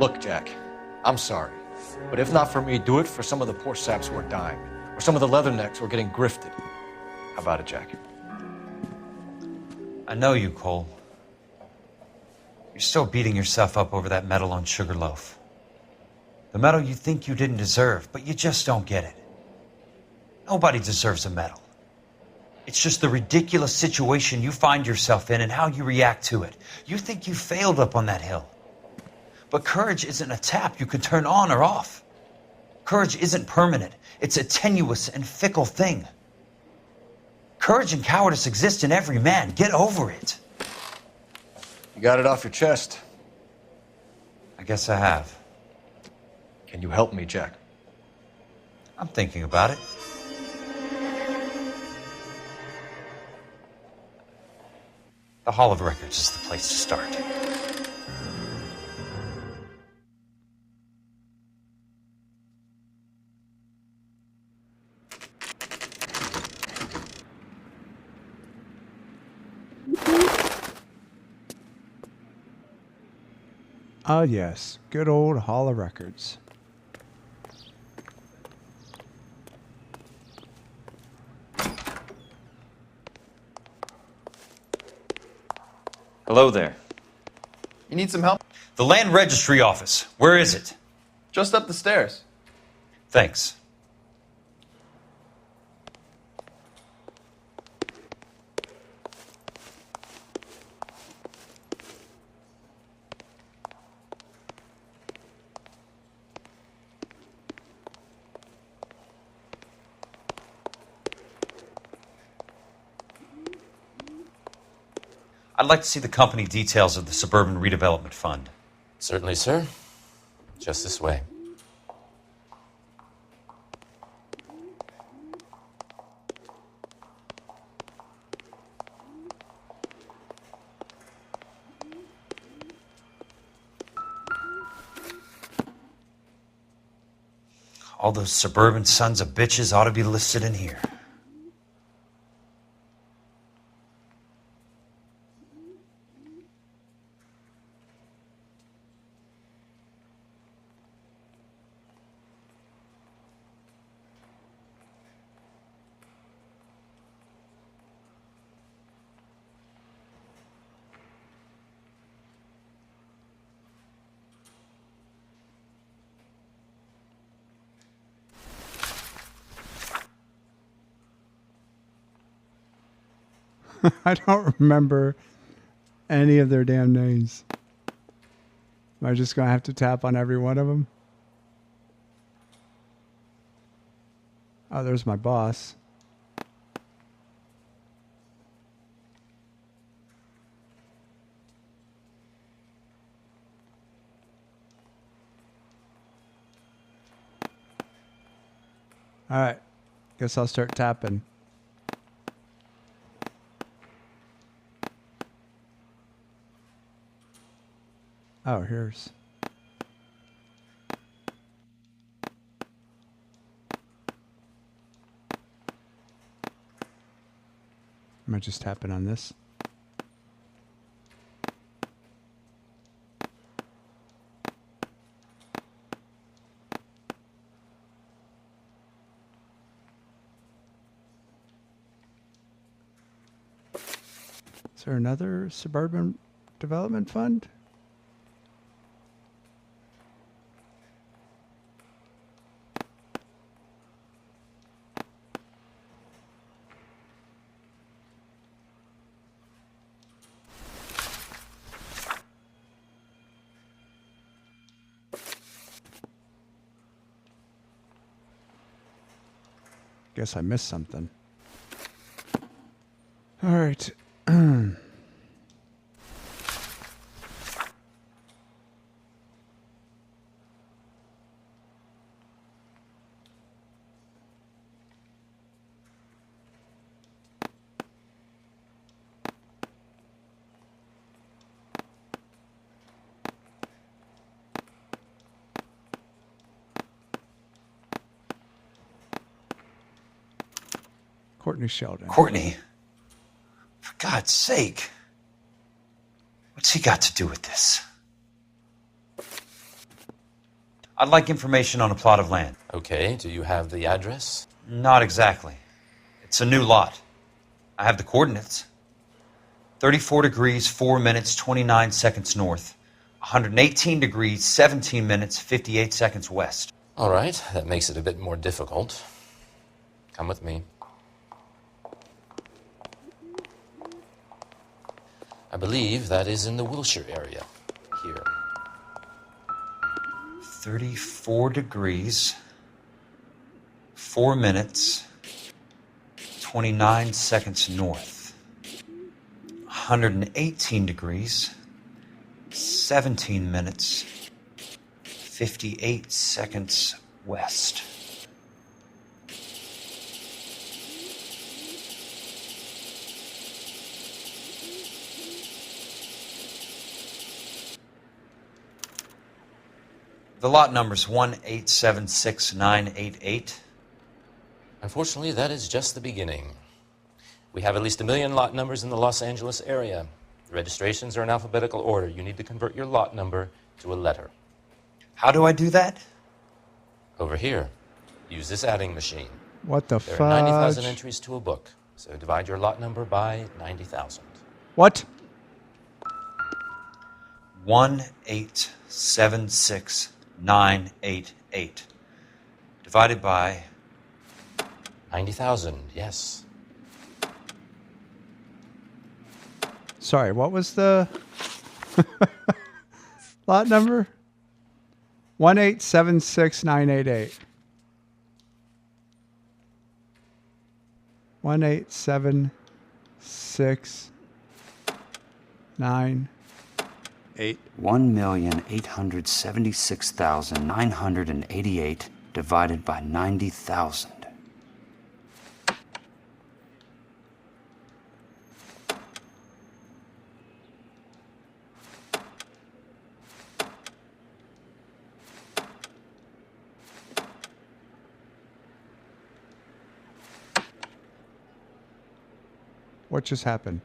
Look, Jack, I'm sorry. But if not for me, do it for some of the poor saps who are dying. Or some of the leathernecks who are getting grifted. How about it, Jack? I know you, Cole. You're still beating yourself up over that medal on Sugarloaf. The medal you think you didn't deserve, but you just don't get it. Nobody deserves a medal. It's just the ridiculous situation you find yourself in and how you react to it. You think you failed up on that hill. But courage isn't a tap you can turn on or off. Courage isn't permanent. It's a tenuous and fickle thing. Courage and cowardice exist in every man. Get over it. You got it off your chest. I guess I have. Can you help me, Jack? I'm thinking about it. The Hall of Records is the place to start. Ah, yes. Good old Hall of Records. Hello there. You need some help? The Land Registry Office. Where is it? Just up the stairs. Thanks. I'd like to see the company details of the Suburban Redevelopment Fund. Certainly, sir. Just this way. All those suburban sons of bitches ought to be listed in here. I don't remember any of their damn names. Am I just going to have to tap on every one of them? Oh, there's my boss. All right. Guess I'll start tapping. Oh, here's. Am I just tapping on this? Is there another suburban development fund? Guess I missed something. All right. Courtney Sheldon. Courtney? For God's sake. What's he got to do with this? I'd like information on a plot of land. Okay, do you have the address? Not exactly. It's a new lot. I have the coordinates. 34 degrees, 4 minutes, 29 seconds north. 118 degrees, 17 minutes, 58 seconds west. All right, that makes it a bit more difficult. Come with me. I believe that is in the Wilshire area, here. 34 degrees, 4 minutes, 29 seconds north. 118 degrees, 17 minutes, 58 seconds west. The lot number's 1876988. Unfortunately, that is just the beginning. We have at least 1 million lot numbers in the Los Angeles area. The registrations are in alphabetical order. You need to convert your lot number to a letter. How do I do that? Over here. Use this adding machine. What the There are 90,000 fudge? entries to a book. So divide your lot number by 90,000. What? 1876988. Divided by 90,000, yes. Sorry, what was the lot number? 1876988. 1876988. 1,876,988 divided by 90,000. What just happened?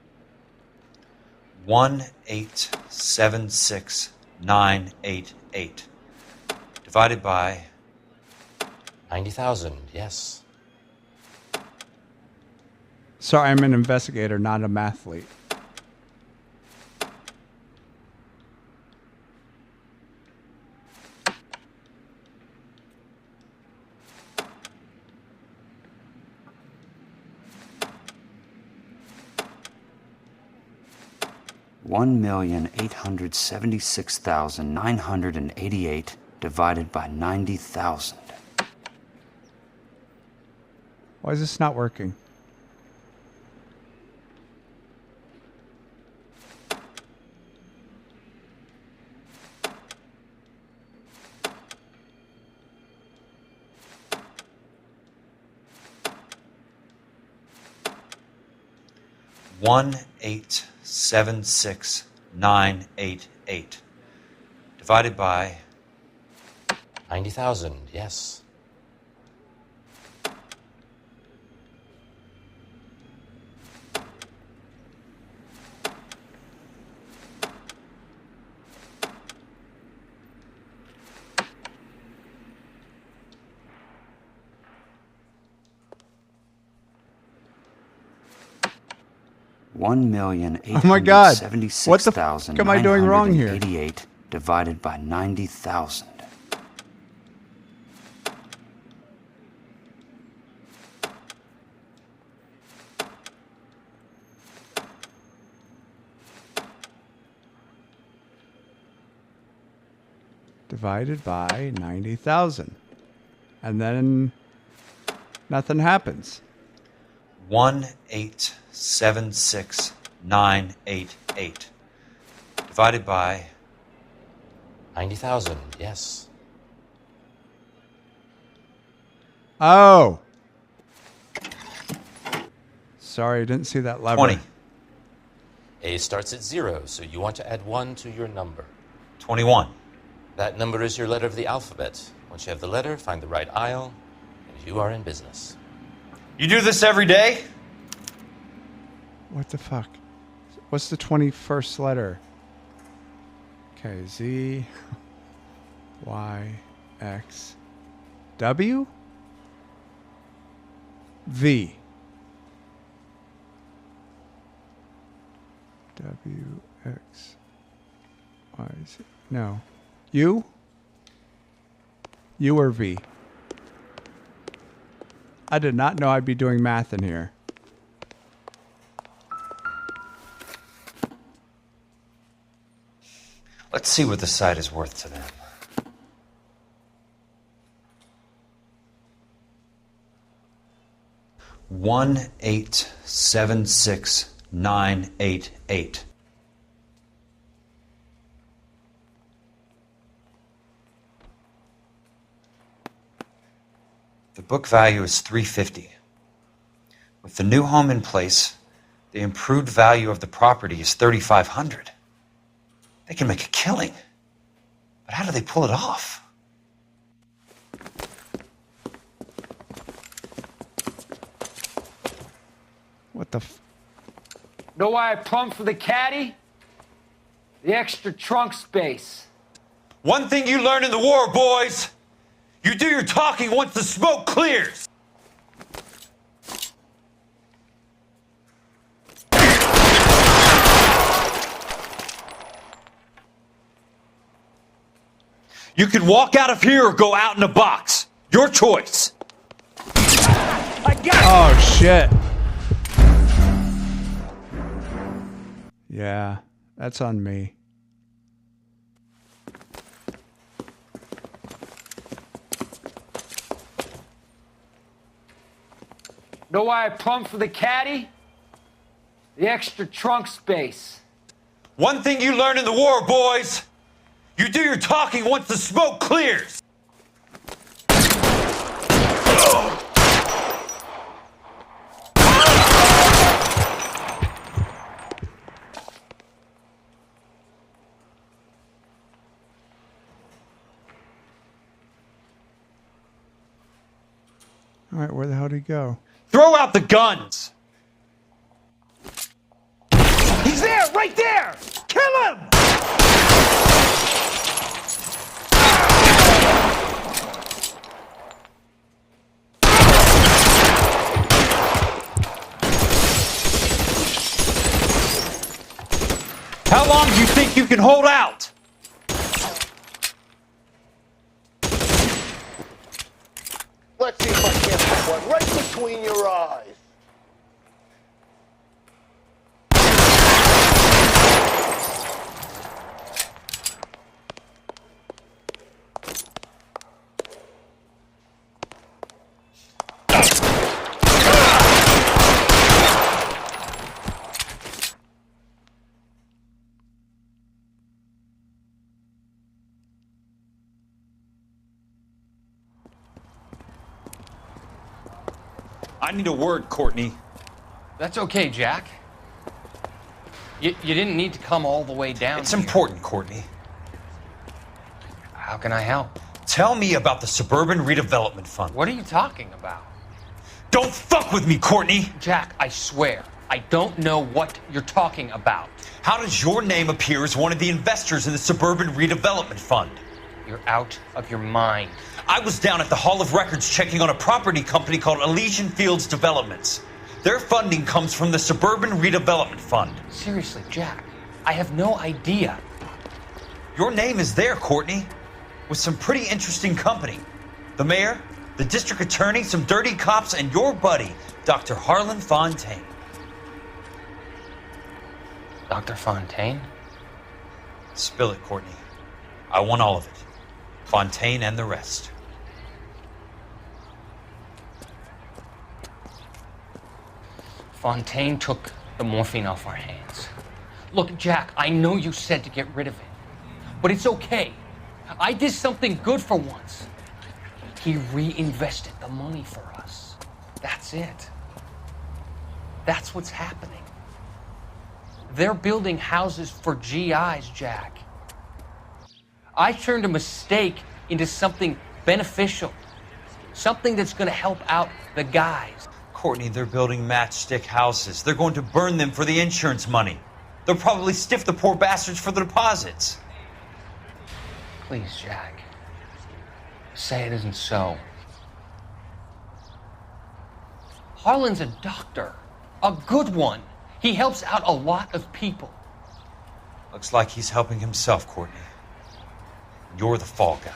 1876988. Divided by 90,000, yes. Sorry, I'm an investigator, not a mathlete. One 1,876,988 divided by 90,000. Why is this not working? One 1876988 divided by 90,000, yes. One million eight Oh my God. hundred seventy-six What the thousand fuck am I doing wrong here? 988 divided by 90,000. Divided by 90,000. And then nothing happens. 1876988 divided by 90,000, yes. Oh. Sorry, I didn't see that lever. 20. A starts at 0, so you want to add 1 to your number. 21. That number is your letter of the alphabet. Once you have the letter, find the right aisle, and you are in business. You do this every day? What the fuck? What's the 21st letter? Okay, Z, Y, X, W, V. W, X, Y, Z. No. U? U or V? I did not know I'd be doing math in here. Let's see what the site is worth to them. $1,876,988. The book value is $350. With the new home in place, the improved value of the property is $3,500. They can make a killing. But how do they pull it off? What the f... Know why I plumbed for the caddy? The extra trunk space. One thing you learn in the war, boys. You do your talking once the smoke clears. You can walk out of here or go out in a box. Your choice. Oh, shit. Yeah, that's on me. Know why I plumbed for the caddy? The extra trunk space. One thing you learn in the war, boys. You do your talking once the smoke clears. All right, where the hell did he go? Throw out the guns. He's there, right there! Kill him! How long do you think you can hold out? Let's see if I can't put one right between your eyes. I need a word, Courtney. That's okay, Jack. You didn't need to come all the way down. It's important, Courtney. How can I help? Tell me about the Suburban Redevelopment Fund. What are you talking about? Don't fuck with me, Courtney! Jack, I swear, I don't know what you're talking about. How does your name appear as one of the investors in the Suburban Redevelopment Fund? You're out of your mind. I was down at the Hall of Records checking on a property company called Elysian Fields Developments. Their funding comes from the Suburban Redevelopment Fund. Seriously, Jack, I have no idea. Your name is there, Courtney, with some pretty interesting company. The mayor, the district attorney, some dirty cops, and your buddy, Dr. Harlan Fontaine. Dr. Fontaine? Spill it, Courtney. I want all of it. Fontaine and the rest. Fontaine took the morphine off our hands. Look, Jack, I know you said to get rid of it, but it's okay. I did something good for once. He reinvested the money for us. That's it. That's what's happening. They're building houses for GIs, Jack. I turned a mistake into something beneficial, something that's going to help out the guys. Courtney, they're building matchstick houses. They're going to burn them for the insurance money. They'll probably stiff the poor bastards for the deposits. Please, Jack. Say it isn't so. Harlan's a doctor. A good one. He helps out a lot of people. Looks like he's helping himself, Courtney. You're the fall guy.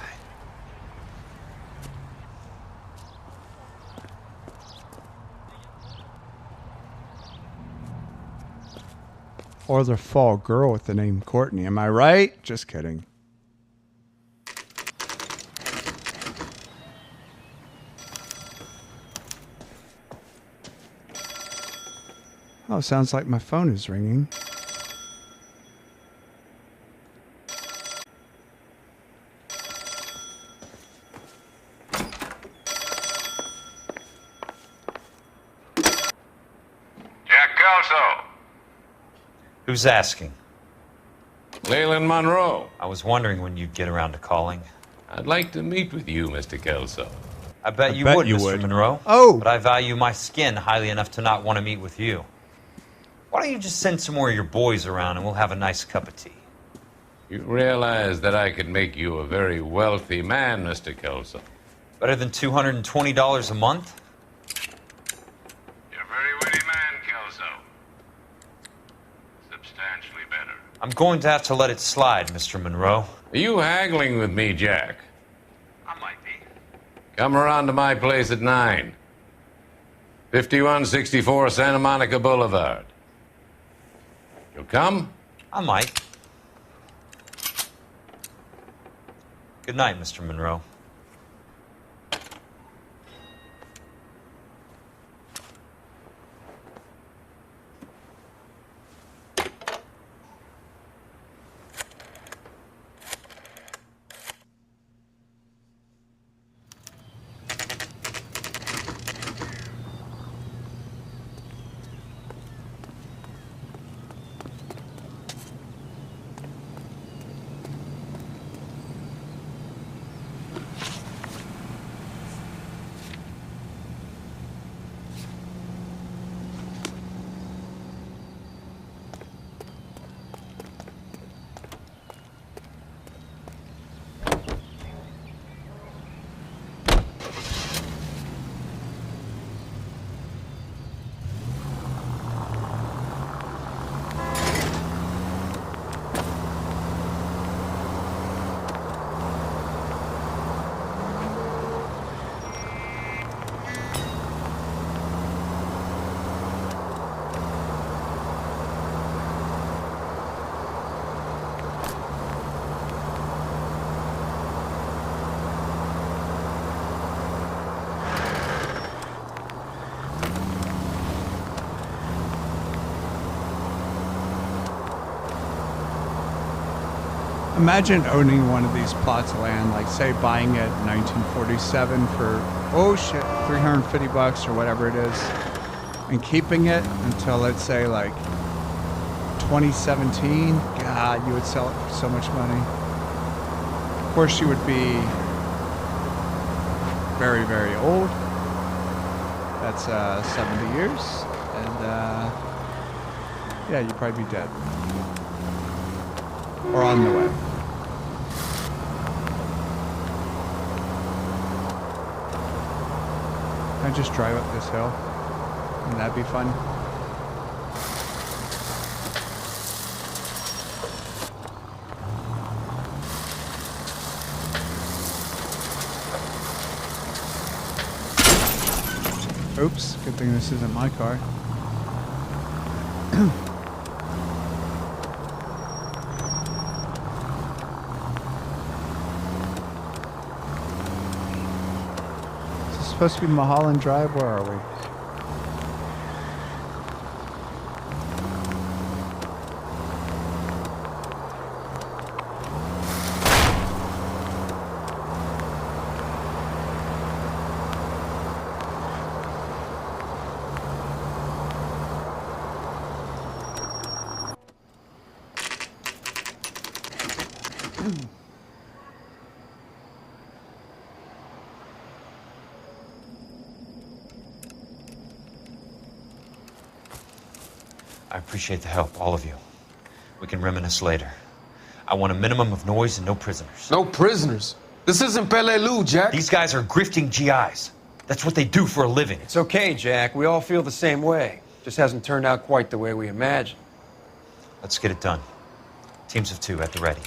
Or the fall girl with the name Courtney. Am I right? Just kidding. Oh, sounds like my phone is ringing. Who's asking? Leland Monroe. I was wondering when you'd get around to calling. I'd like to meet with you, Mr. Kelso. I bet you would, Mr. Monroe. Oh! But I value my skin highly enough to not want to meet with you. Why don't you just send some more of your boys around and we'll have a nice cup of tea? You realize that I could make you a very wealthy man, Mr. Kelso. Better than $220 a month? You're a very witty man, Kelso. Substantially better. I'm going to have to let it slide, Mr. Monroe. Are you haggling with me, Jack? I might be. Come around to my place at 9. 5164 Santa Monica Boulevard. You'll come? I might. Good night, Mr. Monroe. Imagine owning one of these plots of land, like say buying it in 1947 for, oh shit, $350 or whatever it is, and keeping it until, let's say, like 2017. God, you would sell it for so much money. Of course, you would be very, very old. That's 70 years, and yeah, you'd probably be dead or on the way. Can I just drive up this hill? Wouldn't that be fun? Oops, good thing this isn't my car. Supposed to be Mulholland Drive. Where are we? I appreciate the help, all of you. We can reminisce later. I want a minimum of noise and no prisoners. No prisoners? This isn't Pelelu, Jack. These guys are grifting GIs. That's what they do for a living. It's okay, Jack. We all feel the same way. Just hasn't turned out quite the way we imagined. Let's get it done. Teams of 2 at the ready.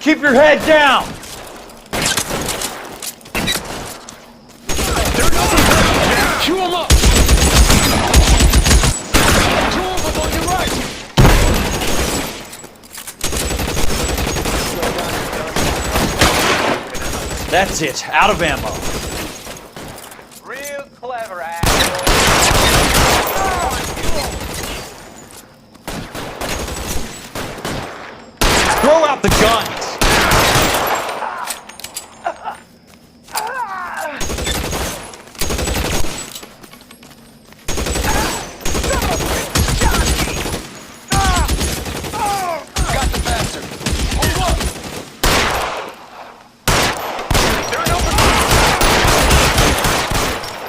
Keep your head down! Chew him up! 2 of them on your right! That's it. Out of ammo. Real clever, Throw out the guns!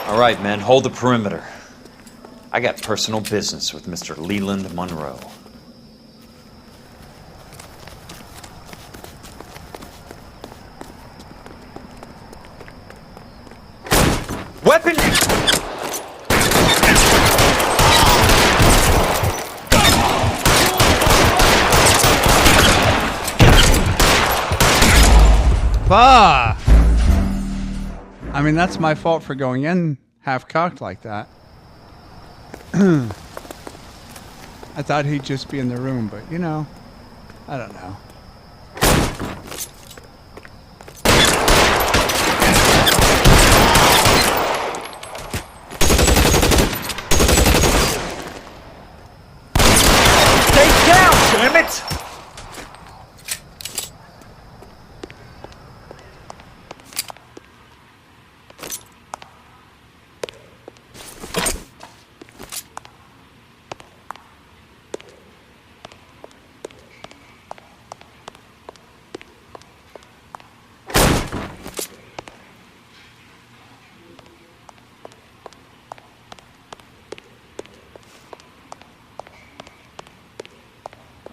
All right, men, hold the perimeter. I got personal business with Mr. Leland Monroe. Weapon! Bah! I mean, that's my fault for going in half-cocked like that. I thought he'd just be in the room, but, you know, I don't know. Stay down, damn it!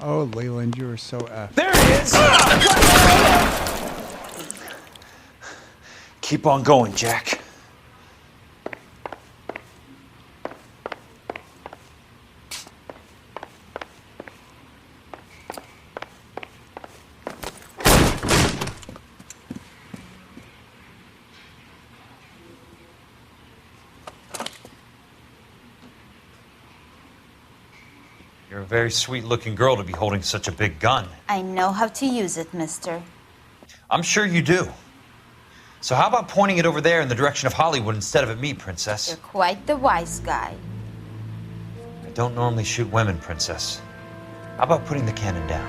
Oh, Leland, you were so effed. There he is! Keep on going, Jack. You're a very sweet-looking girl to be holding such a big gun. I know how to use it, mister. I'm sure you do. So how about pointing it over there in the direction of Hollywood instead of at me, Princess? You're quite the wise guy. I don't normally shoot women, Princess. How about putting the cannon down?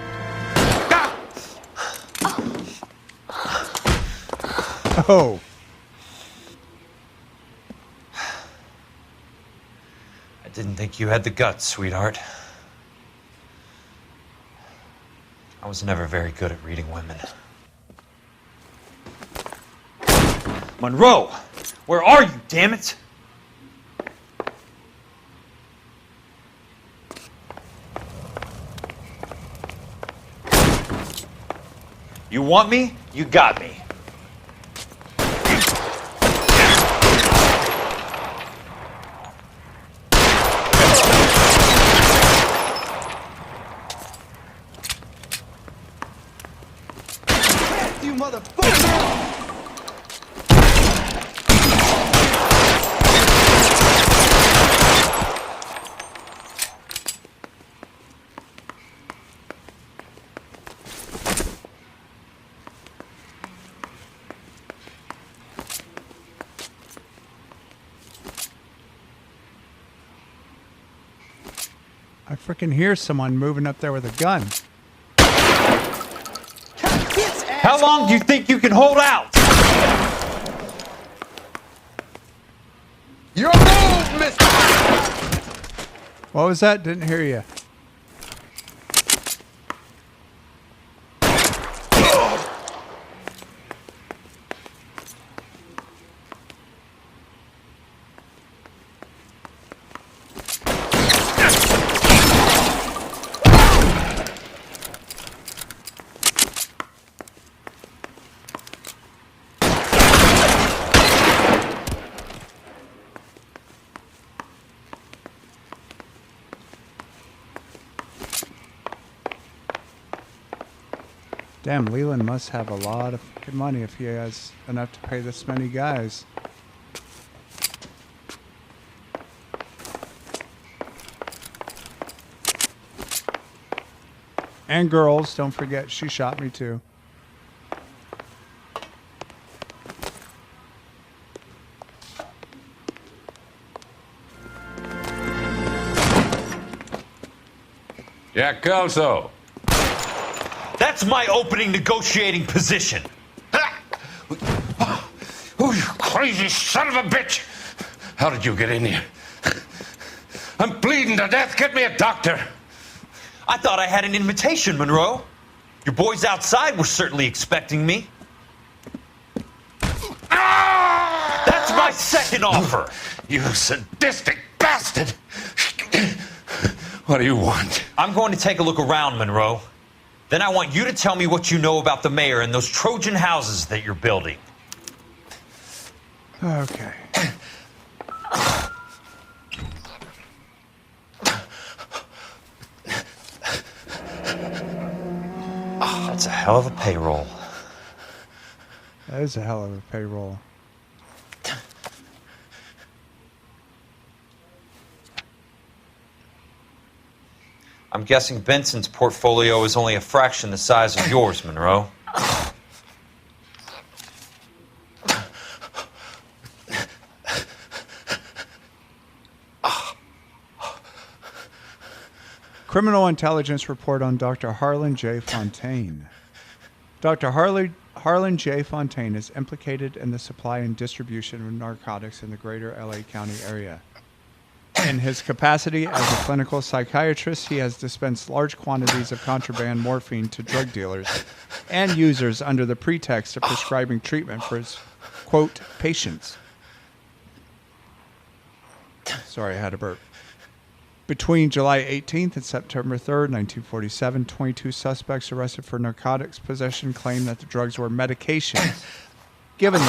Oh. I didn't think you had the guts, sweetheart. I was never very good at reading women. Monroe! Where are you, damn it? You want me? You got me. I freaking hear someone moving up there with a gun. How long do you think you can hold out? Your move, mister! What was that? Didn't hear you. Damn, Leland must have a lot of fucking money if he has enough to pay this many guys. And girls, don't forget, she shot me too. Jack Kelso. That's my opening negotiating position. Oh, you crazy son of a bitch! How did you get in here? I'm bleeding to death. Get me a doctor. I thought I had an invitation, Monroe. Your boys outside were certainly expecting me. That's my second offer. You sadistic bastard! What do you want? I'm going to take a look around, Monroe. Then I want you to tell me what you know about the mayor and those Trojan houses that you're building. Okay. Oh, that's a hell of a payroll. That is a hell of a payroll. I'm guessing Benson's portfolio is only a fraction the size of yours, Monroe. Criminal intelligence report on Dr. Harlan J. Fontaine. Dr. Harlan J. Fontaine is implicated in the supply and distribution of narcotics in the greater LA County area. In his capacity as a clinical psychiatrist, he has dispensed large quantities of contraband morphine to drug dealers and users under the pretext of prescribing treatment for his, quote, patients. Sorry, I had a burp. Between July 18th and September 3rd, 1947, 22 suspects arrested for narcotics possession claimed that the drugs were medications given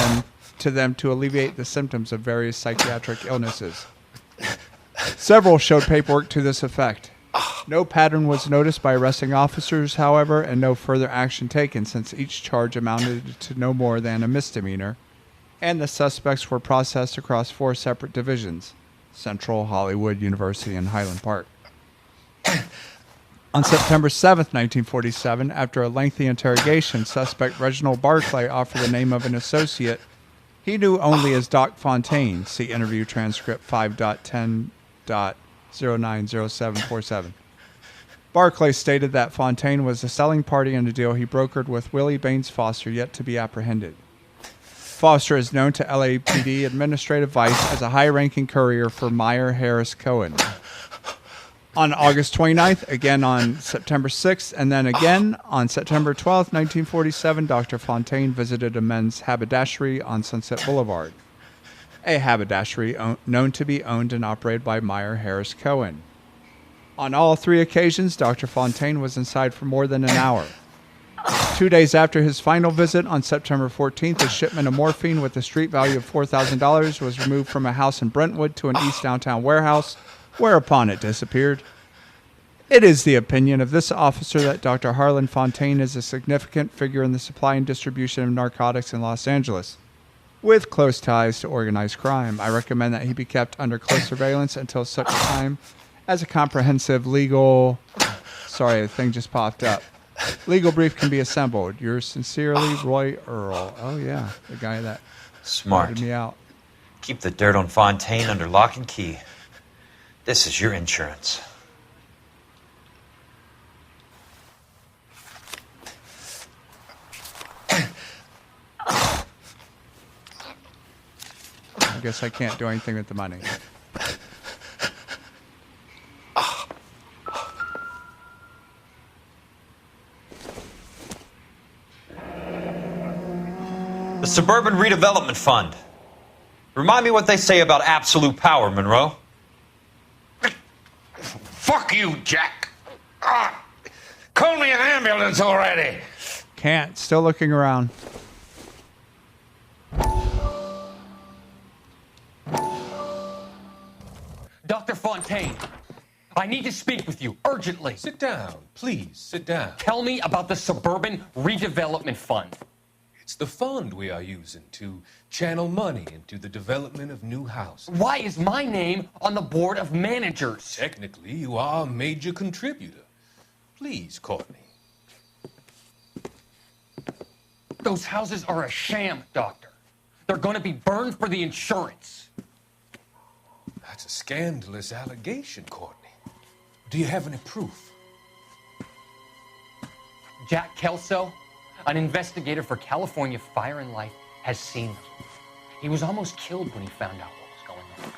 to them to alleviate the symptoms of various psychiatric illnesses. Several showed paperwork to this effect. No pattern was noticed by arresting officers, however, and no further action taken since each charge amounted to no more than a misdemeanor, and the suspects were processed across 4 separate divisions: Central, Hollywood, University, and Highland Park. On September 7th, 1947, after a lengthy interrogation, suspect Reginald Barclay offered the name of an associate he knew only as Doc Fontaine. See interview transcript 5.10.090747. Barclay stated that Fontaine was the selling party in a deal he brokered with Willie Baines Foster, yet to be apprehended. Foster is known to LAPD Administrative Vice as a high-ranking courier for Meyer Harris Cohen. On August 29th, again on September 6th, and then again on September 12th, 1947, Dr. Fontaine visited a men's haberdashery on Sunset Boulevard, a haberdashery known to be owned and operated by Meyer Harris Cohen. On all 3 occasions, Dr. Fontaine was inside for more than an hour. 2 days after his final visit, on September 14th, a shipment of morphine with a street value of $4,000 was removed from a house in Brentwood to an East Downtown warehouse, whereupon it disappeared. It is the opinion of this officer that Dr. Harlan Fontaine is a significant figure in the supply and distribution of narcotics in Los Angeles, with close ties to organized crime. I recommend that he be kept under close surveillance until such time as a comprehensive legal... Sorry, the thing just popped up. Legal brief can be assembled. Yours sincerely, Roy Earl. Oh, yeah, the guy that Smart. ratted me out. Keep the dirt on Fontaine under lock and key. This is your insurance. I guess I can't do anything with the money. The Suburban Redevelopment Fund. Remind me what they say about absolute power, Monroe. Fuck you, Jack. Call me an ambulance already. Can't. Still looking around. Dr. Fontaine, I need to speak with you urgently. Sit down, please, sit down. Tell me about the Suburban Redevelopment Fund. It's the fund we are using to channel money into the development of new houses. Why is my name on the board of managers? Technically, you are a major contributor. Please, Courtney. Those houses are a sham, Doctor. They're going to be burned for the insurance. That's a scandalous allegation, Courtney. Do you have any proof? Jack Kelso, an investigator for California Fire and Life, has seen them. He was almost killed when he found out what was going on.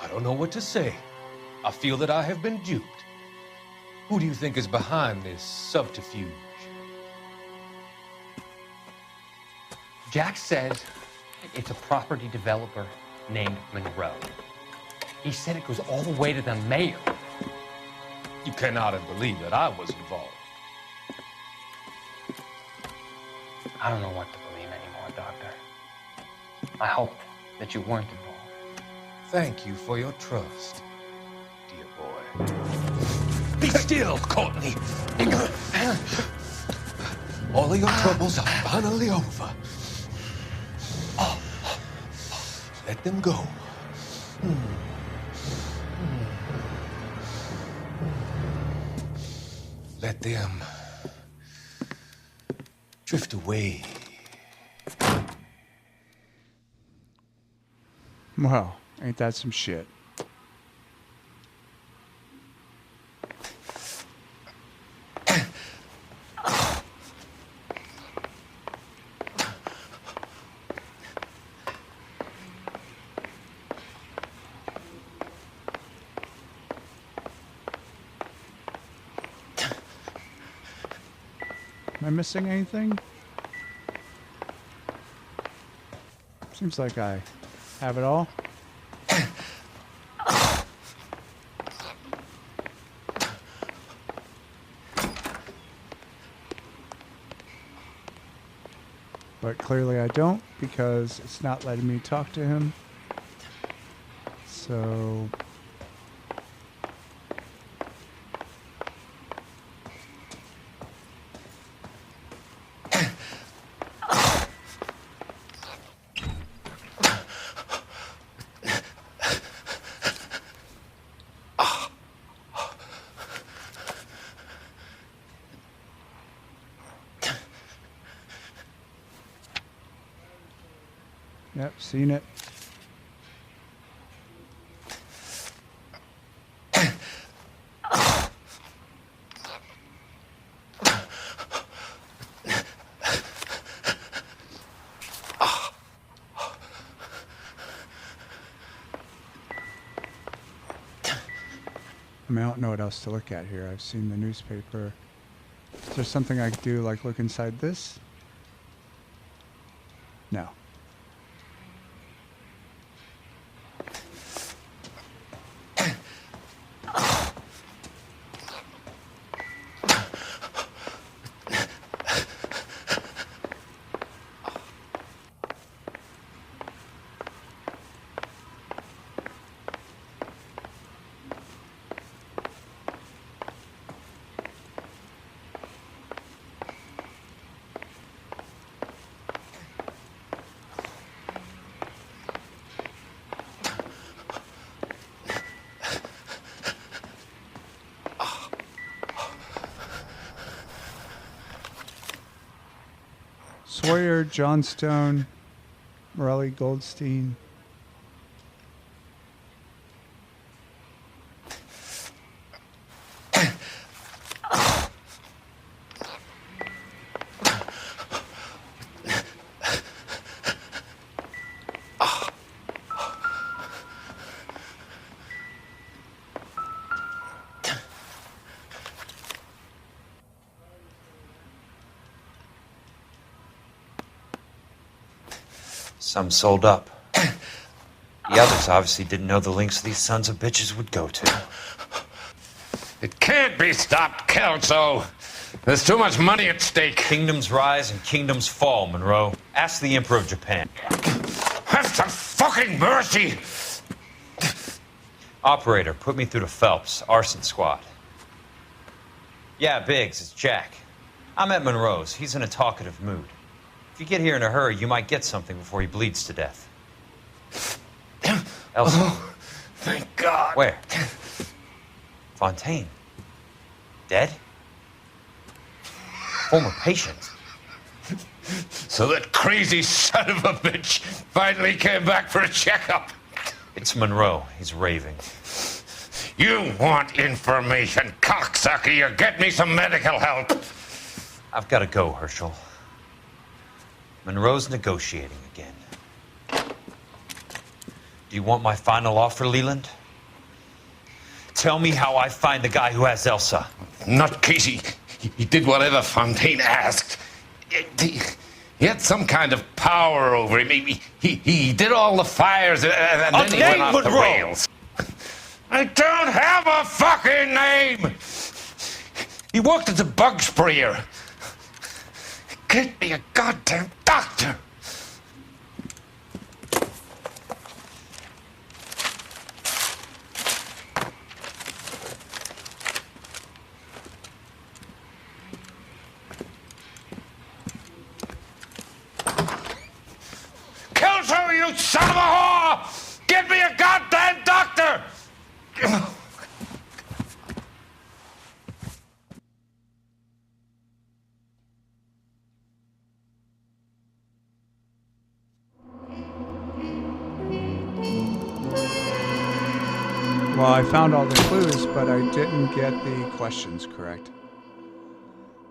I don't know what to say. I feel that I have been duped. Who do you think is behind this subterfuge? Jack says it's a property developer named Monroe. He said it goes all the way to the mayor. You cannot believe that I was involved. I don't know what to believe anymore, Doctor. I hope that you weren't involved. Thank you for your trust, dear boy. Be still, Courtney. All of your troubles are finally over. Let them go. Let them drift away. Well, ain't that some shit? Am I missing anything? Seems like I have it all. But clearly I don't, because it's not letting me talk to him. So... Yep, seen it. I mean, I don't know what else to look at here. I've seen the newspaper. Is there something I could do, like look inside this? No. Sawyer, Johnstone, Morelli, Goldstein. Some sold up. The others obviously didn't know the lengths these sons of bitches would go to. It can't be stopped, Kelso. There's too much money at stake. Kingdoms rise and kingdoms fall, Monroe. Ask the Emperor of Japan. Have some fucking mercy! Operator, put me through to Phelps, arson squad. Yeah, Biggs, it's Jack. I'm at Monroe's. He's in a talkative mood. If you get here in a hurry, you might get something before he bleeds to death. Elsa. Oh, thank God. Where? Fontaine. Dead? Former patient. So that crazy son of a bitch finally came back for a checkup. It's Monroe. He's raving. You want information, cocksucker. You get me some medical help. I've got to go, Herschel. Monroe's negotiating again. Do you want my final offer, Leland? Tell me how I find the guy who has Elsa. Not Casey. He did whatever Fontaine asked. He had some kind of power over him. He did all the fires, and then he went off the rails. I don't have a fucking name! He worked as a bug sprayer. Get me a goddamn doctor! Kelso, you son of a whore! Get me a goddamn doctor! Well, I found all the clues, but I didn't get the questions correct.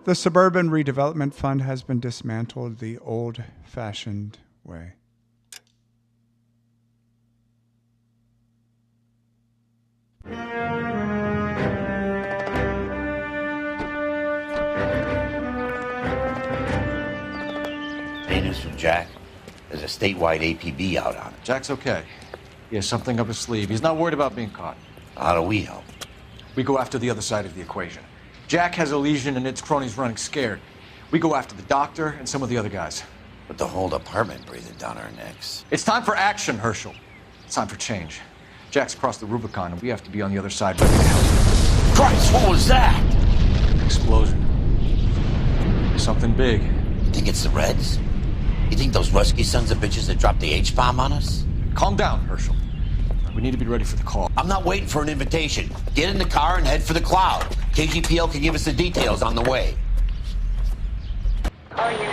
The Suburban Redevelopment Fund has been dismantled the old-fashioned way. Any news from Jack? There's a statewide APB out on it. Jack's okay. He has something up his sleeve. He's not worried about being caught. How do we help? We go after the other side of the equation. Jack has a legion and its cronies running scared. We go after the doctor and some of the other guys. With the whole department breathing down our necks. It's time for action, Herschel. It's time for change. Jack's crossed the Rubicon, and we have to be on the other side ready to help. Christ, what was that? Explosion. Something big. You think it's the Reds? You think those Rusky sons of bitches that dropped the H-bomb on us? Calm down, Herschel. We need to be ready for the call. I'm not waiting for an invitation. Get in the car and head for the cloud. KGPL can give us the details on the way. All units,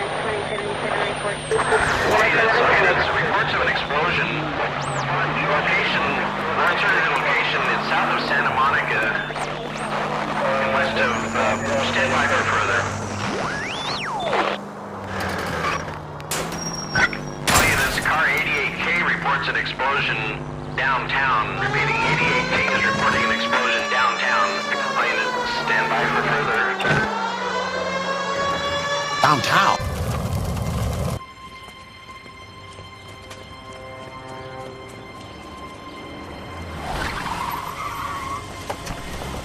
27 units, reports of an explosion. Location, alternative location is south of Santa Monica, and west of, stand by for further. All units, car 88K reports an explosion downtown. Repeating, 88K is reporting an explosion downtown. All units, stand by for further. Downtown?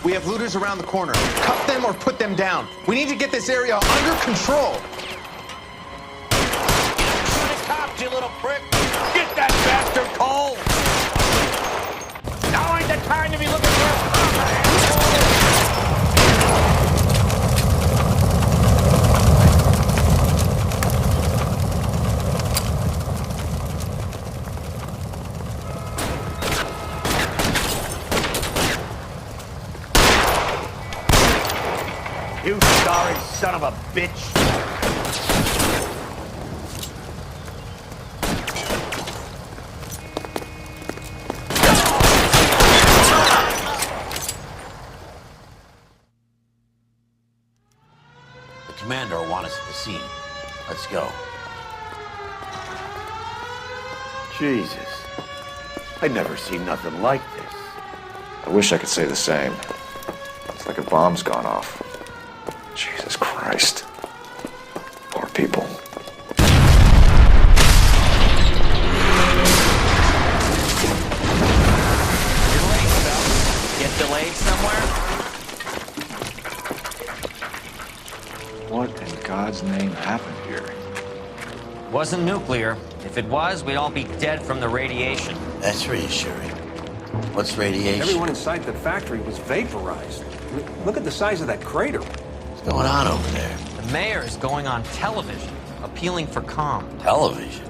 We have looters around the corner. Cuff them or put them down. We need to get this area under control. Shoot his cops, you little prick! Get that bastard cold! Now ain't the time to be looking for a proper You sorry son of a bitch. The commander will want us at the scene. Let's go. Jesus. I'd never seen nothing like this. I wish I could say the same. It's like a bomb's gone off. Jesus Christ. Poor people. wasn't nuclear. If it was, we'd all be dead from the radiation. That's reassuring. What's radiation? Everyone inside the factory was vaporized. Look at the size of that crater. What's going on over there? The mayor is going on television, appealing for calm. Television?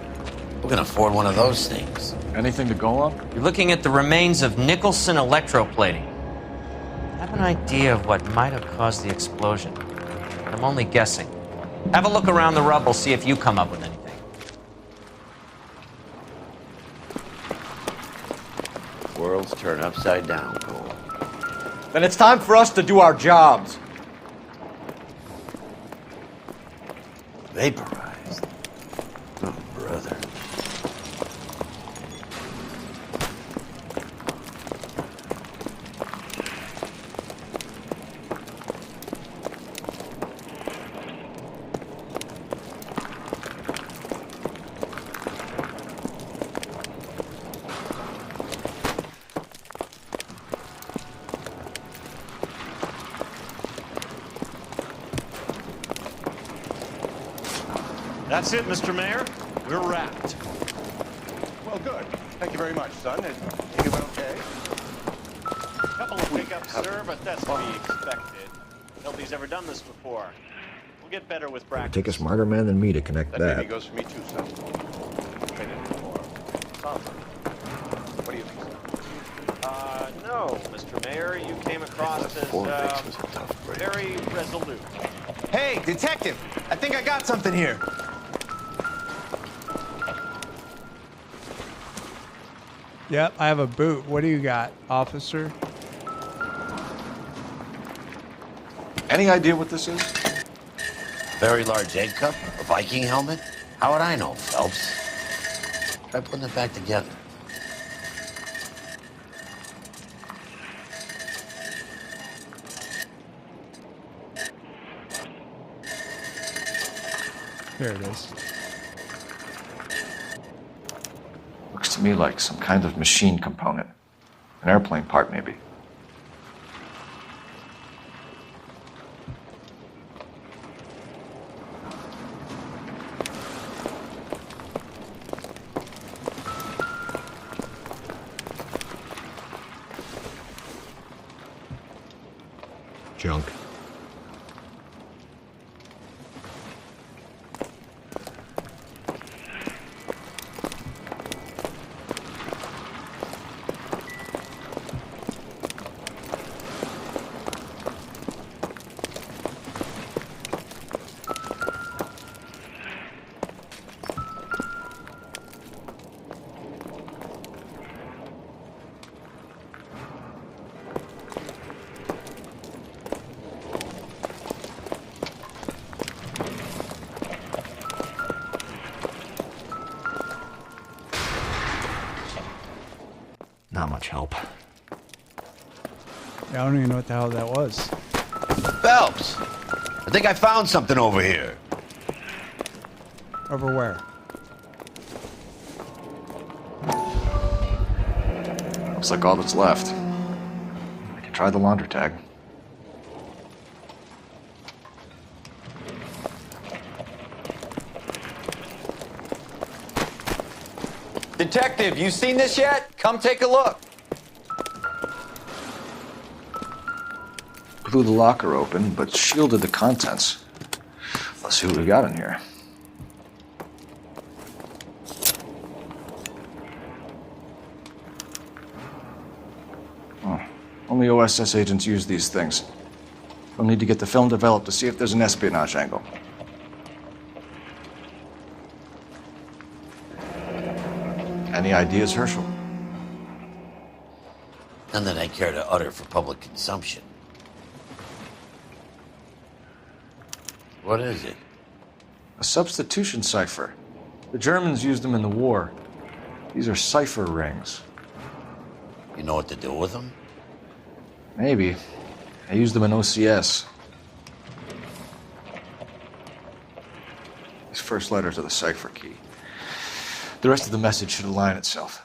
Who can afford one of those things? Anything to go on? You're looking at the remains of Nicholson electroplating. I have an idea of what might have caused the explosion. But I'm only guessing. Have a look around the rubble, see if you come up with anything. World's turned upside down, Cole. Then it's time for us to do our jobs. Vaporized. Oh, brother. That's it, Mr. Mayor. We're wrapped. Well, good. Thank you very much, son. It went okay. Couple of pickups, sir, but that's to be expected. Nobody's ever done this before. We'll get better with practice. Take a smarter man than me to connect That that. maybe goes for me too, son. Traded for more. What do you think, sir? No, Mr. Mayor. You came across as very resolute. Hey, detective! I think I got something here. Yep, I have a boot. What do you got, officer? Any idea what this is? Very large egg cup? A Viking helmet? How would I know, Phelps? Try putting it back together. Here it is. Looks to me like some kind of machine component. An airplane part, maybe. Junk. Not much help. Yeah, I don't even know what the hell that was. Phelps! I think I found something over here. Over where? Looks like all that's left. I could try the launder tag. Detective, you seen this yet? Come take a look. Blew the locker open, but shielded the contents. Let's see what we got in here. Oh, only OSS agents use these things. We'll need to get the film developed to see if there's an espionage angle. Any ideas, Herschel? None that I care to utter for public consumption. What is it? A substitution cipher. The Germans used them in the war. These are cipher rings. You know what to do with them? Maybe. I used them in OCS. These first letters are the cipher key. The rest of the message should align itself.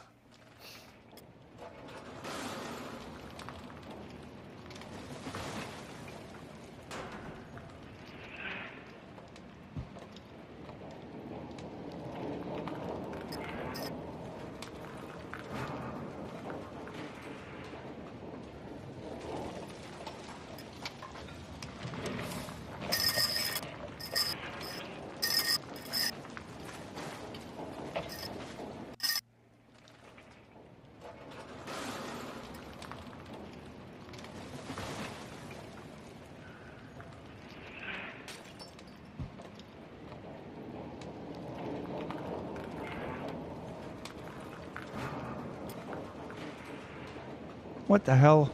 What the hell?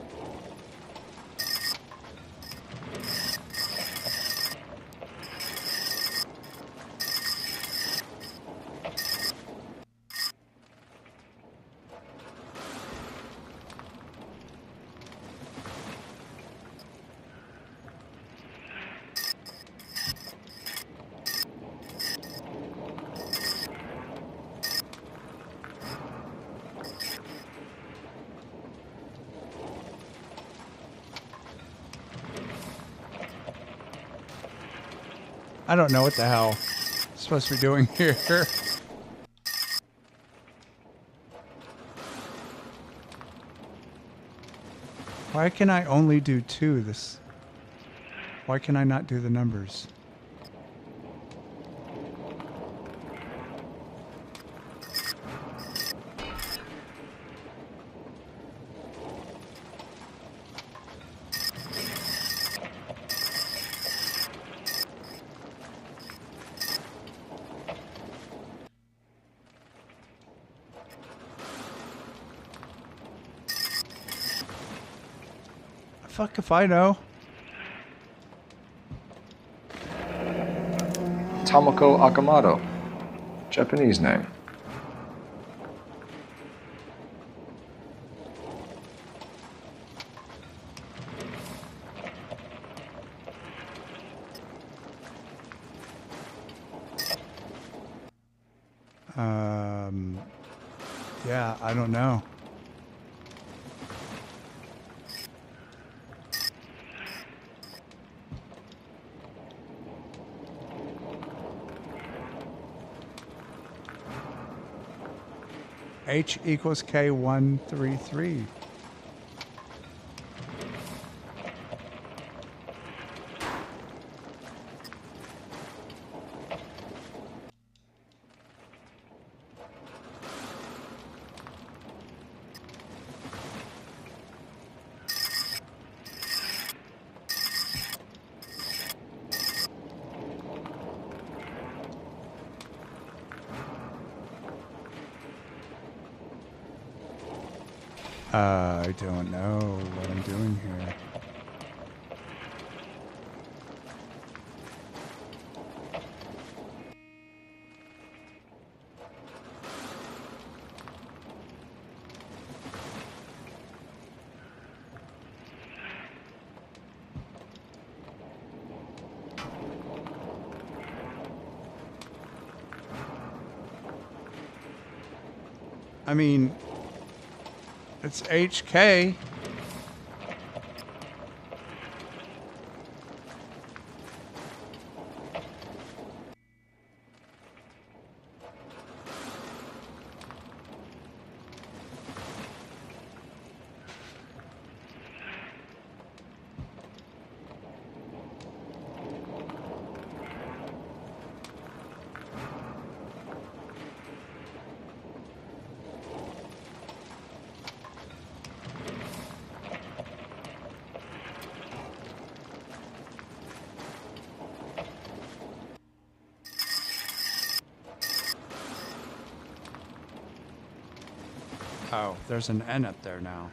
I don't know what the hell I'm supposed to be doing here. Why can I only do 2 this? Why can I not do the numbers? Fuck if I know. Tomoko Akamoto. Japanese name. Yeah, I don't know. H equals K133. I don't know what I'm doing here. I mean, it's HK. Oh, there's an N up there now.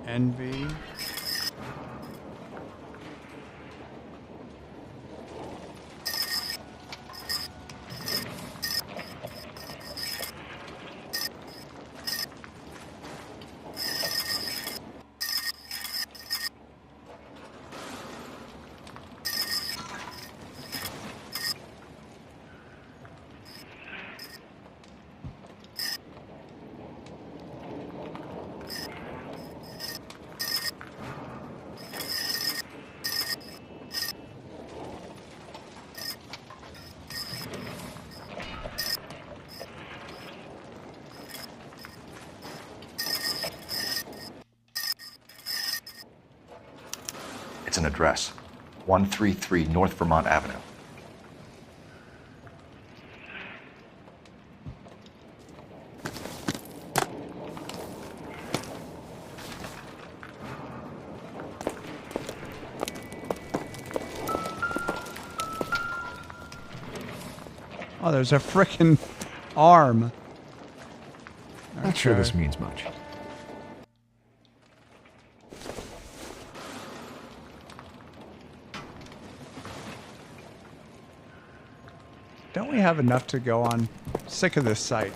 NV. It's an address. 133 North Vermont Avenue. Oh, there's a frickin' arm. Not sure Okay. this means much. Don't we have enough to go on? Sick of this site.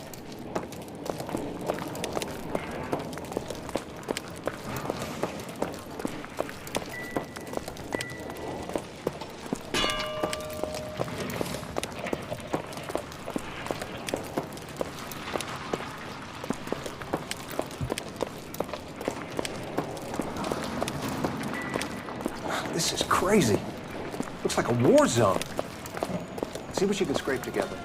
This is crazy. Looks like a war zone. See what you can scrape together.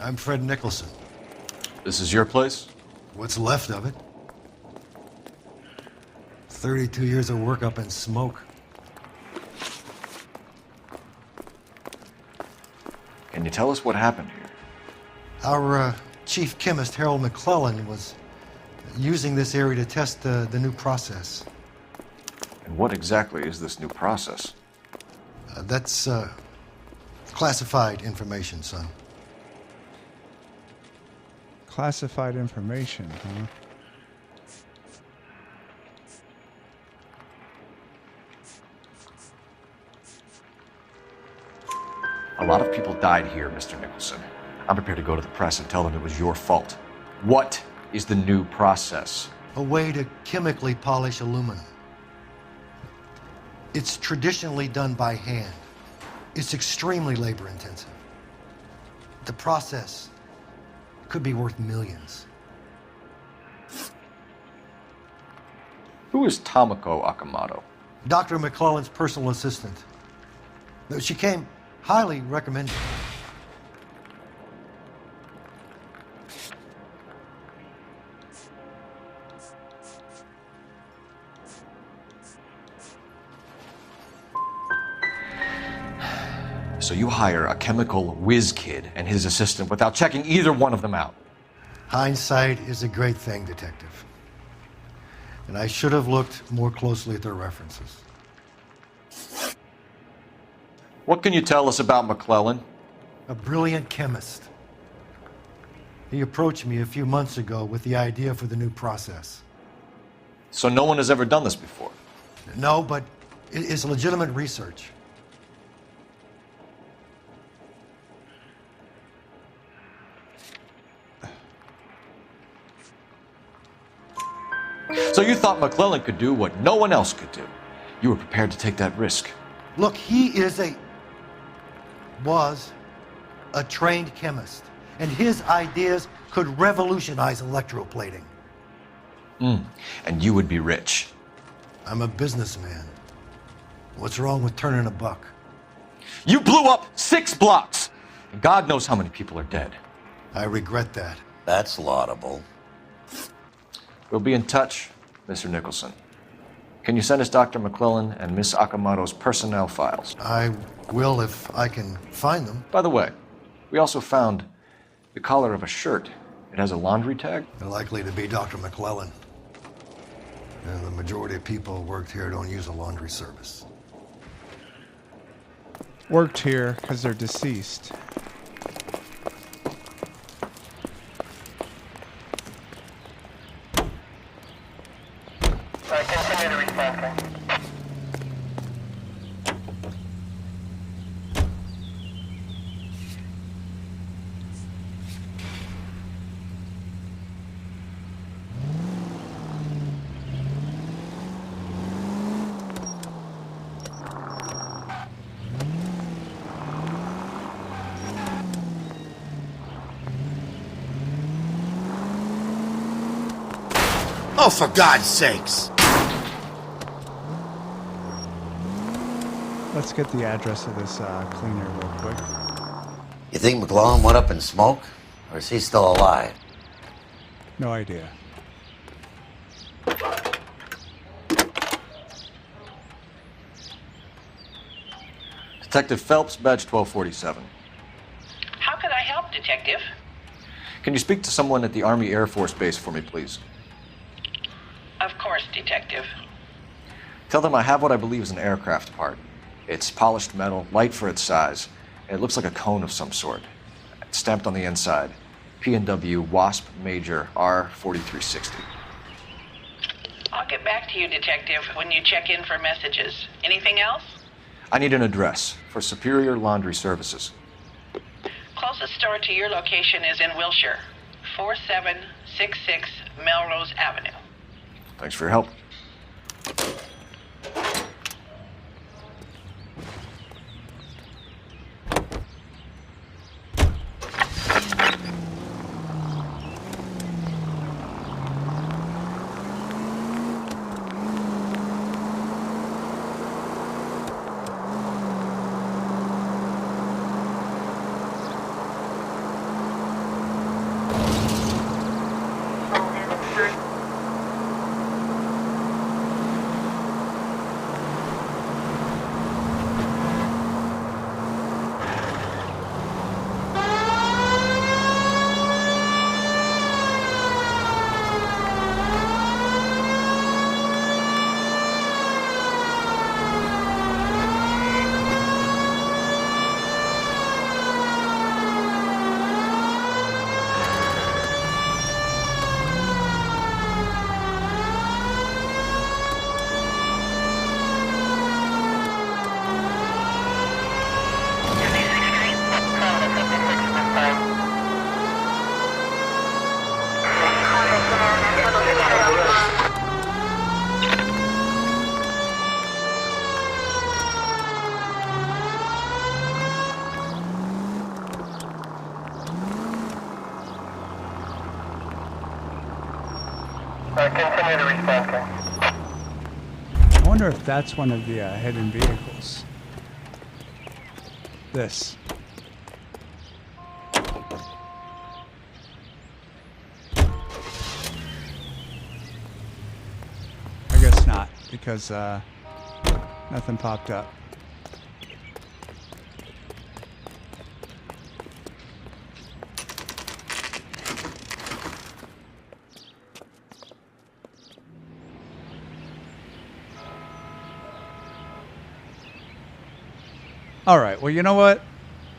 I'm Fred Nicholson. This is your place? What's left of it. 32 years of work up in smoke. Can you tell us what happened here? Our chief chemist, Harold McClellan, was using this area to test the new process. And what exactly is this new process? That's classified information, son. Classified information, huh? A lot of people died here, Mr. Nicholson. I'm prepared to go to the press and tell them it was your fault. What is the new process? A way to chemically polish aluminum. It's traditionally done by hand. It's extremely labor intensive. The process could be worth millions. Who is Tomoko Akamoto? Dr. McClellan's personal assistant. She came highly recommended. So you hire a chemical whiz kid and his assistant without checking either one of them out? Hindsight is a great thing, Detective. And I should have looked more closely at their references. What can you tell us about McClellan? A brilliant chemist. He approached me a few months ago with the idea for the new process. So no one has ever done this before? No, but it is legitimate research. So you thought McClellan could do what no one else could do. You were prepared to take that risk. Look, he was a trained chemist, and his ideas could revolutionize electroplating. And you would be rich. I'm a businessman. What's wrong with turning a buck? You blew up 6 blocks! And God knows how many people are dead. I regret that. That's laudable. We'll be in touch, Mr. Nicholson. Can you send us Dr. McClellan and Miss Akamoto's personnel files? I will if I can find them. By the way, we also found the collar of a shirt. It has a laundry tag. They're likely to be Dr. McClellan. And the majority of people who worked here don't use a laundry service. Worked here because they're deceased. Continue to respond. Oh, for God's sakes! Let's get the address of this cleaner real quick. You think McClellan went up in smoke? Or is he still alive? No idea. Detective Phelps, badge 1247. How can I help, Detective? Can you speak to someone at the Army Air Force Base for me, please? Of course, Detective. Tell them I have what I believe is an aircraft part. It's polished metal, light for its size, and it looks like a cone of some sort. It's stamped on the inside. P&W Wasp Major R4360. I'll get back to you, Detective, when you check in for messages. Anything else? I need an address for Superior Laundry Services. Closest store to your location is in Wilshire, 4766 Melrose Avenue. Thanks for your help. Continue to respond, sir. I wonder if that's one of the hidden vehicles. This. I guess not, because nothing popped up. Alright, well, you know what?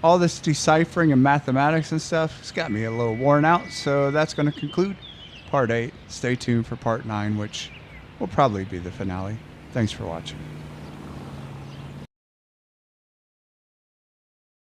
All this deciphering and mathematics and stuff has got me a little worn out, so that's going to conclude Part 8. Stay tuned for Part 9, which will probably be the finale. Thanks for watching.